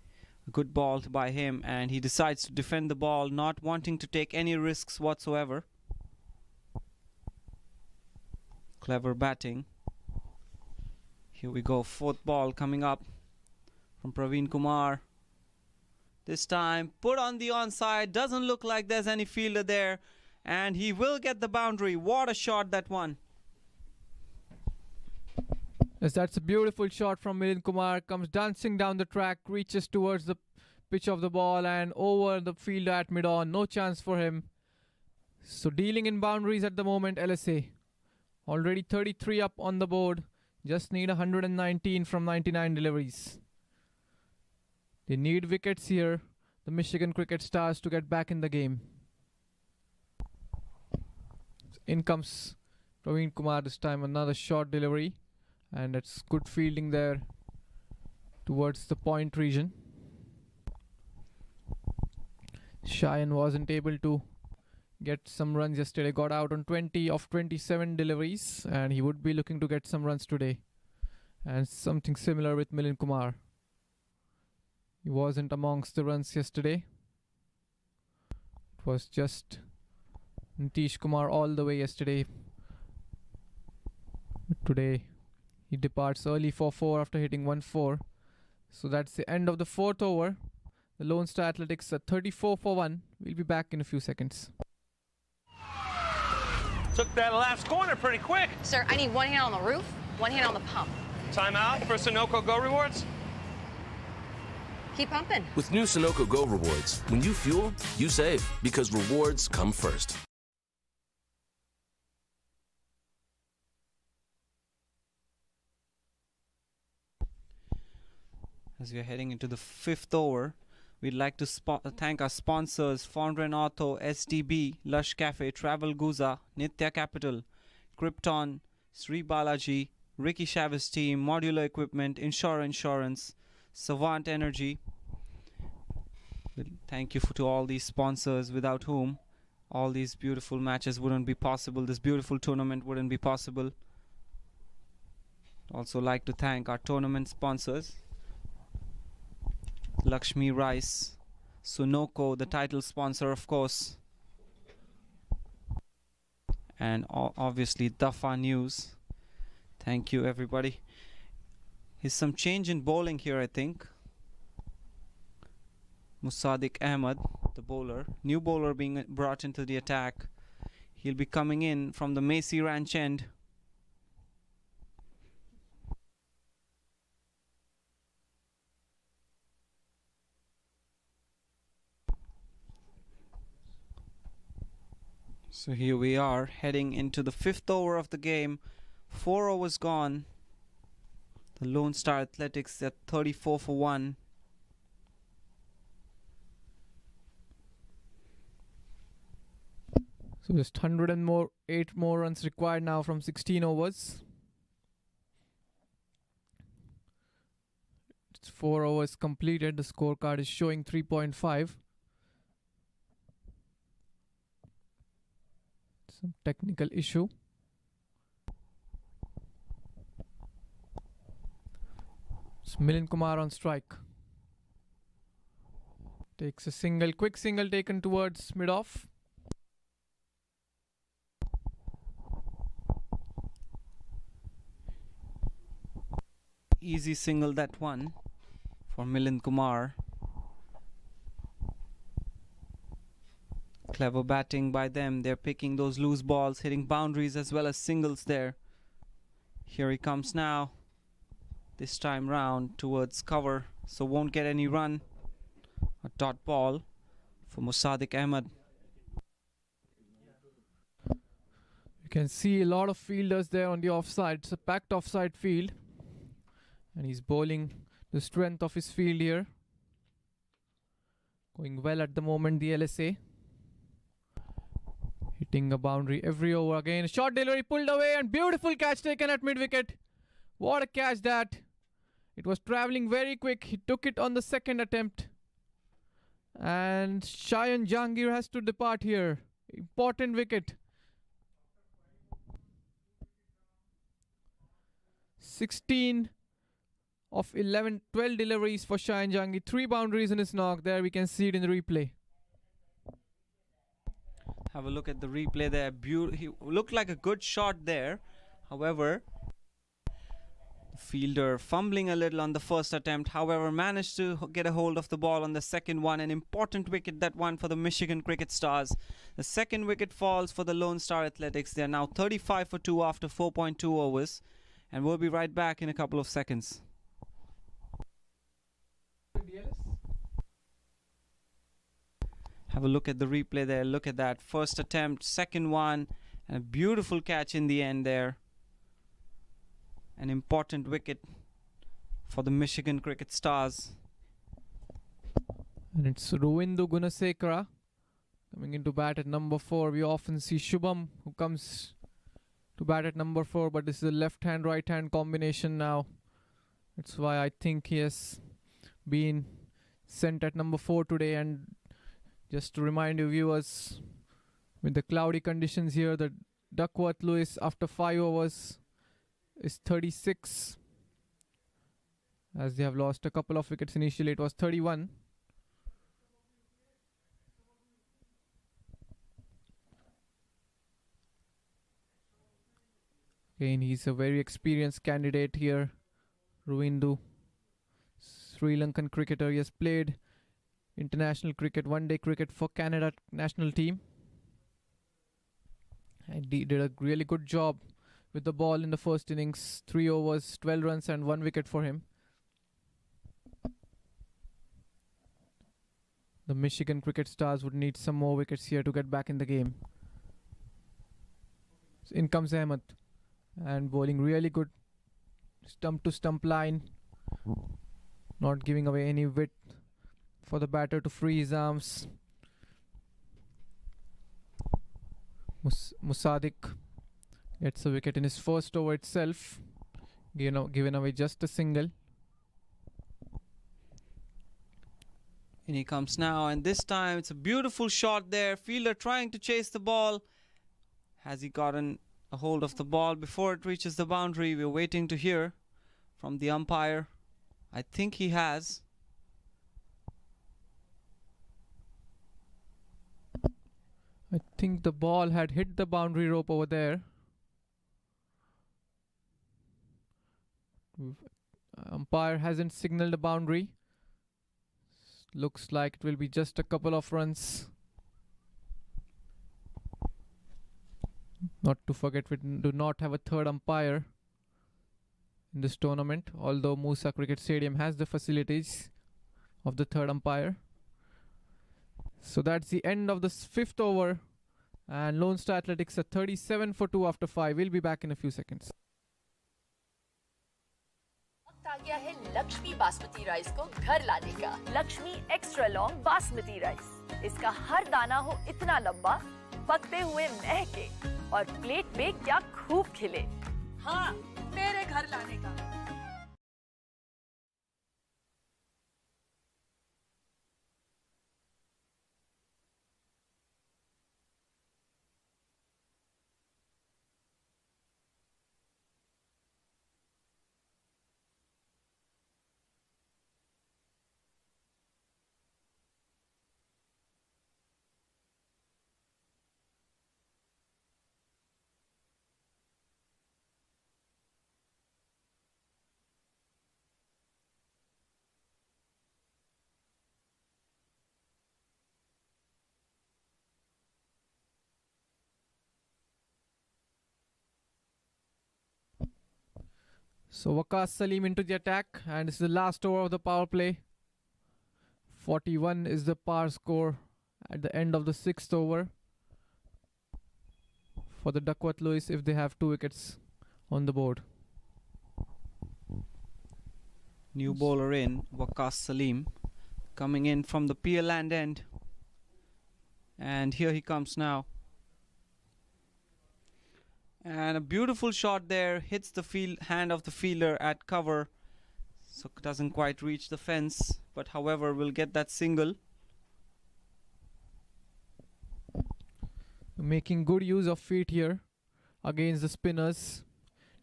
[SPEAKER 13] a good ball by him, and he decides to defend the ball, not wanting to take any risks whatsoever. Clever batting. Here we go, 4th ball coming up from Praveen Kumar. This time put on the onside. Doesn't look like there's any fielder there, and he will get the boundary. What a shot that one.
[SPEAKER 11] Yes, that's a beautiful shot from Milind Kumar. Comes dancing down the track, reaches towards the pitch of the ball and over the fielder at mid-on. No chance for him. So dealing in boundaries at the moment, LSA. Already 33 up on the board. Just need 119 from 99 deliveries. They need wickets here, the Michigan Cricket Stars, to get back in the game. In comes Praveen Kumar this time, another short delivery. And that's good fielding there towards the point region. Cheyenne wasn't able to get some runs yesterday. Got out on 20 of 27 deliveries. And he would be looking to get some runs today. And something similar with Milind Kumar. He wasn't amongst the runs yesterday. It was just Nitish Kumar all the way yesterday. But today he departs early for 4 after hitting 1-4. So that's the end of the 4th over. The Lone Star Athletics are 34 for 1. We'll be back in a few seconds.
[SPEAKER 6] Took that last corner pretty quick.
[SPEAKER 7] Sir, I need 1 hand on the roof, 1 hand on the pump.
[SPEAKER 6] Timeout for Sunoco Go Rewards.
[SPEAKER 7] Keep pumping.
[SPEAKER 8] With new Sunoco Go rewards, when you fuel, you save because rewards come first.
[SPEAKER 13] As we are heading into the 5th over, we'd like to thank our sponsors: Fondren Auto, SDB, Lush Cafe, Travel Guza, Nitya Capital, Krypton, Sri Balaji, Ricky Chavez Team, Modular Equipment, Insurance, Savant Energy. Thank you to all these sponsors, without whom all these beautiful matches wouldn't be possible. This beautiful tournament wouldn't be possible. Also like to thank our tournament sponsors: Lakshmi Rice, Sunoco, the title sponsor, of course, and obviously Dafa News. Thank you, everybody. Here's some change in bowling here, I think. Musadik Ahmed, the bowler, new bowler being brought into the attack. He'll be coming in from the Macy Ranch end. So here we are heading into the 5th over of the game. 4 overs gone. The Lone Star Athletics at 34 for 1.
[SPEAKER 11] So just 108 more runs required now from 16 overs. It's 4 overs completed. The scorecard is showing 3.5. Some technical issue. It's Milind Kumar on strike. Takes a single, quick single taken towards mid-off.
[SPEAKER 13] Easy single, that one, for Milind Kumar. Clever batting by them. They're picking those loose balls, hitting boundaries as well as singles there. Here he comes now. This time round towards cover, so won't get any run. A dot ball for Musadik Ahmed.
[SPEAKER 11] You can see a lot of fielders there on the offside. It's a packed offside field. And he's bowling the strength of his field here. Going well at the moment, the LSA. Hitting a boundary every over again. Short delivery pulled away and beautiful catch taken at mid-wicket. What a catch that. It was travelling very quick. He took it on the second attempt. And Shayan Jahangir has to depart here. Important wicket. 16 of 12 deliveries for Shayan Jahangir. 3 boundaries in his knock. There we can see it in the replay.
[SPEAKER 13] Have a look at the replay there. He looked like a good shot there. However, the fielder fumbling a little on the first attempt. However, managed to get a hold of the ball on the second one. An important wicket, that one, for the Michigan Cricket Stars. The second wicket falls for the Lone Star Athletics. They are now 35 for 2 after 4.2 overs. And we'll be right back in a couple of seconds. Have a look at the replay there. Look at that. First attempt, second one, and a beautiful catch in the end there. An important wicket for the Michigan Cricket Stars.
[SPEAKER 11] And it's Ruvindu Gunasekara coming into bat at number 4. We often see Shubham who comes to bat at number 4, but this is a left-hand, right-hand combination now. That's why I think he has been sent at number 4 today. And just to remind you viewers, with the cloudy conditions here, the Duckworth Lewis after 5 overs is 36. As they have lost a couple of wickets initially, it was 31. Again, he's a very experienced candidate here, Ruvindu. Sri Lankan cricketer. He has played international cricket, one-day cricket for Canada national team. And he did a really good job with the ball in the first innings. 3 overs, 12 runs and 1 wicket for him. The Michigan Cricket Stars would need some more wickets here to get back in the game. So in comes Ahmed. And bowling really good stump to stump line, not giving away any width for the batter to free his arms. Musadik gets a wicket in his first over itself, given away just a single.
[SPEAKER 13] In he comes now, and this time it's a beautiful shot there. Fielder trying to chase the ball. Has he gotten a hold of the ball before it reaches the boundary? We're waiting to hear from the umpire. I think he has.
[SPEAKER 11] I think the ball had hit the boundary rope over there. Umpire hasn't signaled a boundary. Looks like it will be just a couple of runs. Not to forget, we do not have a third umpire in this tournament, although Musa Cricket Stadium has the facilities of the third umpire. So that's the end of the 5th over, and Lone Star Athletics are 37 for 2 after 5. We'll be back in a few seconds.
[SPEAKER 9] वक्त आ गया है Lakshmi basmati rice को घर लाने का। Lakshmi extra long basmati rice. इसका हर दाना हो इतना लंबा, पकते हुए महके और प्लेट पे क्या खूब खिले। हाँ, मेरे घर लाने का।
[SPEAKER 11] So Waqas Salim into the attack, and this is the last over of the power play. 41 is the par score at the end of the 6th over for the Duckworth Lewis if they have 2 wickets on the board.
[SPEAKER 13] New bowler in, Waqas Salim, coming in from the Pier Land end. And here he comes now. And a beautiful shot there, hits the hand of the fielder at cover. So doesn't quite reach the fence, but however will get that single.
[SPEAKER 11] Making good use of feet here against the spinners.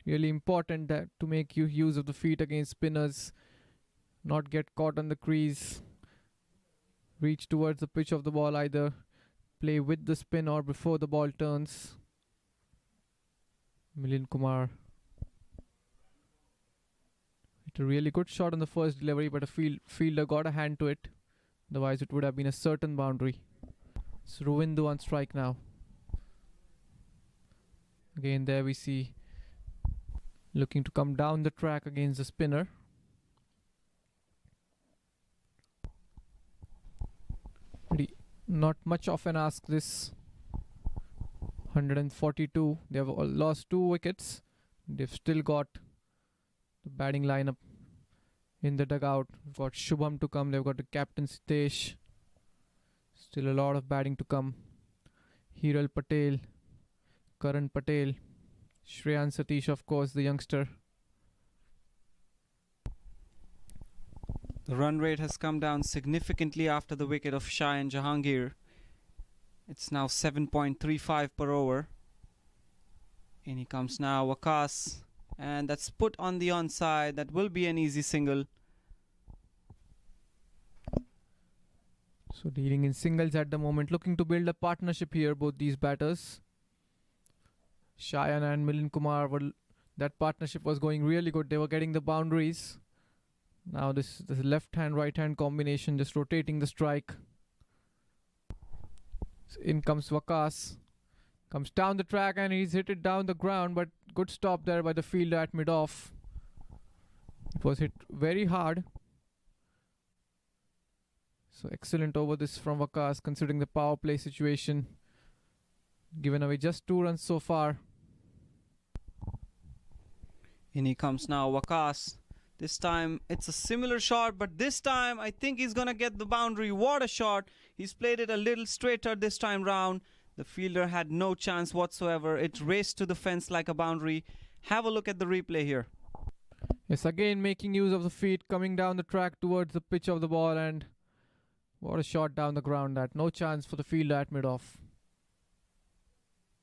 [SPEAKER 11] Really important that to make use of the feet against spinners. Not get caught on the crease. Reach towards the pitch of the ball, either play with the spin or before the ball turns. Milind Kumar hit a really good shot on the first delivery, but a fielder got a hand to it. Otherwise it would have been a certain boundary. So Ruvindu on strike now. Again there we see looking to come down the track against the spinner. Not much of an ask this. 142. They have lost 2 wickets. They've still got the batting lineup in the dugout. We've got Shubham to come. They've got the captain Sitesh. Still a lot of batting to come. Hiral Patel, Karan Patel, Shreyan Satish, of course, the youngster.
[SPEAKER 13] The run rate has come down significantly after the wicket of Shah and Jahangir. It's now 7.35 per over. In he comes now, Waqas. And that's put on the onside. That will be an easy single.
[SPEAKER 11] So dealing in singles at the moment. Looking to build a partnership here, both these batters. Shayan and Milind Kumar, that partnership was going really good. They were getting the boundaries. Now this left hand, right hand combination, just rotating the strike. So in comes Waqas. Comes down the track and he's hit it down the ground, but good stop there by the fielder at mid-off. It was hit very hard. So excellent over this from Waqas, considering the power play situation. Given away just 2 runs so far.
[SPEAKER 13] In he comes now, Waqas. This time it's a similar shot, but this time I think he's gonna get the boundary. What a shot. He's played it a little straighter this time round. The fielder had no chance whatsoever. It raced to the fence like a boundary. Have a look at the replay here.
[SPEAKER 11] Yes, again making use of the feet, coming down the track towards the pitch of the ball, and what a shot down the ground. That no chance for the fielder at mid-off.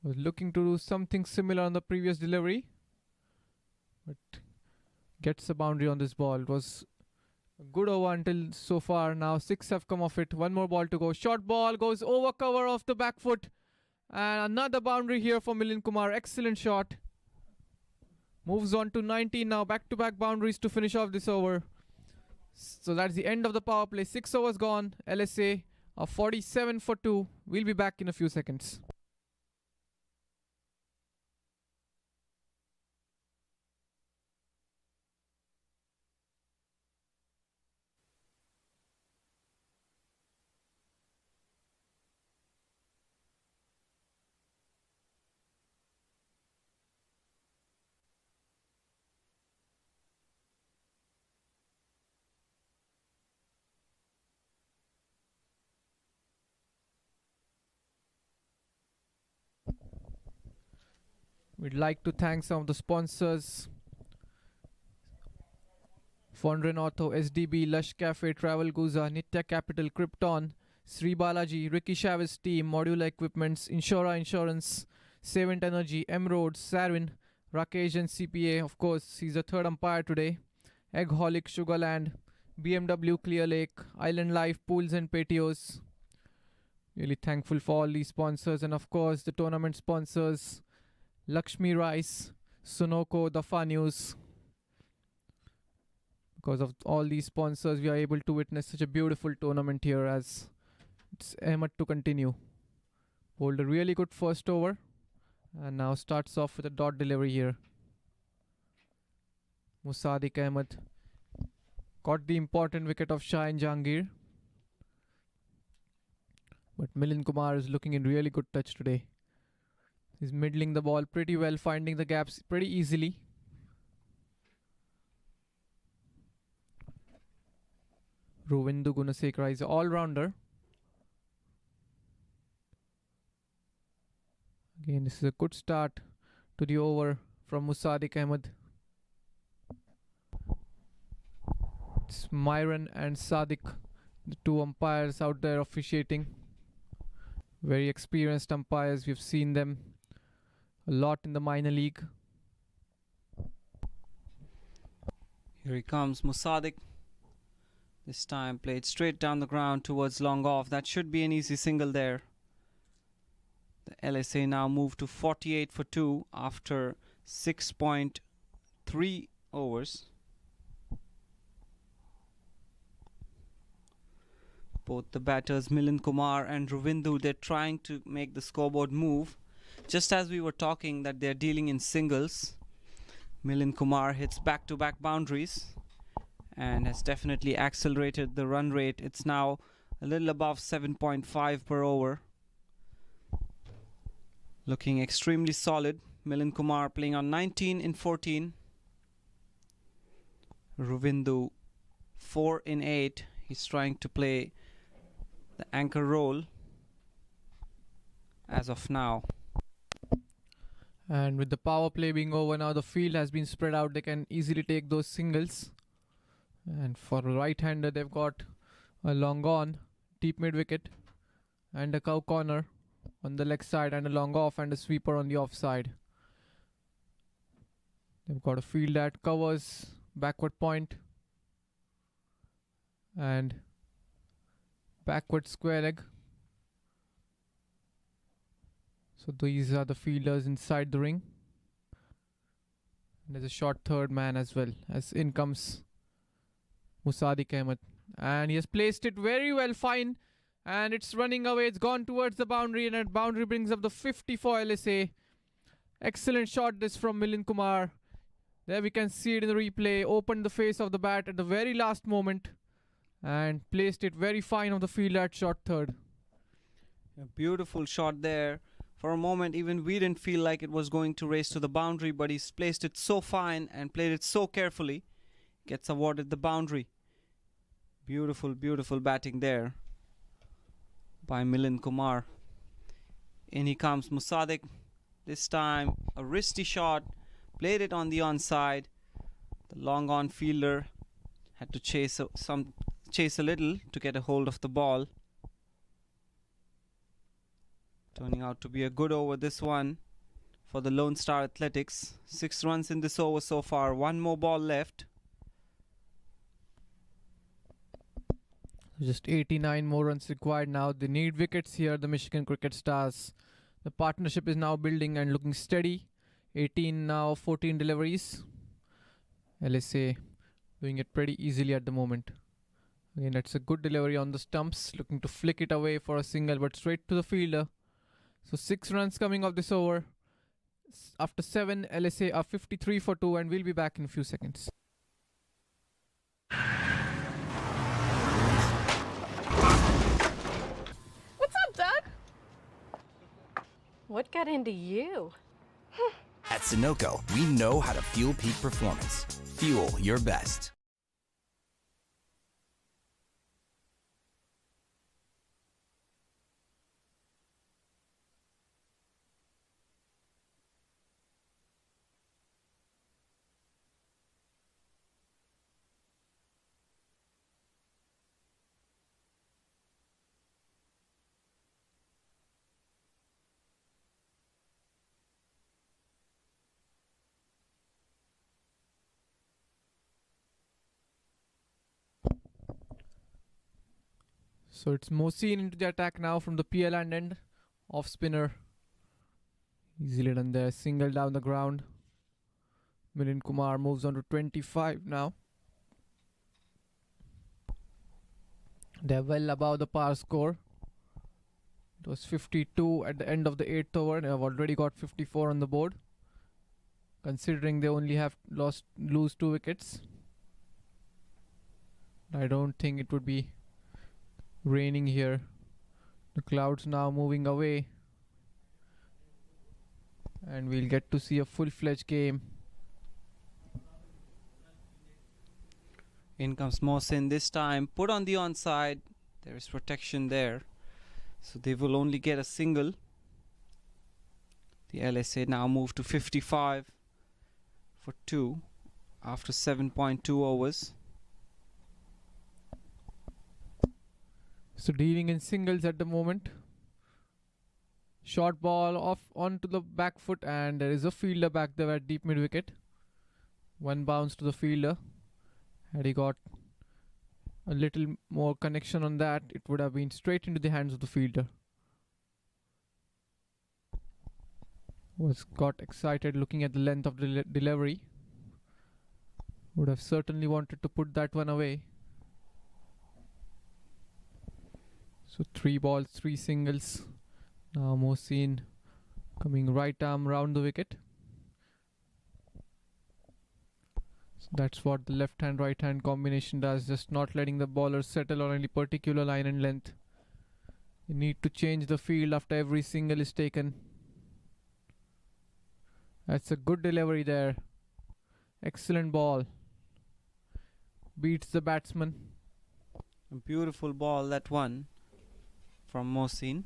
[SPEAKER 11] Was looking to do something similar on the previous delivery, but gets a boundary on this ball. It was a good over until so far. Now 6 have come off it. 1 more ball to go. Short ball goes over cover off the back foot. And another boundary here for Milind Kumar. Excellent shot. Moves on to 19 now. Back-to-back boundaries to finish off this over. So that's the end of the power play. 6 overs gone. LSA are 47 for 2. We'll be back in a few seconds. We'd like to thank some of the sponsors. Fondren Auto, SDB, Lush Cafe, Travel Guza, Nitya Capital, Krypton, Sri Balaji, Ricky Chavez Team, Modular Equipments, Insura Insurance, Savant Energy, M-Roads, Sarwin, Rakesh and CPA, of course, he's the third umpire today. Eggholic, Sugarland, BMW, Clear Lake, Island Life, Pools and Patios. Really thankful for all these sponsors, and of course the tournament sponsors. Lakshmi Rice, Sunoco, Dafa News. Because of all these sponsors, we are able to witness such a beautiful tournament here, as it's Ahmed to continue. Bowled a really good first over and now starts off with a dot delivery here. Musadik Ahmed got the important wicket of Shah and Jahangir. But Milind Kumar is looking in really good touch today. He's middling the ball pretty well, finding the gaps pretty easily. Rovindu Gunasekara is an all-rounder. Again, this is a good start to the over from Musadik Ahmed. It's Myron and Sadiq, the two umpires out there officiating. Very experienced umpires. We've seen them a lot in the minor league.
[SPEAKER 13] Here he comes, Musadik. This time played straight down the ground towards long off. That should be an easy single there. The LSA now move to 48 for 2 after 6.3 overs. Both the batters, Milind Kumar and Rovindu, they're trying to make the scoreboard move. Just as we were talking that they're dealing in singles, Milind Kumar hits back-to-back boundaries and has definitely accelerated the run rate. It's now a little above 7.5 per over. Looking extremely solid. Milind Kumar playing on 19 in 14. Rovindu 4 in 8. He's trying to play the anchor role as of now.
[SPEAKER 11] And with the power play being over now, the field has been spread out. They can easily take those singles. And for a right-hander, they've got a long on, deep mid-wicket, and a cow corner on the leg side, and a long off and a sweeper on the offside. They've got a field that covers backward point and backward square leg. So these are the fielders inside the ring. And there's a short third man as well, as in comes Musadik Ahmed. And he has placed it very well, fine. And it's running away, it's gone towards the boundary, and that boundary brings up the 50 for LSA. Excellent shot this from Milind Kumar. There we can see it in the replay. Opened the face of the bat at the very last moment and placed it very fine on the field at short third.
[SPEAKER 13] A beautiful shot there. For a moment, even we didn't feel like it was going to race to the boundary, but he's placed it so fine and played it so carefully. Gets awarded the boundary. Beautiful, beautiful batting there by Milind Kumar. In he comes Musadik. This time a wristy shot. Played it on the onside. The long on fielder had to chase a little to get a hold of the ball. Turning out to be a good over this one for the Lone Star Athletics. 6 runs in this over so far. One more ball left.
[SPEAKER 11] Just 89 more runs required now. They need wickets here, the Michigan Cricket Stars. The partnership is now building and looking steady. 18 now, 14 deliveries. LSA doing it pretty easily at the moment. Again, that's a good delivery on the stumps. Looking to flick it away for a single, but straight to the fielder. So 6 runs coming off this over. After 7, LSA are 53 for 2, and we'll be back in a few seconds.
[SPEAKER 12] What's up, Doug? What got into you?
[SPEAKER 10] At Sunoco, we know how to fuel peak performance. Fuel your best.
[SPEAKER 11] So it's Mohsin into the attack now from the PL end. Off spinner. Easily done there. Single down the ground. Milind Kumar moves on to 25 now. They're well above the par score. It was 52 at the end of the 8th over. They have already got 54 on the board. considering they only have lose 2 wickets. I don't think it would be raining here. The clouds now moving away, and we'll get to see a full-fledged game.
[SPEAKER 13] In comes Mohsin this time, put on the onside. There is protection there, so they will only get a single. The LSA now move to 55 for 2 after 7.2 overs.
[SPEAKER 11] So dealing in singles at the moment. Short ball off onto the back foot, and there is a fielder back there at deep mid wicket. One bounce to the fielder. Had he got a little more connection on that, it would have been straight into the hands of the fielder. Got excited looking at the length of the delivery. Would have certainly wanted to put that one away. So 3 balls, 3 singles. Now Mohsin coming right arm round the wicket. So that's what the left hand right hand combination does, just not letting the bowler settle on any particular line and length. You need to change the field after every single is taken. That's a good delivery there. Excellent ball. Beats the batsman.
[SPEAKER 13] A beautiful ball, that one from Mohsin.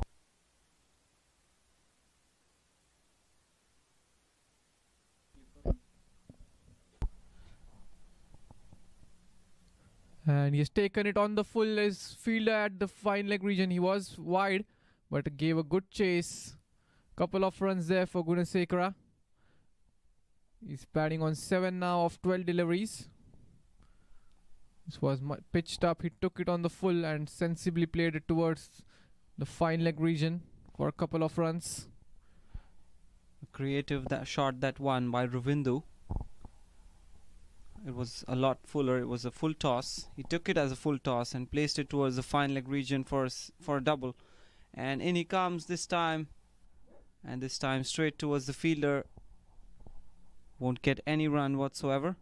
[SPEAKER 11] And he has taken it on the full as fielder at the fine leg region. He was wide, but gave a good chase. Couple of runs there for Gunasekara. He's batting on 7 now of 12 deliveries. This was pitched up. He took it on the full and sensibly played it towards the fine leg region for a couple of runs.
[SPEAKER 13] A creative shot, that one by Ravindu. It was a lot fuller. It was a full toss. He took it as a full toss and placed it towards the fine leg region for a double. And in he comes this time. And this time straight towards the fielder. Won't get any run whatsoever.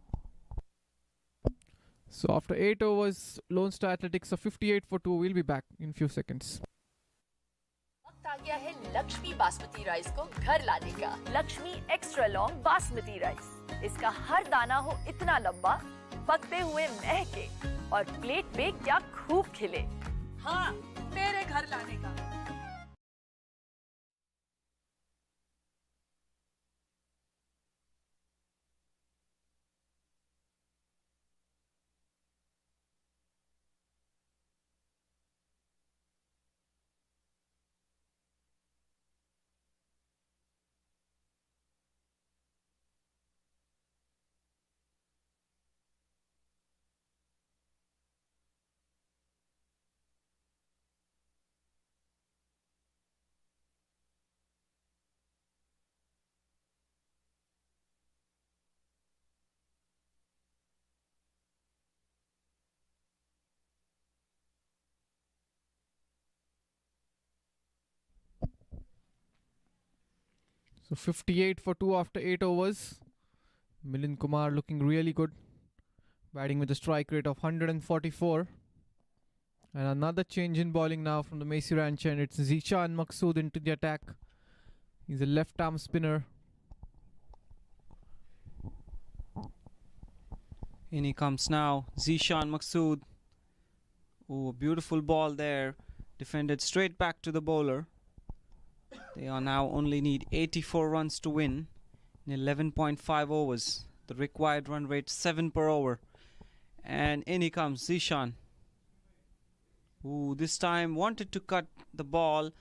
[SPEAKER 11] So after 8 overs, Lone Star Athletics are 58 for 2. We'll be back in few seconds.
[SPEAKER 9] वक्त आ गया है Lakshmi basmati rice को घर लाने का। Lakshmi extra long basmati rice. इसका हर दाना हो इतना लंबा, पकते हुए महके और प्लेट पे क्या खूब खिले। हाँ, मेरे घर लाने का।
[SPEAKER 11] So 58 for 2 after 8 overs. Milind Kumar looking really good. Batting with a strike rate of 144. And another change in bowling now from the Messi Ranch, and it's Zishan Maqsood into the attack. He's a left arm spinner.
[SPEAKER 13] In he comes now, Zishan Maqsood. Oh, beautiful ball there. Defended straight back to the bowler. They are now only need 84 runs to win in 11.5 overs. The required run rate 7 per over. And in he comes Zishan. Ooh, this time wanted to cut the ball.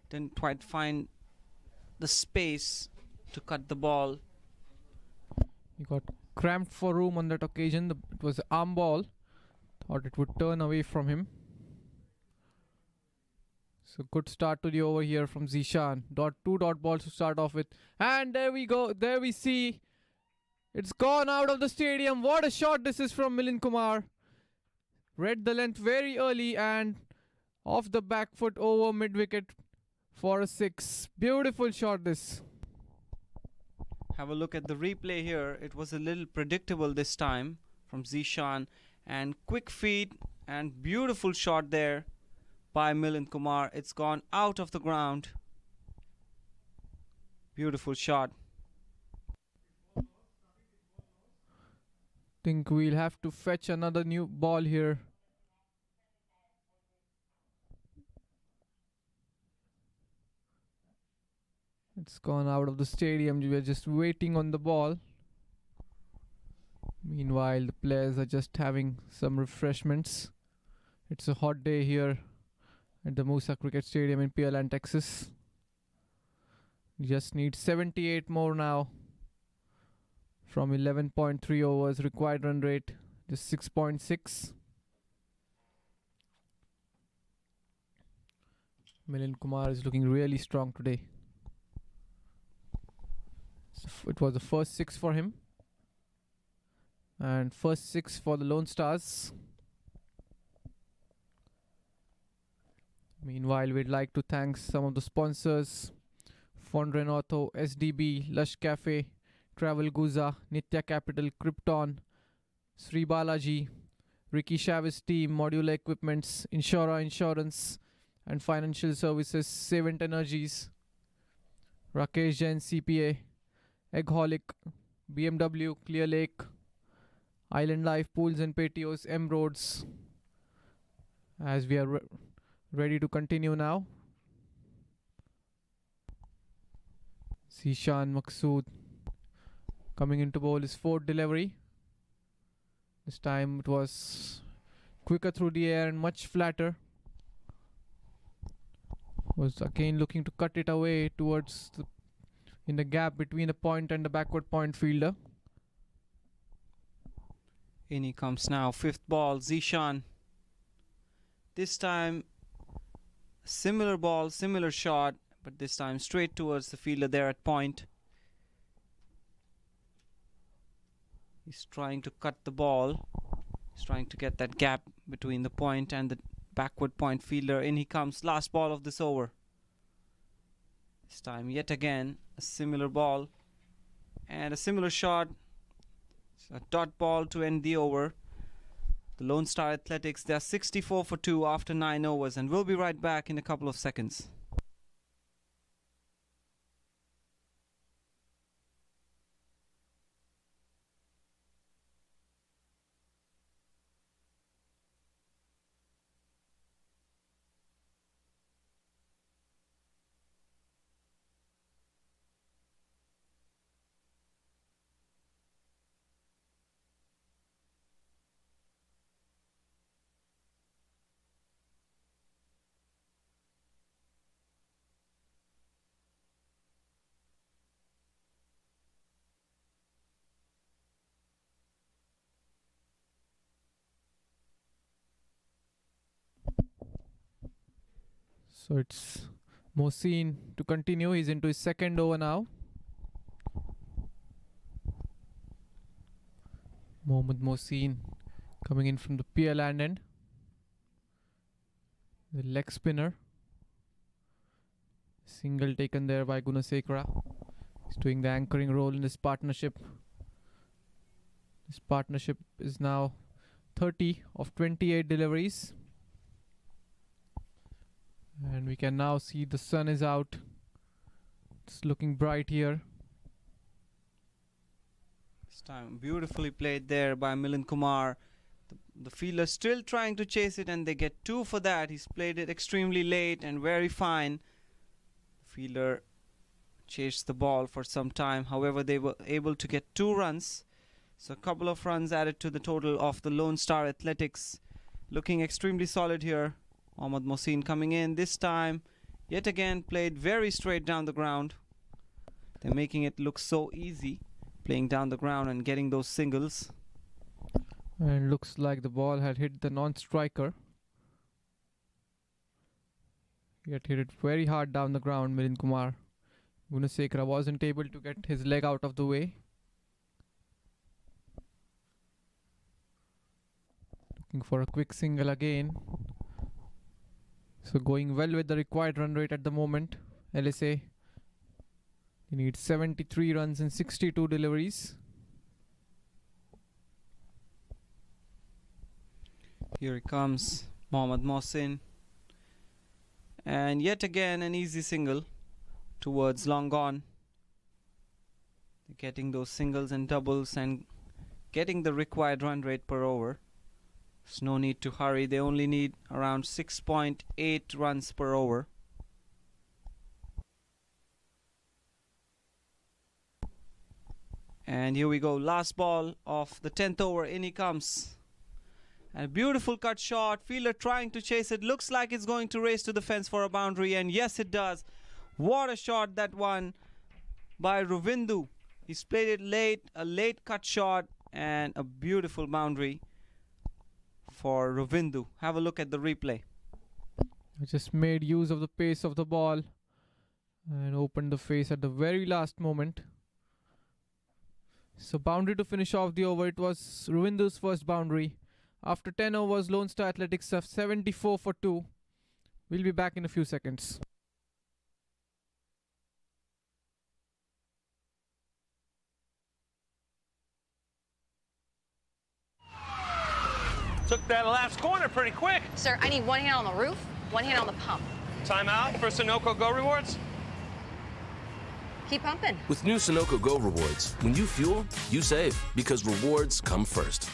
[SPEAKER 13] Didn't quite find the space to cut the ball.
[SPEAKER 11] He got cramped for room on that occasion. It was an arm ball. Thought it would turn away from him. So good start to the over here from Zishan. Two dot balls to start off with. And there we go. There we see. It's gone out of the stadium. What a shot this is from Milind Kumar. Read the length very early and off the back foot over mid wicket for a 6. Beautiful shot this.
[SPEAKER 13] have a look at the replay here. It was a little predictable this time from Zishan, and quick feet and beautiful shot there by Milind Kumar. It's gone out of the ground. Beautiful shot.
[SPEAKER 11] Think we'll have to fetch another new ball here. It's gone out of the stadium. We are just waiting on the ball. Meanwhile, the players are just having some refreshments. It's a hot day here at the Musa Cricket Stadium in Pearland, Texas. Just need 78 more now from 11.3 overs. Required run rate just 6.6. Milind Kumar is looking really strong today. It was the first 6 for him, and first 6 for the Lone Stars. Meanwhile, we'd like to thank some of the sponsors: Fond Renato, SDB, Lush Cafe, Travel Guza, Nitya Capital, Krypton, Sri Balaji, Ricky Chavez Team, Modular Equipments, Insura Insurance and Financial Services, Savant Energies, Rakesh Jain CPA, Eggholic, BMW, Clear Lake, Island Life Pools and Patios, M Roads. As we are ready to continue now. Zishan Maqsood coming into bowl his fourth delivery. This time it was quicker through the air and much flatter. Was again looking to cut it away towards in the gap between the point and the backward point fielder.
[SPEAKER 13] In he comes now, 5th ball, Zishan. This time, similar ball, similar shot, but this time straight towards the fielder there at point. He's trying to cut the ball. He's trying to get that gap between the point and the backward point fielder. In he comes, last ball of this over. This time, yet again, a similar ball and a similar shot. It's a dot ball to end the over. The Lone Star Athletics, they're 64 for 2 after 9 overs, and we'll be right back in a couple of seconds.
[SPEAKER 11] So it's Mohsin to continue. He's into his second over now. Mohammad Mohsin coming in from the Pearland end. The leg spinner. Single taken there by Gunasekara. He's doing the anchoring role in this partnership. This partnership is now 30 of 28 deliveries. And we can now see the sun is out. It's looking bright here.
[SPEAKER 13] This time beautifully played there by Milind Kumar. The fielder still trying to chase it, and they get 2 for that. He's played it extremely late and very fine. The fielder chased the ball for some time. However, they were able to get 2 runs. So a couple of runs added to the total of the Lone Star Athletics. Looking extremely solid here. Mohammad Mohsin coming in this time. Yet again played very straight down the ground. They're making it look so easy, playing down the ground and getting those singles.
[SPEAKER 11] And looks like the ball had hit the non-striker. He had hit it very hard down the ground, Milind Kumar. Gunasekara wasn't able to get his leg out of the way. Looking for a quick single again. So going well with the required run rate at the moment. LSA He needs 73 runs in 62 deliveries.
[SPEAKER 13] Here he comes, Mohammad Mohsin. And yet again an easy single towards long gone. Getting those singles and doubles and getting the required run rate per over. There's no need to hurry. They only need around 6.8 runs per over. And here we go. Last ball of the 10th over. In he comes. And a beautiful cut shot. Fielder trying to chase it. Looks like it's going to race to the fence for a boundary. And yes, it does. What a shot that one by Ravindu. He's played it late. A late cut shot. And a beautiful boundary for Ravindu. Have a look at the replay.
[SPEAKER 11] I just made use of the pace of the ball and opened the face at the very last moment. So boundary to finish off the over. It was Ravindu's first boundary. After 10 overs, Lone Star Athletics have 74 for 2. We'll be back in a few seconds.
[SPEAKER 6] Took that last corner pretty quick.
[SPEAKER 7] Sir, I need one hand on the roof, one hand on the pump.
[SPEAKER 6] Timeout for Sunoco Go Rewards.
[SPEAKER 7] Keep pumping.
[SPEAKER 8] With new Sunoco Go rewards, when you fuel, you save because rewards come first.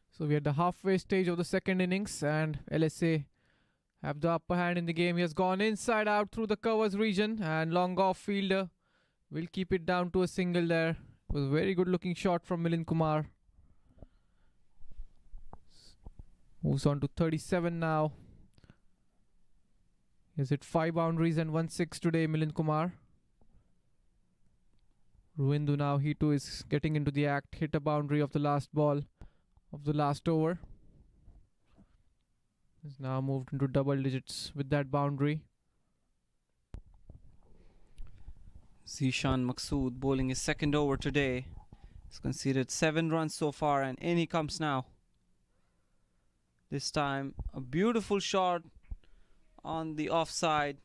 [SPEAKER 11] So we're at the halfway stage of the second innings and LSA have the upper hand in the game. He has gone inside out through the covers region and long off fielder will keep it down to a single there. It was a very good looking shot from Milind Kumar. Moves on to 37 now. He has hit 5 boundaries and 1/6 today, Milind Kumar. Ravindu now, he too is getting into the act. Hit a boundary of the last ball of the last over. He's now moved into double digits with that boundary.
[SPEAKER 13] Zishan Maqsood bowling his second over today. He's conceded 7 runs so far and in he comes now. This time a beautiful shot on the offside.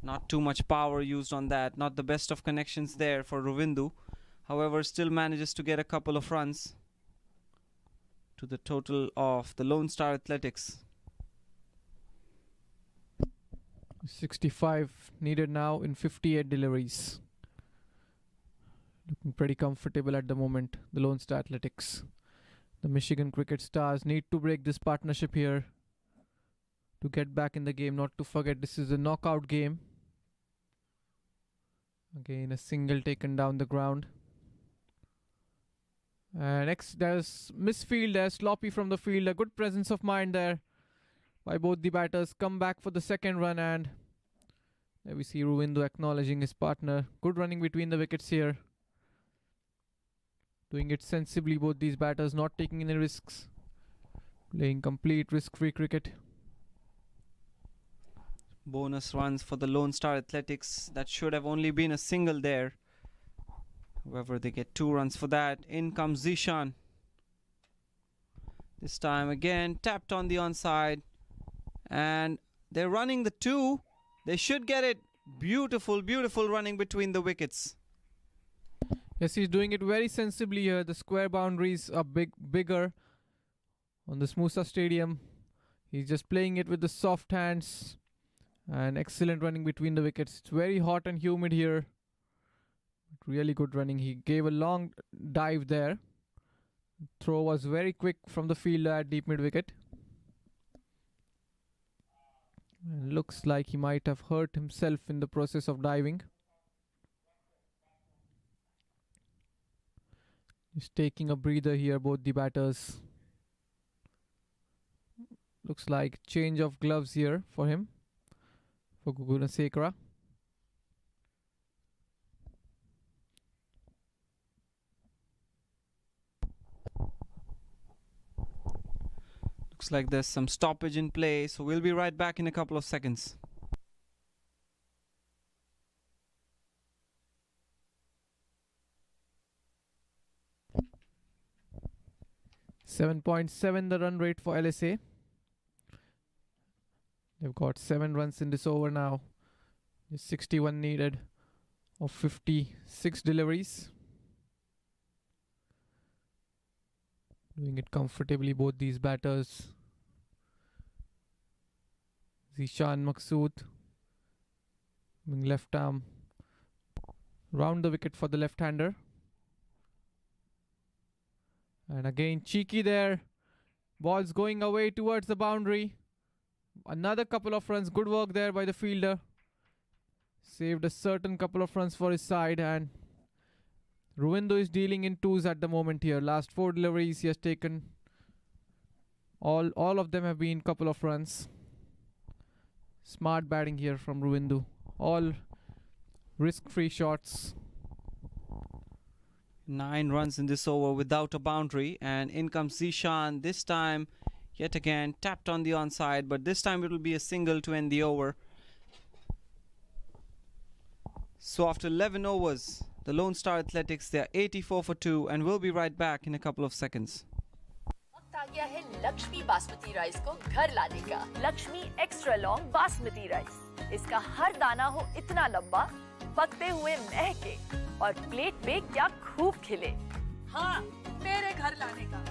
[SPEAKER 13] Not too much power used on that. Not the best of connections there for Ravindu. However, still manages to get a couple of runs to the total of the Lone Star Athletics.
[SPEAKER 11] 65 needed now in 58 deliveries. Looking pretty comfortable at the moment, the Lone Star Athletics. The Michigan Cricket Stars need to break this partnership here to get back in the game. Not to forget, this is a knockout game. Again, a single taken down the ground. And next, there's misfield there, sloppy from the field. A good presence of mind there by both the batters. Come back for the second run, and there we see Ravindu acknowledging his partner. Good running between the wickets here. Doing it sensibly, both these batters, not taking any risks. Playing complete risk-free cricket.
[SPEAKER 13] Bonus runs for the Lone Star Athletics. That should have only been a single there. However, they get 2 runs for that. In comes Zishan. This time again, tapped on the onside. And they're running the 2. They should get it. Beautiful, beautiful running between the wickets.
[SPEAKER 11] Yes, he's doing it very sensibly here. The square boundaries are bigger on the Smoosa Stadium. He's just playing it with the soft hands. And excellent running between the wickets. It's very hot and humid here. Really good running. He gave a long dive there. Throw was very quick from the fielder at deep mid wicket. And looks like he might have hurt himself in the process of diving. He's taking a breather here, both the batters. Looks like change of gloves here for him, for Gunasekara.
[SPEAKER 13] Looks like there's some stoppage in play, so we'll be right back in a couple of seconds.
[SPEAKER 11] .7 the run rate for LSA. They've got 7 runs in this over now. There's 61 needed of 56 deliveries. Doing it comfortably, both these batters. Zishan Maqsood, left arm, round the wicket for the left-hander. And again, cheeky there. Ball's going away towards the boundary. Another couple of runs. Good work there by the fielder. Saved a certain couple of runs for his side. And Ruwindo is dealing in twos at the moment here. Last 4 deliveries he has taken. All of them have been couple of runs. Smart batting here from Ruwindo. All risk-free shots.
[SPEAKER 13] 9 runs in this over without a boundary, and in comes Zishan. This time, yet again, tapped on the onside, but this time it will be a single to end the over. So after 11 overs, the Lone Star Athletics, they are 84 for 2, and we'll be right back in a couple of seconds.
[SPEAKER 9] वक्त आ गया है Lakshmi basmati rice को घर लाने का। Lakshmi extra long basmati rice, इसका हर दाना हो इतना लंबा, पकते हुए महके और प्लेट पे क्या खूब खिले। हाँ, मेरे घर लाने का।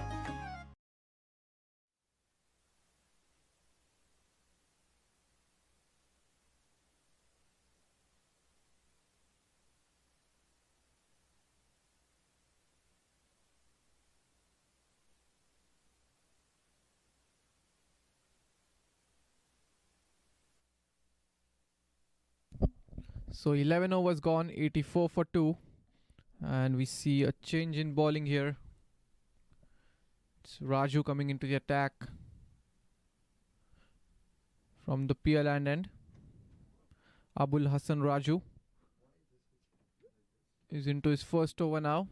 [SPEAKER 11] So 11 overs gone, 84 for 2. And we see a change in bowling here. It's Raju coming into the attack from the Pialand end. Abul Hassan Raju is into his first over now.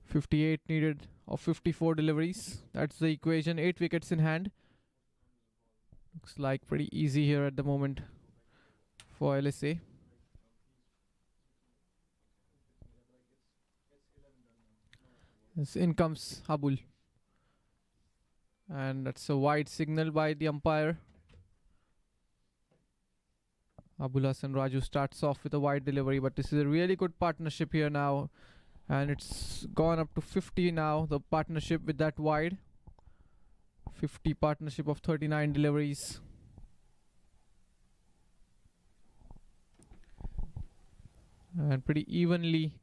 [SPEAKER 11] 58 needed of 54 deliveries. That's the equation. 8 wickets in hand. Looks like pretty easy here at the moment for LSA. Yes, in comes Abul. And that's a wide signal by the umpire. Abul Hassan Raju starts off with a wide delivery, but this is a really good partnership here now. And it's gone up to 50 now, the partnership with that wide. 50 partnership of 39 deliveries. And pretty evenly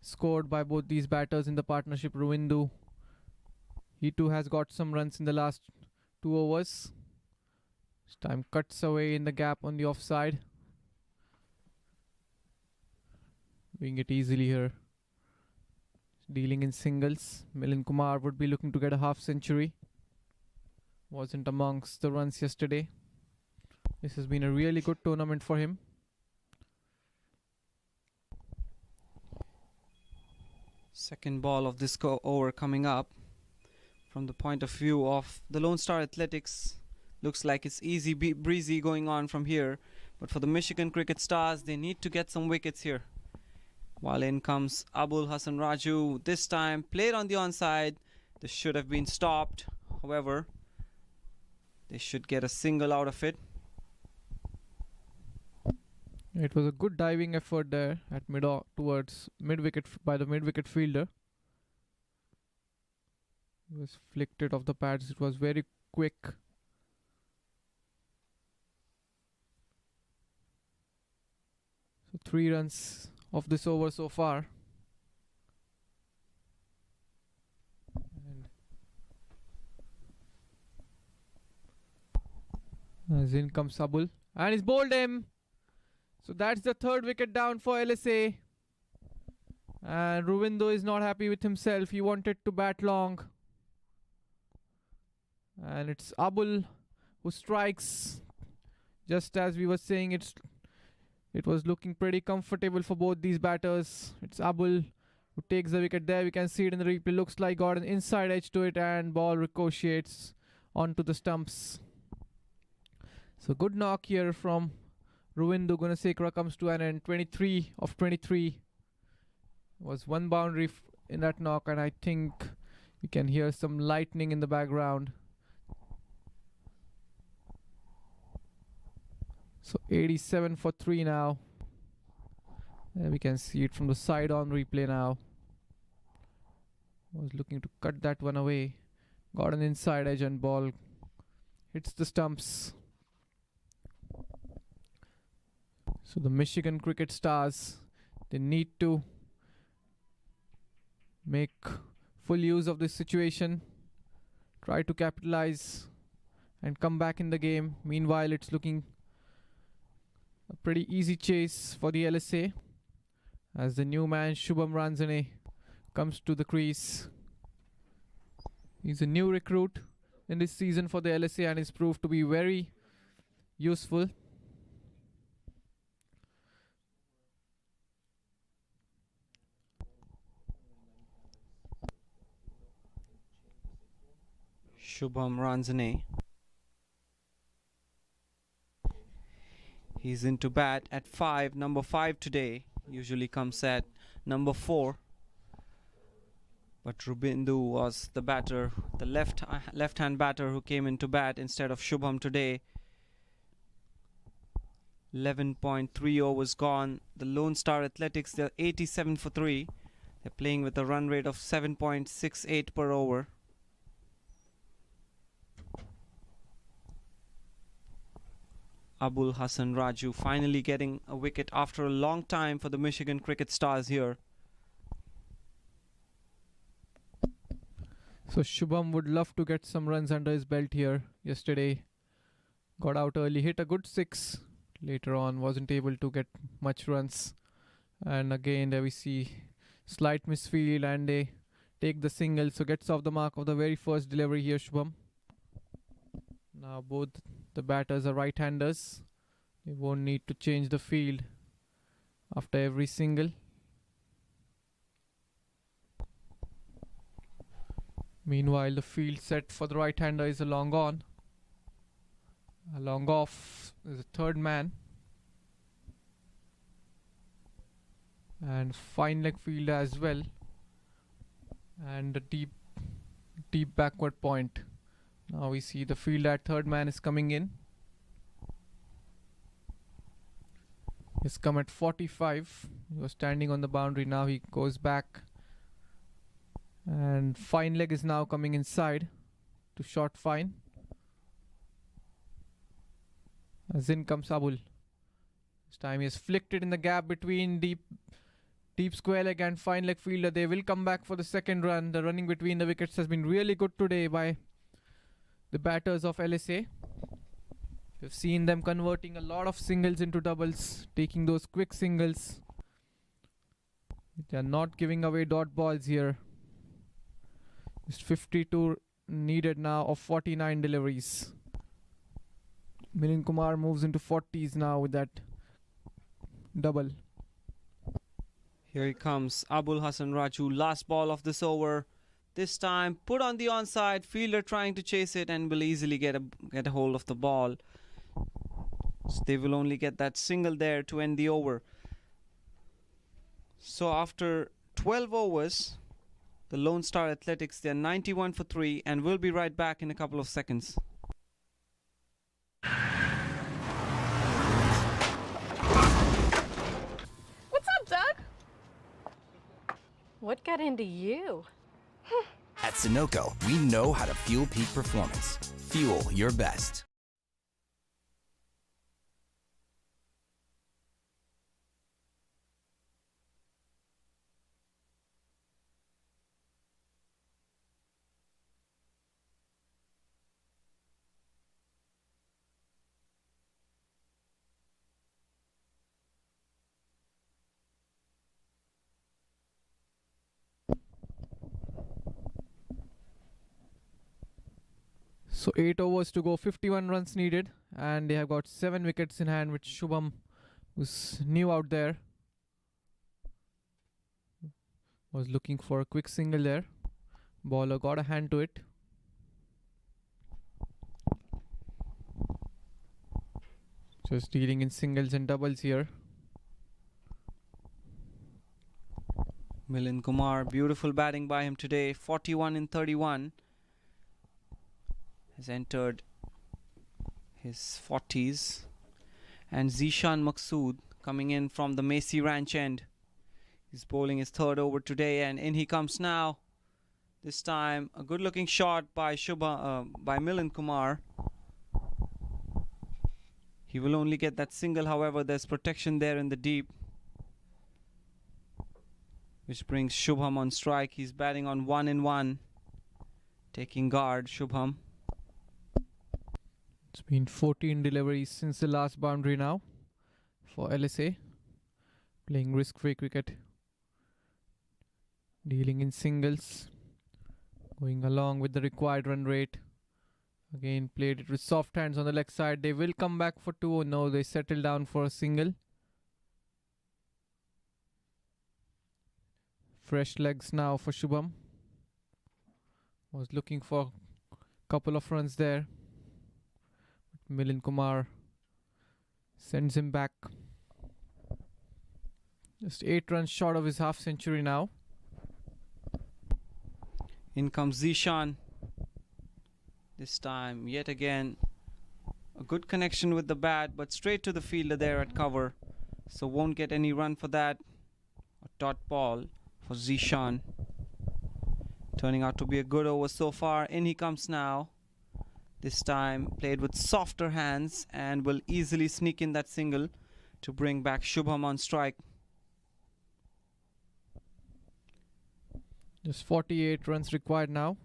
[SPEAKER 11] scored by both these batters in the partnership. Ruwindo, he too has got some runs in the last 2 overs. This time cuts away in the gap on the offside. Doing it easily here. Dealing in singles. Milind Kumar would be looking to get a half century. Wasn't amongst the runs yesterday. This has been a really good tournament for him.
[SPEAKER 13] Second ball of this over coming up. From the point of view of the Lone Star Athletics, looks like it's easy breezy going on from here. But for the Michigan Cricket Stars, they need to get some wickets here. While in comes Abul Hassan Raju. This time played on the onside. This should have been stopped. However, they should get a single out of it.
[SPEAKER 11] It was a good diving effort there at towards mid-wicket by the mid-wicket fielder. It was flicked it off the pads. It was very quick. So 3 runs of this over so far. And as in comes Abul. And he's bowled him. So that's the 3rd wicket down for LSA. And Ruwindo is not happy with himself. He wanted to bat long. And it's Abul who strikes. Just as we were saying, it was looking pretty comfortable for both these batters. It's Abul who takes the wicket there. We can see it in the replay. Looks like got an inside edge to it, and ball ricochets onto the stumps. So good knock here from Ruwindo. Gunasekara comes to an end. 23 of 23. Was 1 boundary in that knock, and I think you can hear some lightning in the background. So 87 for 3 now. There we can see it from the side on replay now. Was looking to cut that one away. Got an inside edge and ball hits the stumps. So the Michigan Cricket Stars, they need to make full use of this situation, try to capitalize and come back in the game. Meanwhile, it's looking a pretty easy chase for the LSA as the new man Shubham Ranjane comes to the crease. He's a new recruit in this season for the LSA and is proved to be very useful.
[SPEAKER 13] Shubham Ranjane. He's into bat at 5, number 5 today. Usually comes at number 4. But Rubindu was the batter, the left-hand batter who came into bat instead of Shubham today. 11.3 overs gone. The Lone Star Athletics, they're 87 for 3. They're playing with a run rate of 7.68 per over. Abul Hassan Raju finally getting a wicket after a long time for the Michigan Cricket Stars here.
[SPEAKER 11] So Shubham would love to get some runs under his belt here. Yesterday got out early, hit a good 6. Later on wasn't able to get much runs. And again there we see slight misfield and they take the single. So gets off the mark of the very first delivery here, Shubham. Now both the batters are right-handers. They won't need to change the field after every single. Meanwhile, the field set for the right-hander is a long on. A long off is a third man. And fine leg field as well. And a deep backward point. Now we see the field at third man is coming in. He's come at 45. He was standing on the boundary. Now he goes back. And fine leg is now coming inside to short fine. As in comes Abul. This time he has flicked it in the gap between deep square leg and fine leg fielder. They will come back for the second run. The running between the wickets has been really good today by the batters of LSA. We've seen them converting a lot of singles into doubles, taking those quick singles. They are not giving away dot balls here. Just 52 needed now of 49 deliveries. Milind Kumar moves into 40s now with that double.
[SPEAKER 13] Here he comes, Abul Hassan Raju. Last ball of this over. This time put on the onside. Fielder trying to chase it and will easily get a hold of the ball. So they will only get that single there to end the over. So after 12 overs, the Lone Star Athletics, they're 91 for 3 and we'll be right back in a couple of seconds.
[SPEAKER 12] What's up, Doug? What got into you?
[SPEAKER 10] At Sunoco, we know how to fuel peak performance. Fuel your best.
[SPEAKER 11] So 8 overs to go, 51 runs needed, and they have got 7 wickets in hand, which Shubham, who's new out there, was looking for a quick single there. Bowler got a hand to it. Just dealing in singles and doubles here.
[SPEAKER 13] Milind Kumar, beautiful batting by him today. 41 in 31. Has entered his 40s. And Zishan Maqsood coming in from the Macy Ranch end. He's bowling his third over today, and in he comes now. This time, a good-looking shot by Milind Kumar. He will only get that single, however, there's protection there in the deep, which brings Shubham on strike. He's batting on 1-1, taking guard, Shubham.
[SPEAKER 11] It's been 14 deliveries since the last boundary now for LSA. Playing risk-free cricket. Dealing in singles. Going along with the required run rate. Again, played it with soft hands on the leg side. They will come back for 2. No, they settle down for a single. Fresh legs now for Shubham. Was looking for a couple of runs there. Milind Kumar sends him back. Just 8 runs short of his half century now.
[SPEAKER 13] In comes Zishan. This time, yet again, a good connection with the bat, but straight to the fielder there at cover. So won't get any run for that. A dot ball for Zishan. Turning out to be a good over so far. In he comes now. This time played with softer hands and will easily sneak in that single to bring back Shubham on strike.
[SPEAKER 11] Just 48 runs required now.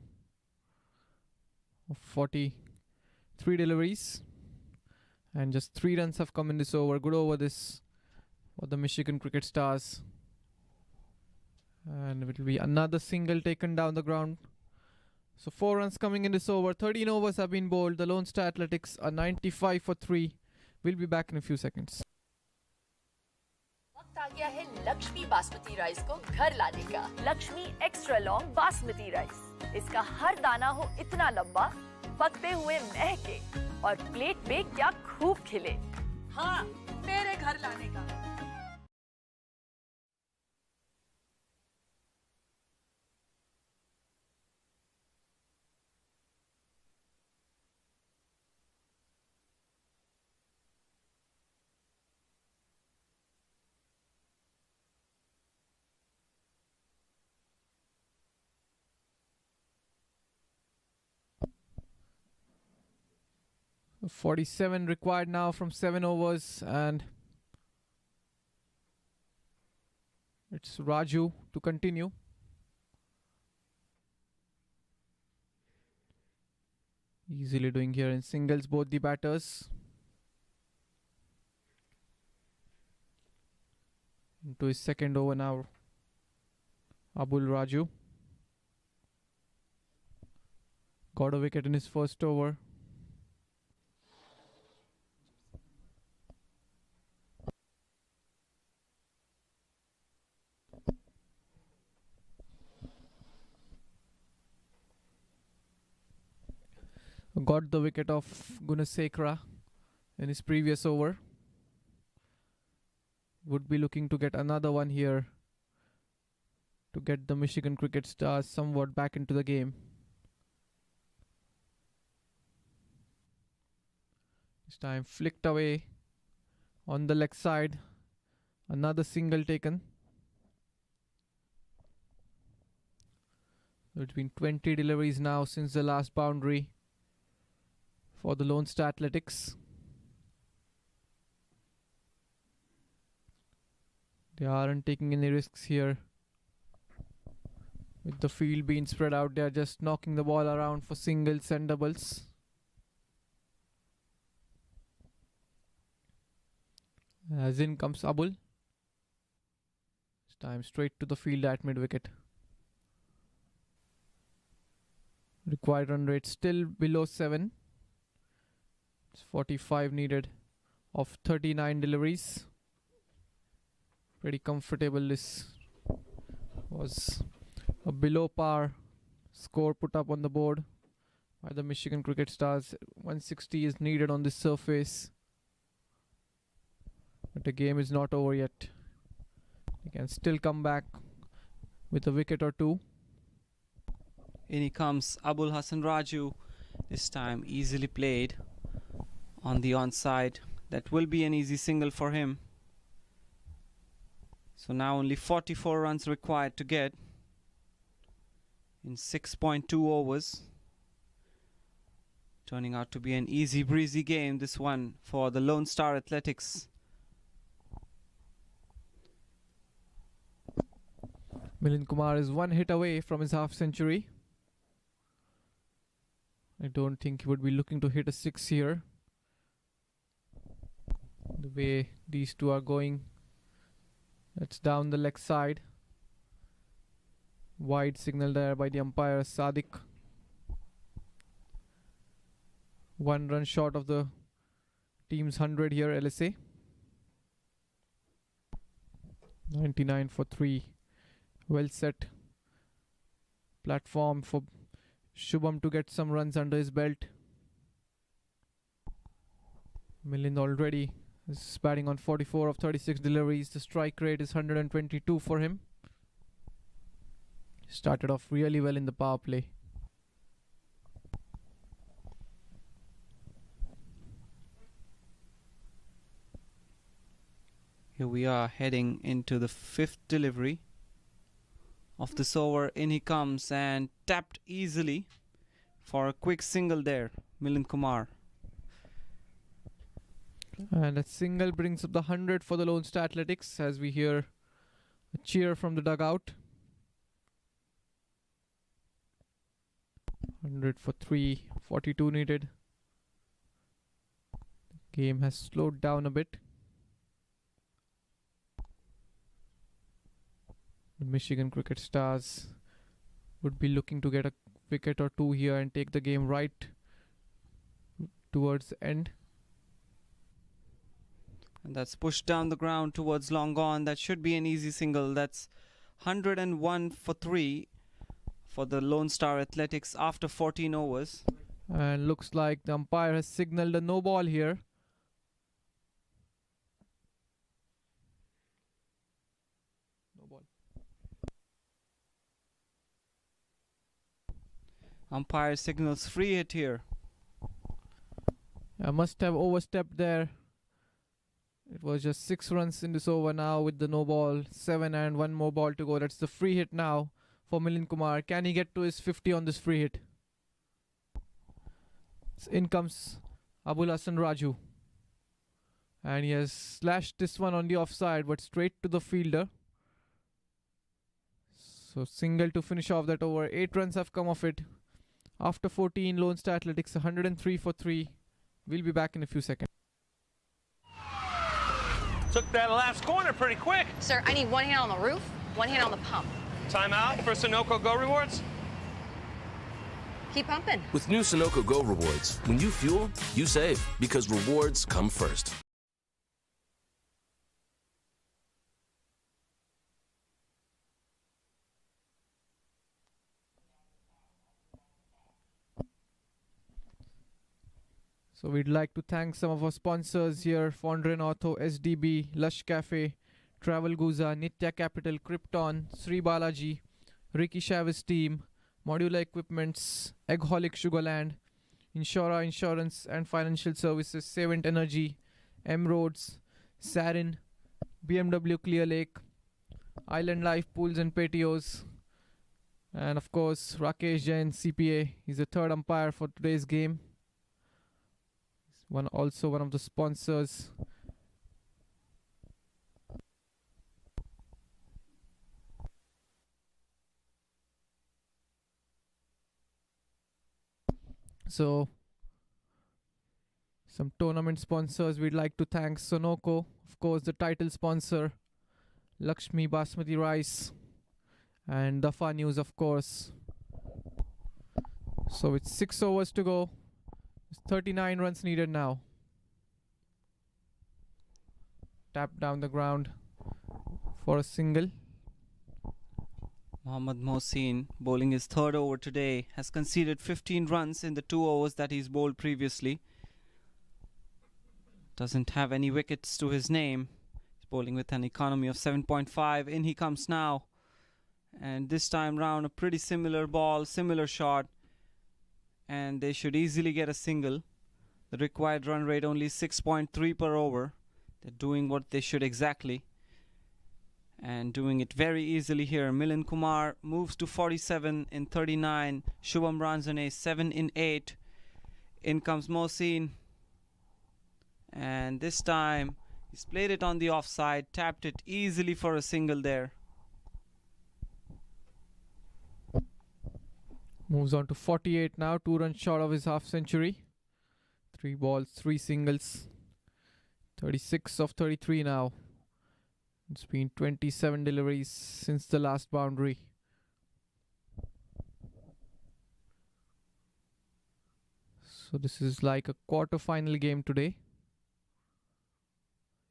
[SPEAKER 11] 43 deliveries. And just 3 runs have come in this over. Good over this for the Michigan Cricket Stars. And it will be another single taken down the ground. So 4 runs coming in this over. 13 overs have been bowled. The Lone Star Athletics are 95 for 3. We'll be back in a few seconds.
[SPEAKER 9] वक्त आ गया है Lakshmi basmati rice को घर लाने का। Lakshmi extra long basmati rice. इसका हर दाना हो इतना लंबा, पकते हुए महके और प्लेट पे क्या खूब खिले। हाँ, मेरे घर लाने का।
[SPEAKER 11] So 47 required now from 7 overs, and it's Raju to continue. Easily doing here in singles both the batters. Into his second over now, Abul Raju. Got a wicket in his first over. Got the wicket of Gunasekara in his previous over. Would be looking to get another one here to get the Michigan Cricket Stars somewhat back into the game. This time flicked away on the leg side. Another single taken. It's been 20 deliveries now since the last boundary for the Lone Star Athletics. They aren't taking any risks here. With the field being spread out, they are just knocking the ball around for singles and doubles. As in comes Abul. This time straight to the field at mid-wicket. Required run rate still below 7. It's 45 needed of 39 deliveries. Pretty comfortable. This was a below par score put up on the board by the Michigan Cricket Stars. 160 is needed on this surface. But the game is not over yet. They can still come back with a wicket or two.
[SPEAKER 13] In he comes Abul Hassan Raju. This time easily played on the onside. That will be an easy single for him. So now only 44 runs required to get in 6.2 overs. Turning out to be an easy breezy game, this one, for the Lone Star Athletics.
[SPEAKER 11] Milind Kumar is one hit away from his half century. I don't think he would be looking to hit a six here. The way these two are going. That's down the leg side. Wide signal there by the umpire Sadiq. 1 run short of the team's 100 here, LSA. 99 for 3. Well set platform for Shubham to get some runs under his belt. Milind already is batting on 44 of 36 deliveries. The strike rate is 122 for him. Started off really well in the power play.
[SPEAKER 13] Here we are heading into the 5th delivery of this over. In he comes and tapped easily for a quick single there, Milind Kumar.
[SPEAKER 11] And a single brings up the 100 for the Lone Star Athletics as we hear a cheer from the dugout. 100 for 3, 42 needed. The game has slowed down a bit. The Michigan Cricket Stars would be looking to get a wicket or two here and take the game right towards the end.
[SPEAKER 13] And that's pushed down the ground towards long on. That should be an easy single. That's 101 for 3 for the Lone Star Athletics after 14 overs.
[SPEAKER 11] And looks like the umpire has signaled a no ball here. No ball.
[SPEAKER 13] Umpire signals free hit here.
[SPEAKER 11] I must have overstepped there. It was just 6 runs in this over now with the no ball. 7 and 1 more ball to go. That's the free hit now for Milind Kumar. Can he get to his 50 on this free hit? So in comes Abul Hassan Raju. And he has slashed this one on the offside but straight to the fielder. So single to finish off that over. 8 runs have come off it. After 14, Lone Star Athletics 103 for 3. We'll be back in a few seconds.
[SPEAKER 6] Took that last corner pretty quick.
[SPEAKER 7] Sir, I need 1 hand on the roof, 1 hand on the pump.
[SPEAKER 6] Timeout for Sunoco Go Rewards.
[SPEAKER 7] Keep pumping.
[SPEAKER 8] With new Sunoco Go rewards, when you fuel, you save because rewards come first.
[SPEAKER 11] So we'd like to thank some of our sponsors here: Fondren Ortho, SDB, Lush Cafe, Travel Guza, Nitya Capital, Krypton, Sri Balaji, Ricky Chavez Team, Modular Equipments, Eggholic Sugarland, Insura Insurance and Financial Services, Savant Energy, M Roads, Sarin, BMW Clear Lake, Island Life Pools and Patios, and of course Rakesh Jain, CPA. He's the third umpire for today's game. Also one of the sponsors. So some tournament sponsors, we'd like to thank Sunoco, of course the title sponsor, Lakshmi Basmati Rice, and Dafa News, of course. So it's 6 overs to go. 39 runs needed now. Tap down the ground for a single.
[SPEAKER 13] Mohammad Mohsin, bowling his 3rd over today, has conceded 15 runs in the 2 overs that he's bowled previously. Doesn't have any wickets to his name. He's bowling with an economy of 7.5. In he comes now. And this time round, a pretty similar ball, similar shot. And they should easily get a single. The required run rate only 6.3 per over. They're doing what they should exactly. And doing it very easily here. Milind Kumar moves to 47 in 39. Shubham Ranjane 7 in 8. In comes Mohsin. And this time he's played it on the offside, tapped it easily for a single there.
[SPEAKER 11] Moves on to 48 now, 2 runs short of his half century. 3 balls, 3 singles. 36 of 33 now. It's been 27 deliveries since the last boundary. So this is like a quarter-final game today.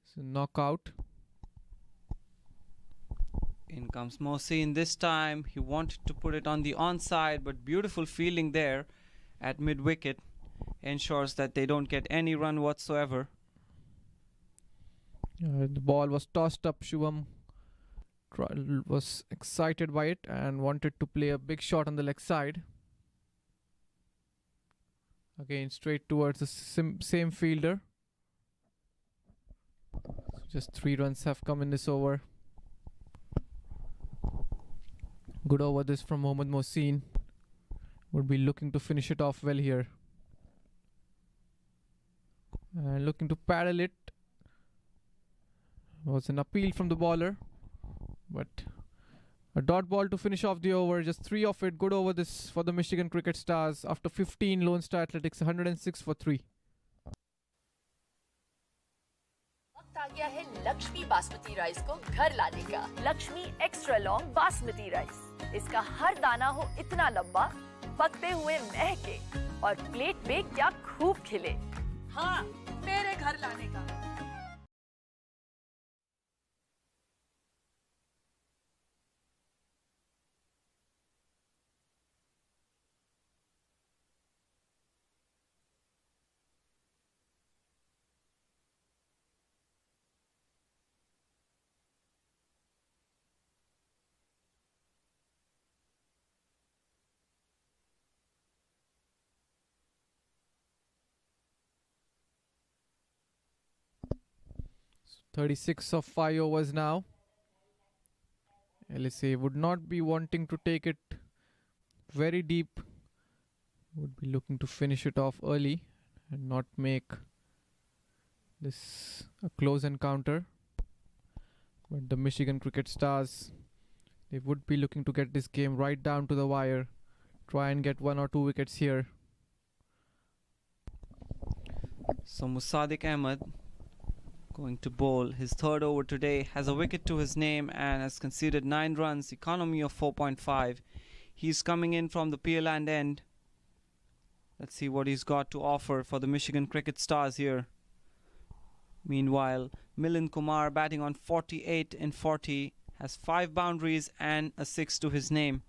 [SPEAKER 11] It's a knockout.
[SPEAKER 13] In comes Mohsin. This time he wanted to put it on the onside, but beautiful fielding there at mid-wicket ensures that they don't get any run whatsoever.
[SPEAKER 11] The ball was tossed up. Shubham was excited by it and wanted to play a big shot on the leg side. Again, straight towards the same fielder. So just 3 runs have come in this over. Good over this from Mohammad Mohsin. Would be looking to finish it off well here. And looking to paddle it. Was an appeal from the bowler, but a dot ball to finish off the over. Just 3 of it. Good over this for the Michigan Cricket Stars after 15. Lone Star Athletics 106 for 3.
[SPEAKER 9] वक्त आ गया है Lakshmi basmati rice को घर लाने का। Lakshmi extra long basmati rice. इसका हर दाना हो इतना लंबा, पकते हुए महके और प्लेट पे क्या खूब खिले। हाँ, मेरे घर लाने का।
[SPEAKER 11] So 36 of 5 overs now. LSA would not be wanting to take it very deep. Would be looking to finish it off early and not make this a close encounter. But the Michigan Cricket Stars, they would be looking to get this game right down to the wire. Try and get 1 or 2 wickets here.
[SPEAKER 13] So Musadik Ahmed going to bowl. His 3rd over today, has a wicket to his name and has conceded 9 runs, economy of 4.5. He's coming in from the Pearland end. Let's see what he's got to offer for the Michigan Cricket Stars here. Meanwhile, Milind Kumar batting on 48 in 40, has 5 boundaries and a 6 to his name.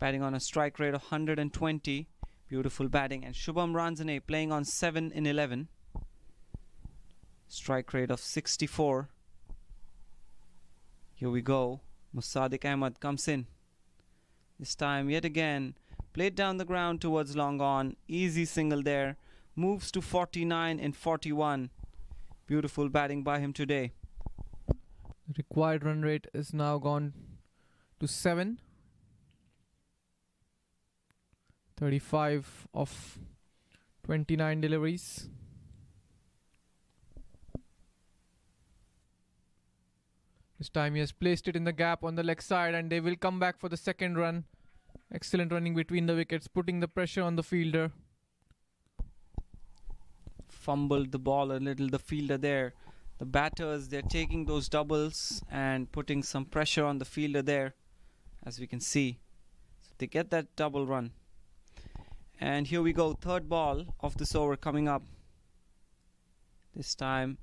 [SPEAKER 13] Batting on a strike rate of 120. Beautiful batting. And Shubham Ranjane playing on 7 in 11. Strike rate of 64. Here we go. Musadik Ahmed comes in. This time yet again played down the ground towards long on. Easy single there. Moves to 49 in 41. Beautiful batting by him today.
[SPEAKER 11] The required run rate is now gone to 7. 35 of 29 deliveries. This time he has placed it in the gap on the leg side and they will come back for the 2nd run. Excellent running between the wickets, putting the pressure on the fielder.
[SPEAKER 13] Fumbled the ball a little, the fielder there. The batters, they're taking those doubles and putting some pressure on the fielder there, as we can see. So they get that double run. And here we go, 3rd ball of this over coming up. This time,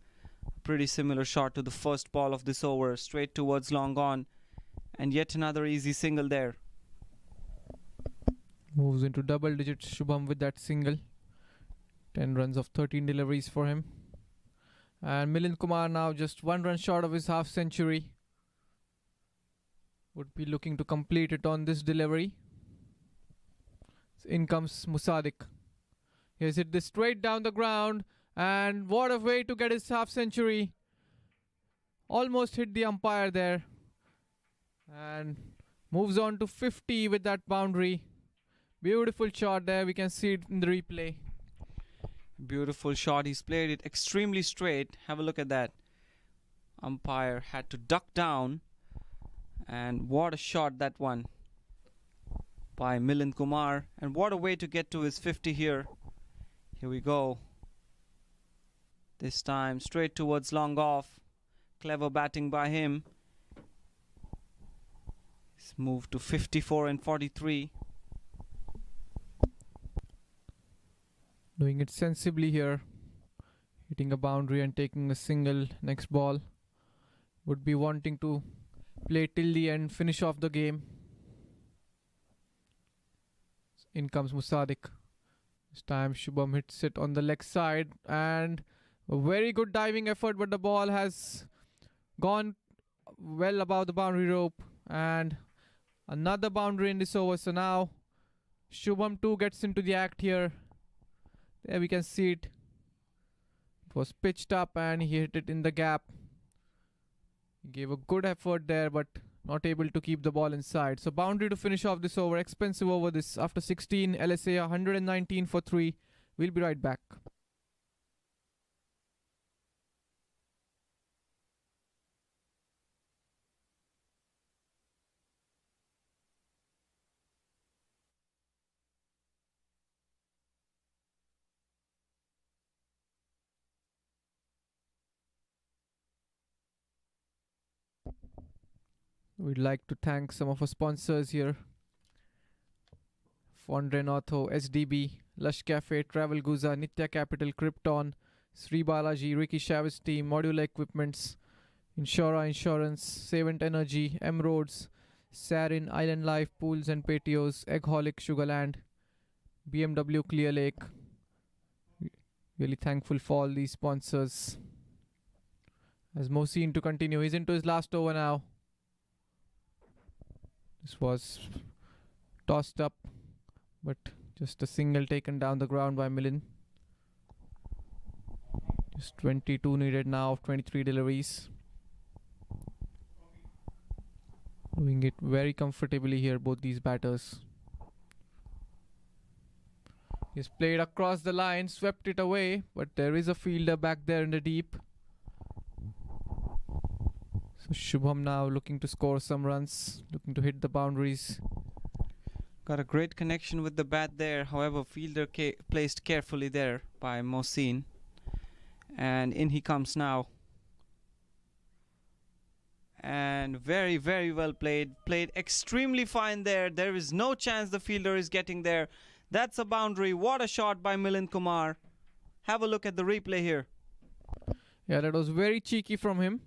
[SPEAKER 13] a pretty similar shot to the 1st ball of this over, straight towards long on. And yet another easy single there.
[SPEAKER 11] Moves into double digits, Shubham with that single. 10 runs of 13 deliveries for him. And Milind Kumar now just 1 run short of his half century. Would be looking to complete it on this delivery. So in comes Musadik. He has hit this straight down the ground, and what a way to get his half century. Almost hit the umpire there, and moves on to 50 with that boundary. Beautiful shot there, we can see it in the replay.
[SPEAKER 13] Beautiful shot. He's played it extremely straight. Have a look at that. Umpire had to duck down, and what a shot that one by Milind Kumar, and what a way to get to his 50 here. Here we go. This time straight towards long off. Clever batting by him. He's moved to 54 and 43.
[SPEAKER 11] Doing it sensibly here. Hitting a boundary and taking a single next ball. Would be wanting to play till the end, finish off the game. In comes Musadik. This time Shubham hits it on the leg side, and a very good diving effort, but the ball has gone well above the boundary rope, and another boundary in this over. So now Shubham too gets into the act here. There we can see it. It was pitched up and he hit it in the gap. He gave a good effort there, but not able to keep the ball inside. So boundary to finish off this over. Expensive over this. After 16, LSA 119 for 3. We'll be right back. We'd like to thank some of our sponsors here. Fondren Ortho, SDB, Lush Cafe, Travel Guza, Nitya Capital, Krypton, Sri Balaji, Ricky Chavez Team, Modular Equipments, Insura Insurance, Savant Energy, M Roads, Sarin, Island Life, Pools and Patios, Eggholic, Sugarland, BMW Clear Lake. Really thankful for all these sponsors. As Mohsin to continue, he's into his last over now. This was tossed up, but just a single taken down the ground by Milind. Just 22 needed now of 23 deliveries. Doing it very comfortably here, both these batters. He's played across the line, swept it away, but there is a fielder back there in the deep. So Shubham now looking to score some runs, looking to hit the boundaries.
[SPEAKER 13] Got a great connection with the bat there. However, fielder placed carefully there by Mohsin. And in he comes now. And very, very well played. Played extremely fine there. There is no chance the fielder is getting there. That's a boundary. What a shot by Milind Kumar. Have a look at the replay here.
[SPEAKER 11] Yeah, that was very cheeky from him.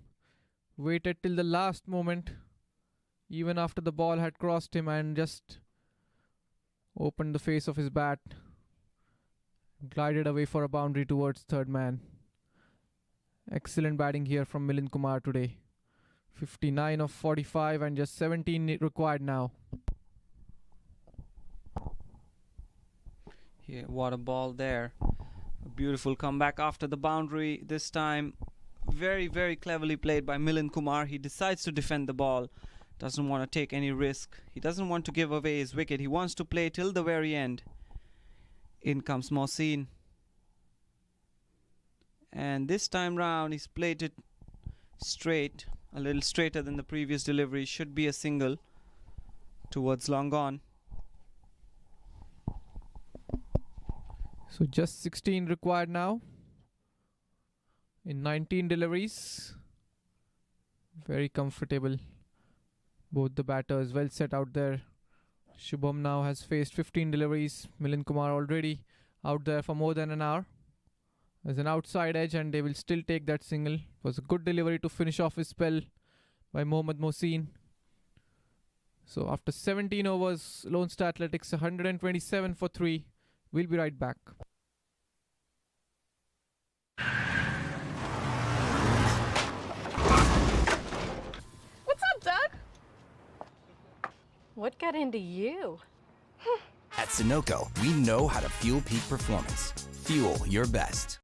[SPEAKER 11] Waited till the last moment, even after the ball had crossed him, and just opened the face of his bat. Glided away for a boundary towards third man. Excellent batting here from Milind Kumar today. 59 of 45 and just 17 required now.
[SPEAKER 13] Yeah, what a ball there. A beautiful comeback after the boundary. This time very, very cleverly played by Milind Kumar. He decides to defend the ball. Doesn't want to take any risk. He doesn't want to give away his wicket. He wants to play till the very end. In comes Mohsin. And this time round he's played it straight. A little straighter than the previous delivery. Should be a single towards long on.
[SPEAKER 11] So just 16 required now. In 19 deliveries. Very comfortable. Both the batters well set out there. Shubham now has faced 15 deliveries. Milind Kumar already out there for more than an hour. There's an outside edge and they will still take that single. It was a good delivery to finish off his spell by Mohammad Mohsin. So after 17 overs, Lone Star Athletics 127 for 3. We'll be right back.
[SPEAKER 12] What got into you?
[SPEAKER 10] At Sunoco, we know how to fuel peak performance. Fuel your best.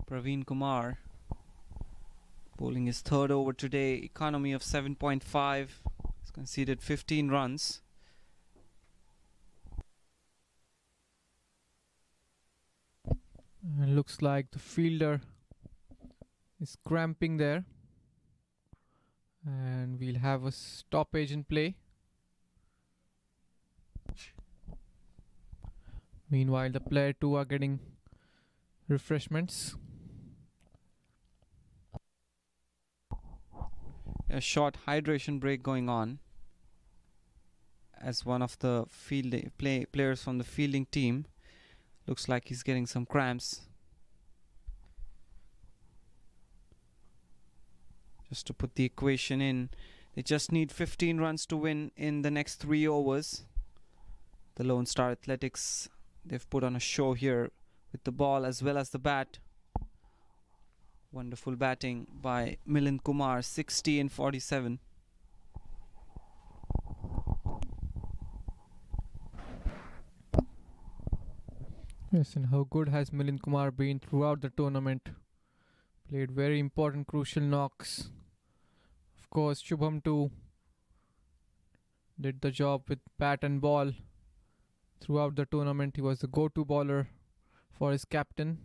[SPEAKER 13] Praveen Kumar bowling his third over today. Economy of 7.5. He's conceded 15 runs.
[SPEAKER 11] And looks like the fielder is cramping there. And we'll have a stoppage in play. Meanwhile, the player 2 are getting refreshments.
[SPEAKER 13] A short hydration break going on as one of the players from the fielding team looks like he's getting some cramps. Just to put the equation in, they just need 15 runs to win in the next 3 overs. The Lone Star Athletics, they've put on a show here with the ball as well as the bat. Wonderful batting by Milind Kumar, 60 and 47.
[SPEAKER 11] Yes, and how good has Milind Kumar been throughout the tournament? Played very important, crucial knocks. Of course, Shubham too did the job with bat and ball. Throughout the tournament, he was the go-to bowler for his captain.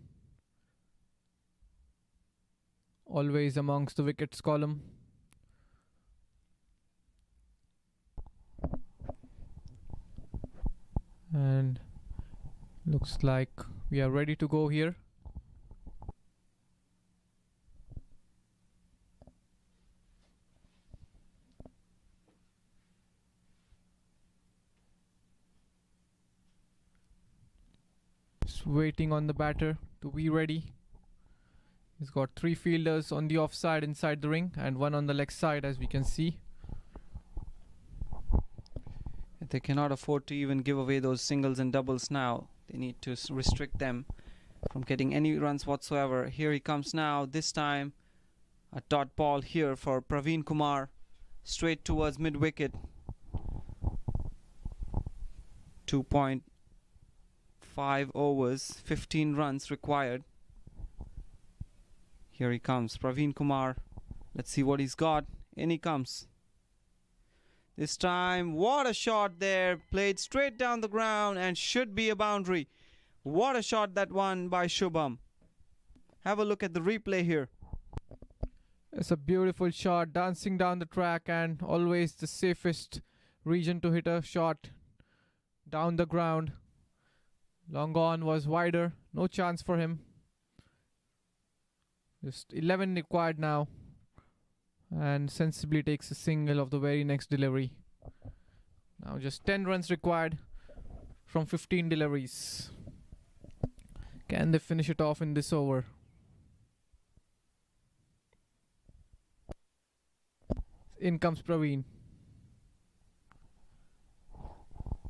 [SPEAKER 11] Always amongst the wickets column. And looks like we are ready to go here. Just waiting on the batter to be ready. He's got 3 fielders on the offside inside the ring and 1 on the leg side, as we can see.
[SPEAKER 13] They cannot afford to even give away those singles and doubles now. They need to restrict them from getting any runs whatsoever. Here he comes now. This time a dot ball here for Praveen Kumar, straight towards mid-wicket. 2.5 overs, 15 runs required. Here he comes, Praveen Kumar. Let's see what he's got. In he comes. This time, what a shot there. Played straight down the ground and should be a boundary. What a shot that one by Shubham. Have a look at the replay here.
[SPEAKER 11] It's a beautiful shot, dancing down the track, and always the safest region to hit a shot down the ground. Long on was wider, no chance for him. Just 11 required now, and sensibly takes a single of the very next delivery. Now just 10 runs required from 15 deliveries. Can they finish it off in this over? In comes Praveen.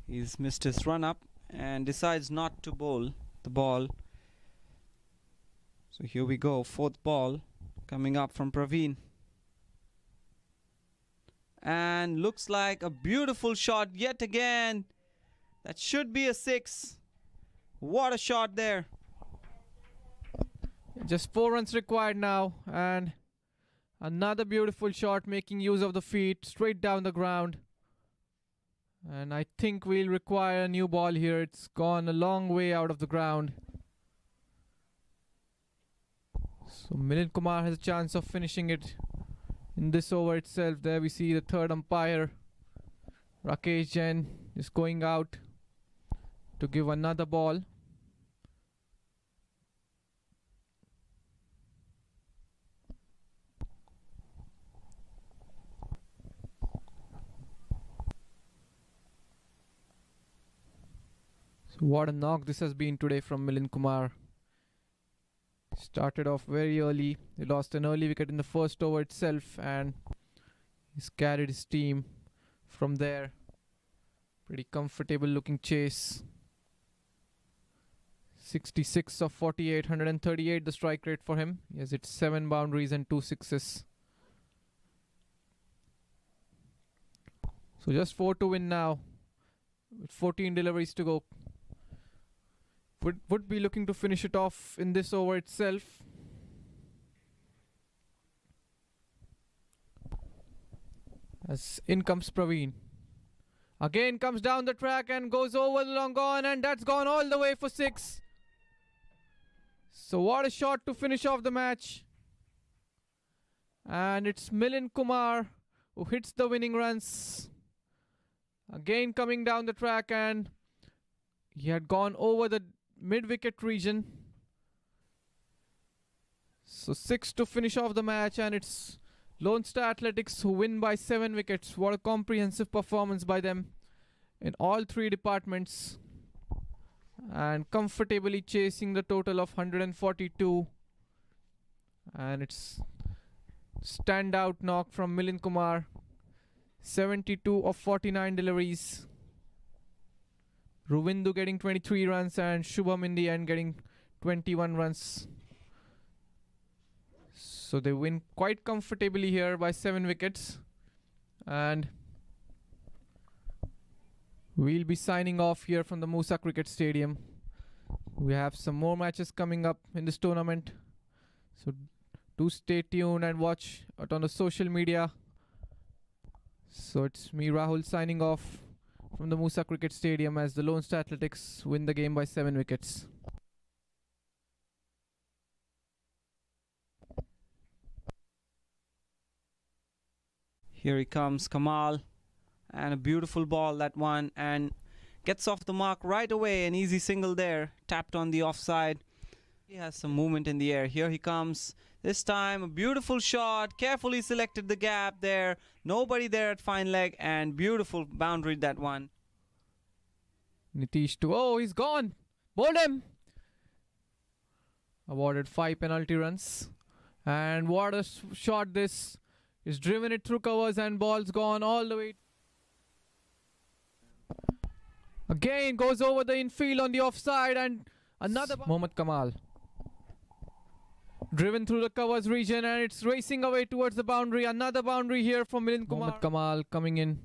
[SPEAKER 13] He's missed his run up and decides not to bowl the ball. So here we go, 4th ball coming up from Praveen. And looks like a beautiful shot yet again. That should be a 6. What a shot there.
[SPEAKER 11] Just 4 runs required now, and another beautiful shot making use of the feet straight down the ground. And I think we'll require a new ball here. It's gone a long way out of the ground. So Milind Kumar has a chance of finishing it in this over itself. There we see the third umpire, Rakesh Jain, is going out to give another ball. So what a knock this has been today from Milind Kumar. Started off very early. He lost an early wicket in the first over itself, and he's carried his team from there. Pretty comfortable looking chase. 66 of 48, 138 the strike rate for him. He has hit 7 boundaries and 2 sixes. So just 4 to win now, with 14 deliveries to go. Would be looking to finish it off in this over itself. As in comes Praveen. Again comes down the track and goes over the long on, and that's gone all the way for 6. So what a shot to finish off the match. And it's Milind Kumar who hits the winning runs. Again coming down the track, and he had gone over the mid-wicket region. So 6 to finish off the match, and it's Lone Star Athletics who win by 7 wickets. What a comprehensive performance by them in all 3 departments, and comfortably chasing the total of 142. And it's standout knock from Milind Kumar. 72 of 49 deliveries. Ruvindu getting 23 runs and Shubham in the end getting 21 runs. So they win quite comfortably here by 7 wickets. And we'll be signing off here from the Musa Cricket Stadium. We have some more matches coming up in this tournament. So do stay tuned and watch it on the social media. So it's me, Rahul, signing off from the Musa Cricket Stadium as the Lone Star Athletics win the game by 7 wickets.
[SPEAKER 13] Here he comes, Kamal, and a beautiful ball, that one, and gets off the mark right away. An easy single there, tapped on the offside. He has some movement in the air. Here he comes. This time a beautiful shot, carefully selected the gap there. Nobody there at fine leg, and beautiful boundary, that one.
[SPEAKER 11] Nitish oh, he's gone. Bowled him. Awarded 5 penalty runs. And what a shot this. He's driven it through covers and ball's gone all the way. Again goes over the infield on the offside, and another Mohammad Kamal. Driven through the covers region, and it's racing away towards the boundary. Another boundary here from Milind Kumar. Mohammad Kamal coming in.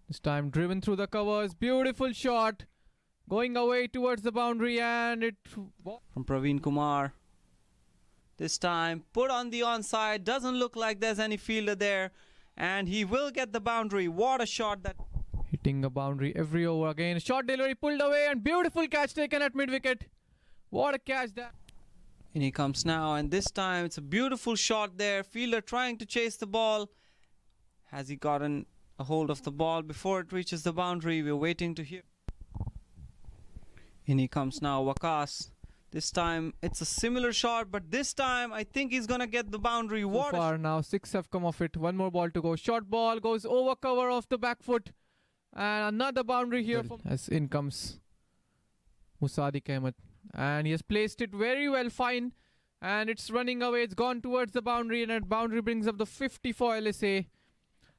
[SPEAKER 11] This time driven through the covers. Beautiful shot. Going away towards the boundary, and it...
[SPEAKER 13] From Praveen Kumar. This time put on the onside. Doesn't look like there's any fielder there. And he will get the boundary. What a shot that...
[SPEAKER 11] Hitting a boundary every over again. Short delivery pulled away, and beautiful catch taken at mid-wicket. What a catch that...
[SPEAKER 13] In he comes now, and this time it's a beautiful shot there. Fielder trying to chase the ball. Has he gotten a hold of the ball before it reaches the boundary? We're waiting to hear. In he comes now, Wakas. This time it's a similar shot, but this time I think he's gonna get the boundary.
[SPEAKER 11] So far now 6 have come off it. 1 more ball to go. Short ball goes over cover off the back foot, and another boundary here. As in comes Musadik Ahmed, and he has placed it very well, fine, and it's running away. It's gone towards the boundary, and that boundary brings up the 50 for LSA.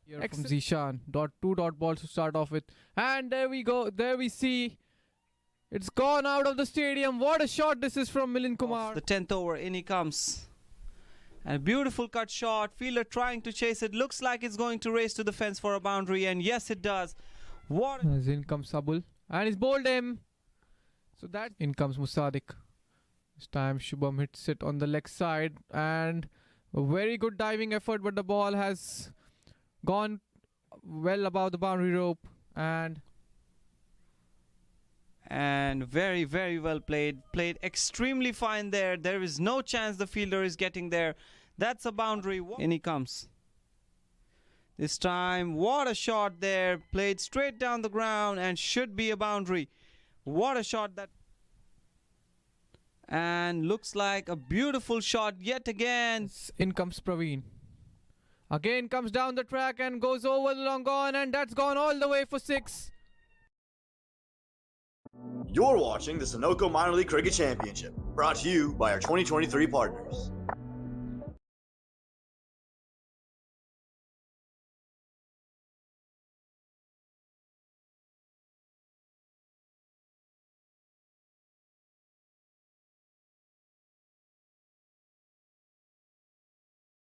[SPEAKER 11] Here from Zishan. 2 dot balls to start off with, and there we go. There we see it's gone out of the stadium. What a shot this is from Milind Kumar.
[SPEAKER 13] The 10th over, in he comes. And a beautiful cut shot. Fielder trying to chase it. Looks like it's going to race to the fence for a boundary, and yes, it does. What?
[SPEAKER 11] As in comes Sabul, and he's bowled him. So that in comes Musadik. This time Shubham hits it on the leg side, and a very good diving effort, but the ball has gone well above the boundary rope, and
[SPEAKER 13] very, very well played. Played extremely fine there. There is no chance the fielder is getting there. That's a boundary. In he comes. This time, what a shot there. Played straight down the ground and should be a boundary. What a shot that. And looks like a beautiful shot yet again.
[SPEAKER 11] In comes Praveen. Again comes down the track and goes over the long on, and that's gone all the way for 6.
[SPEAKER 1] You're watching the Sunoco Minor League Cricket Championship, brought to you by our 2023 partners.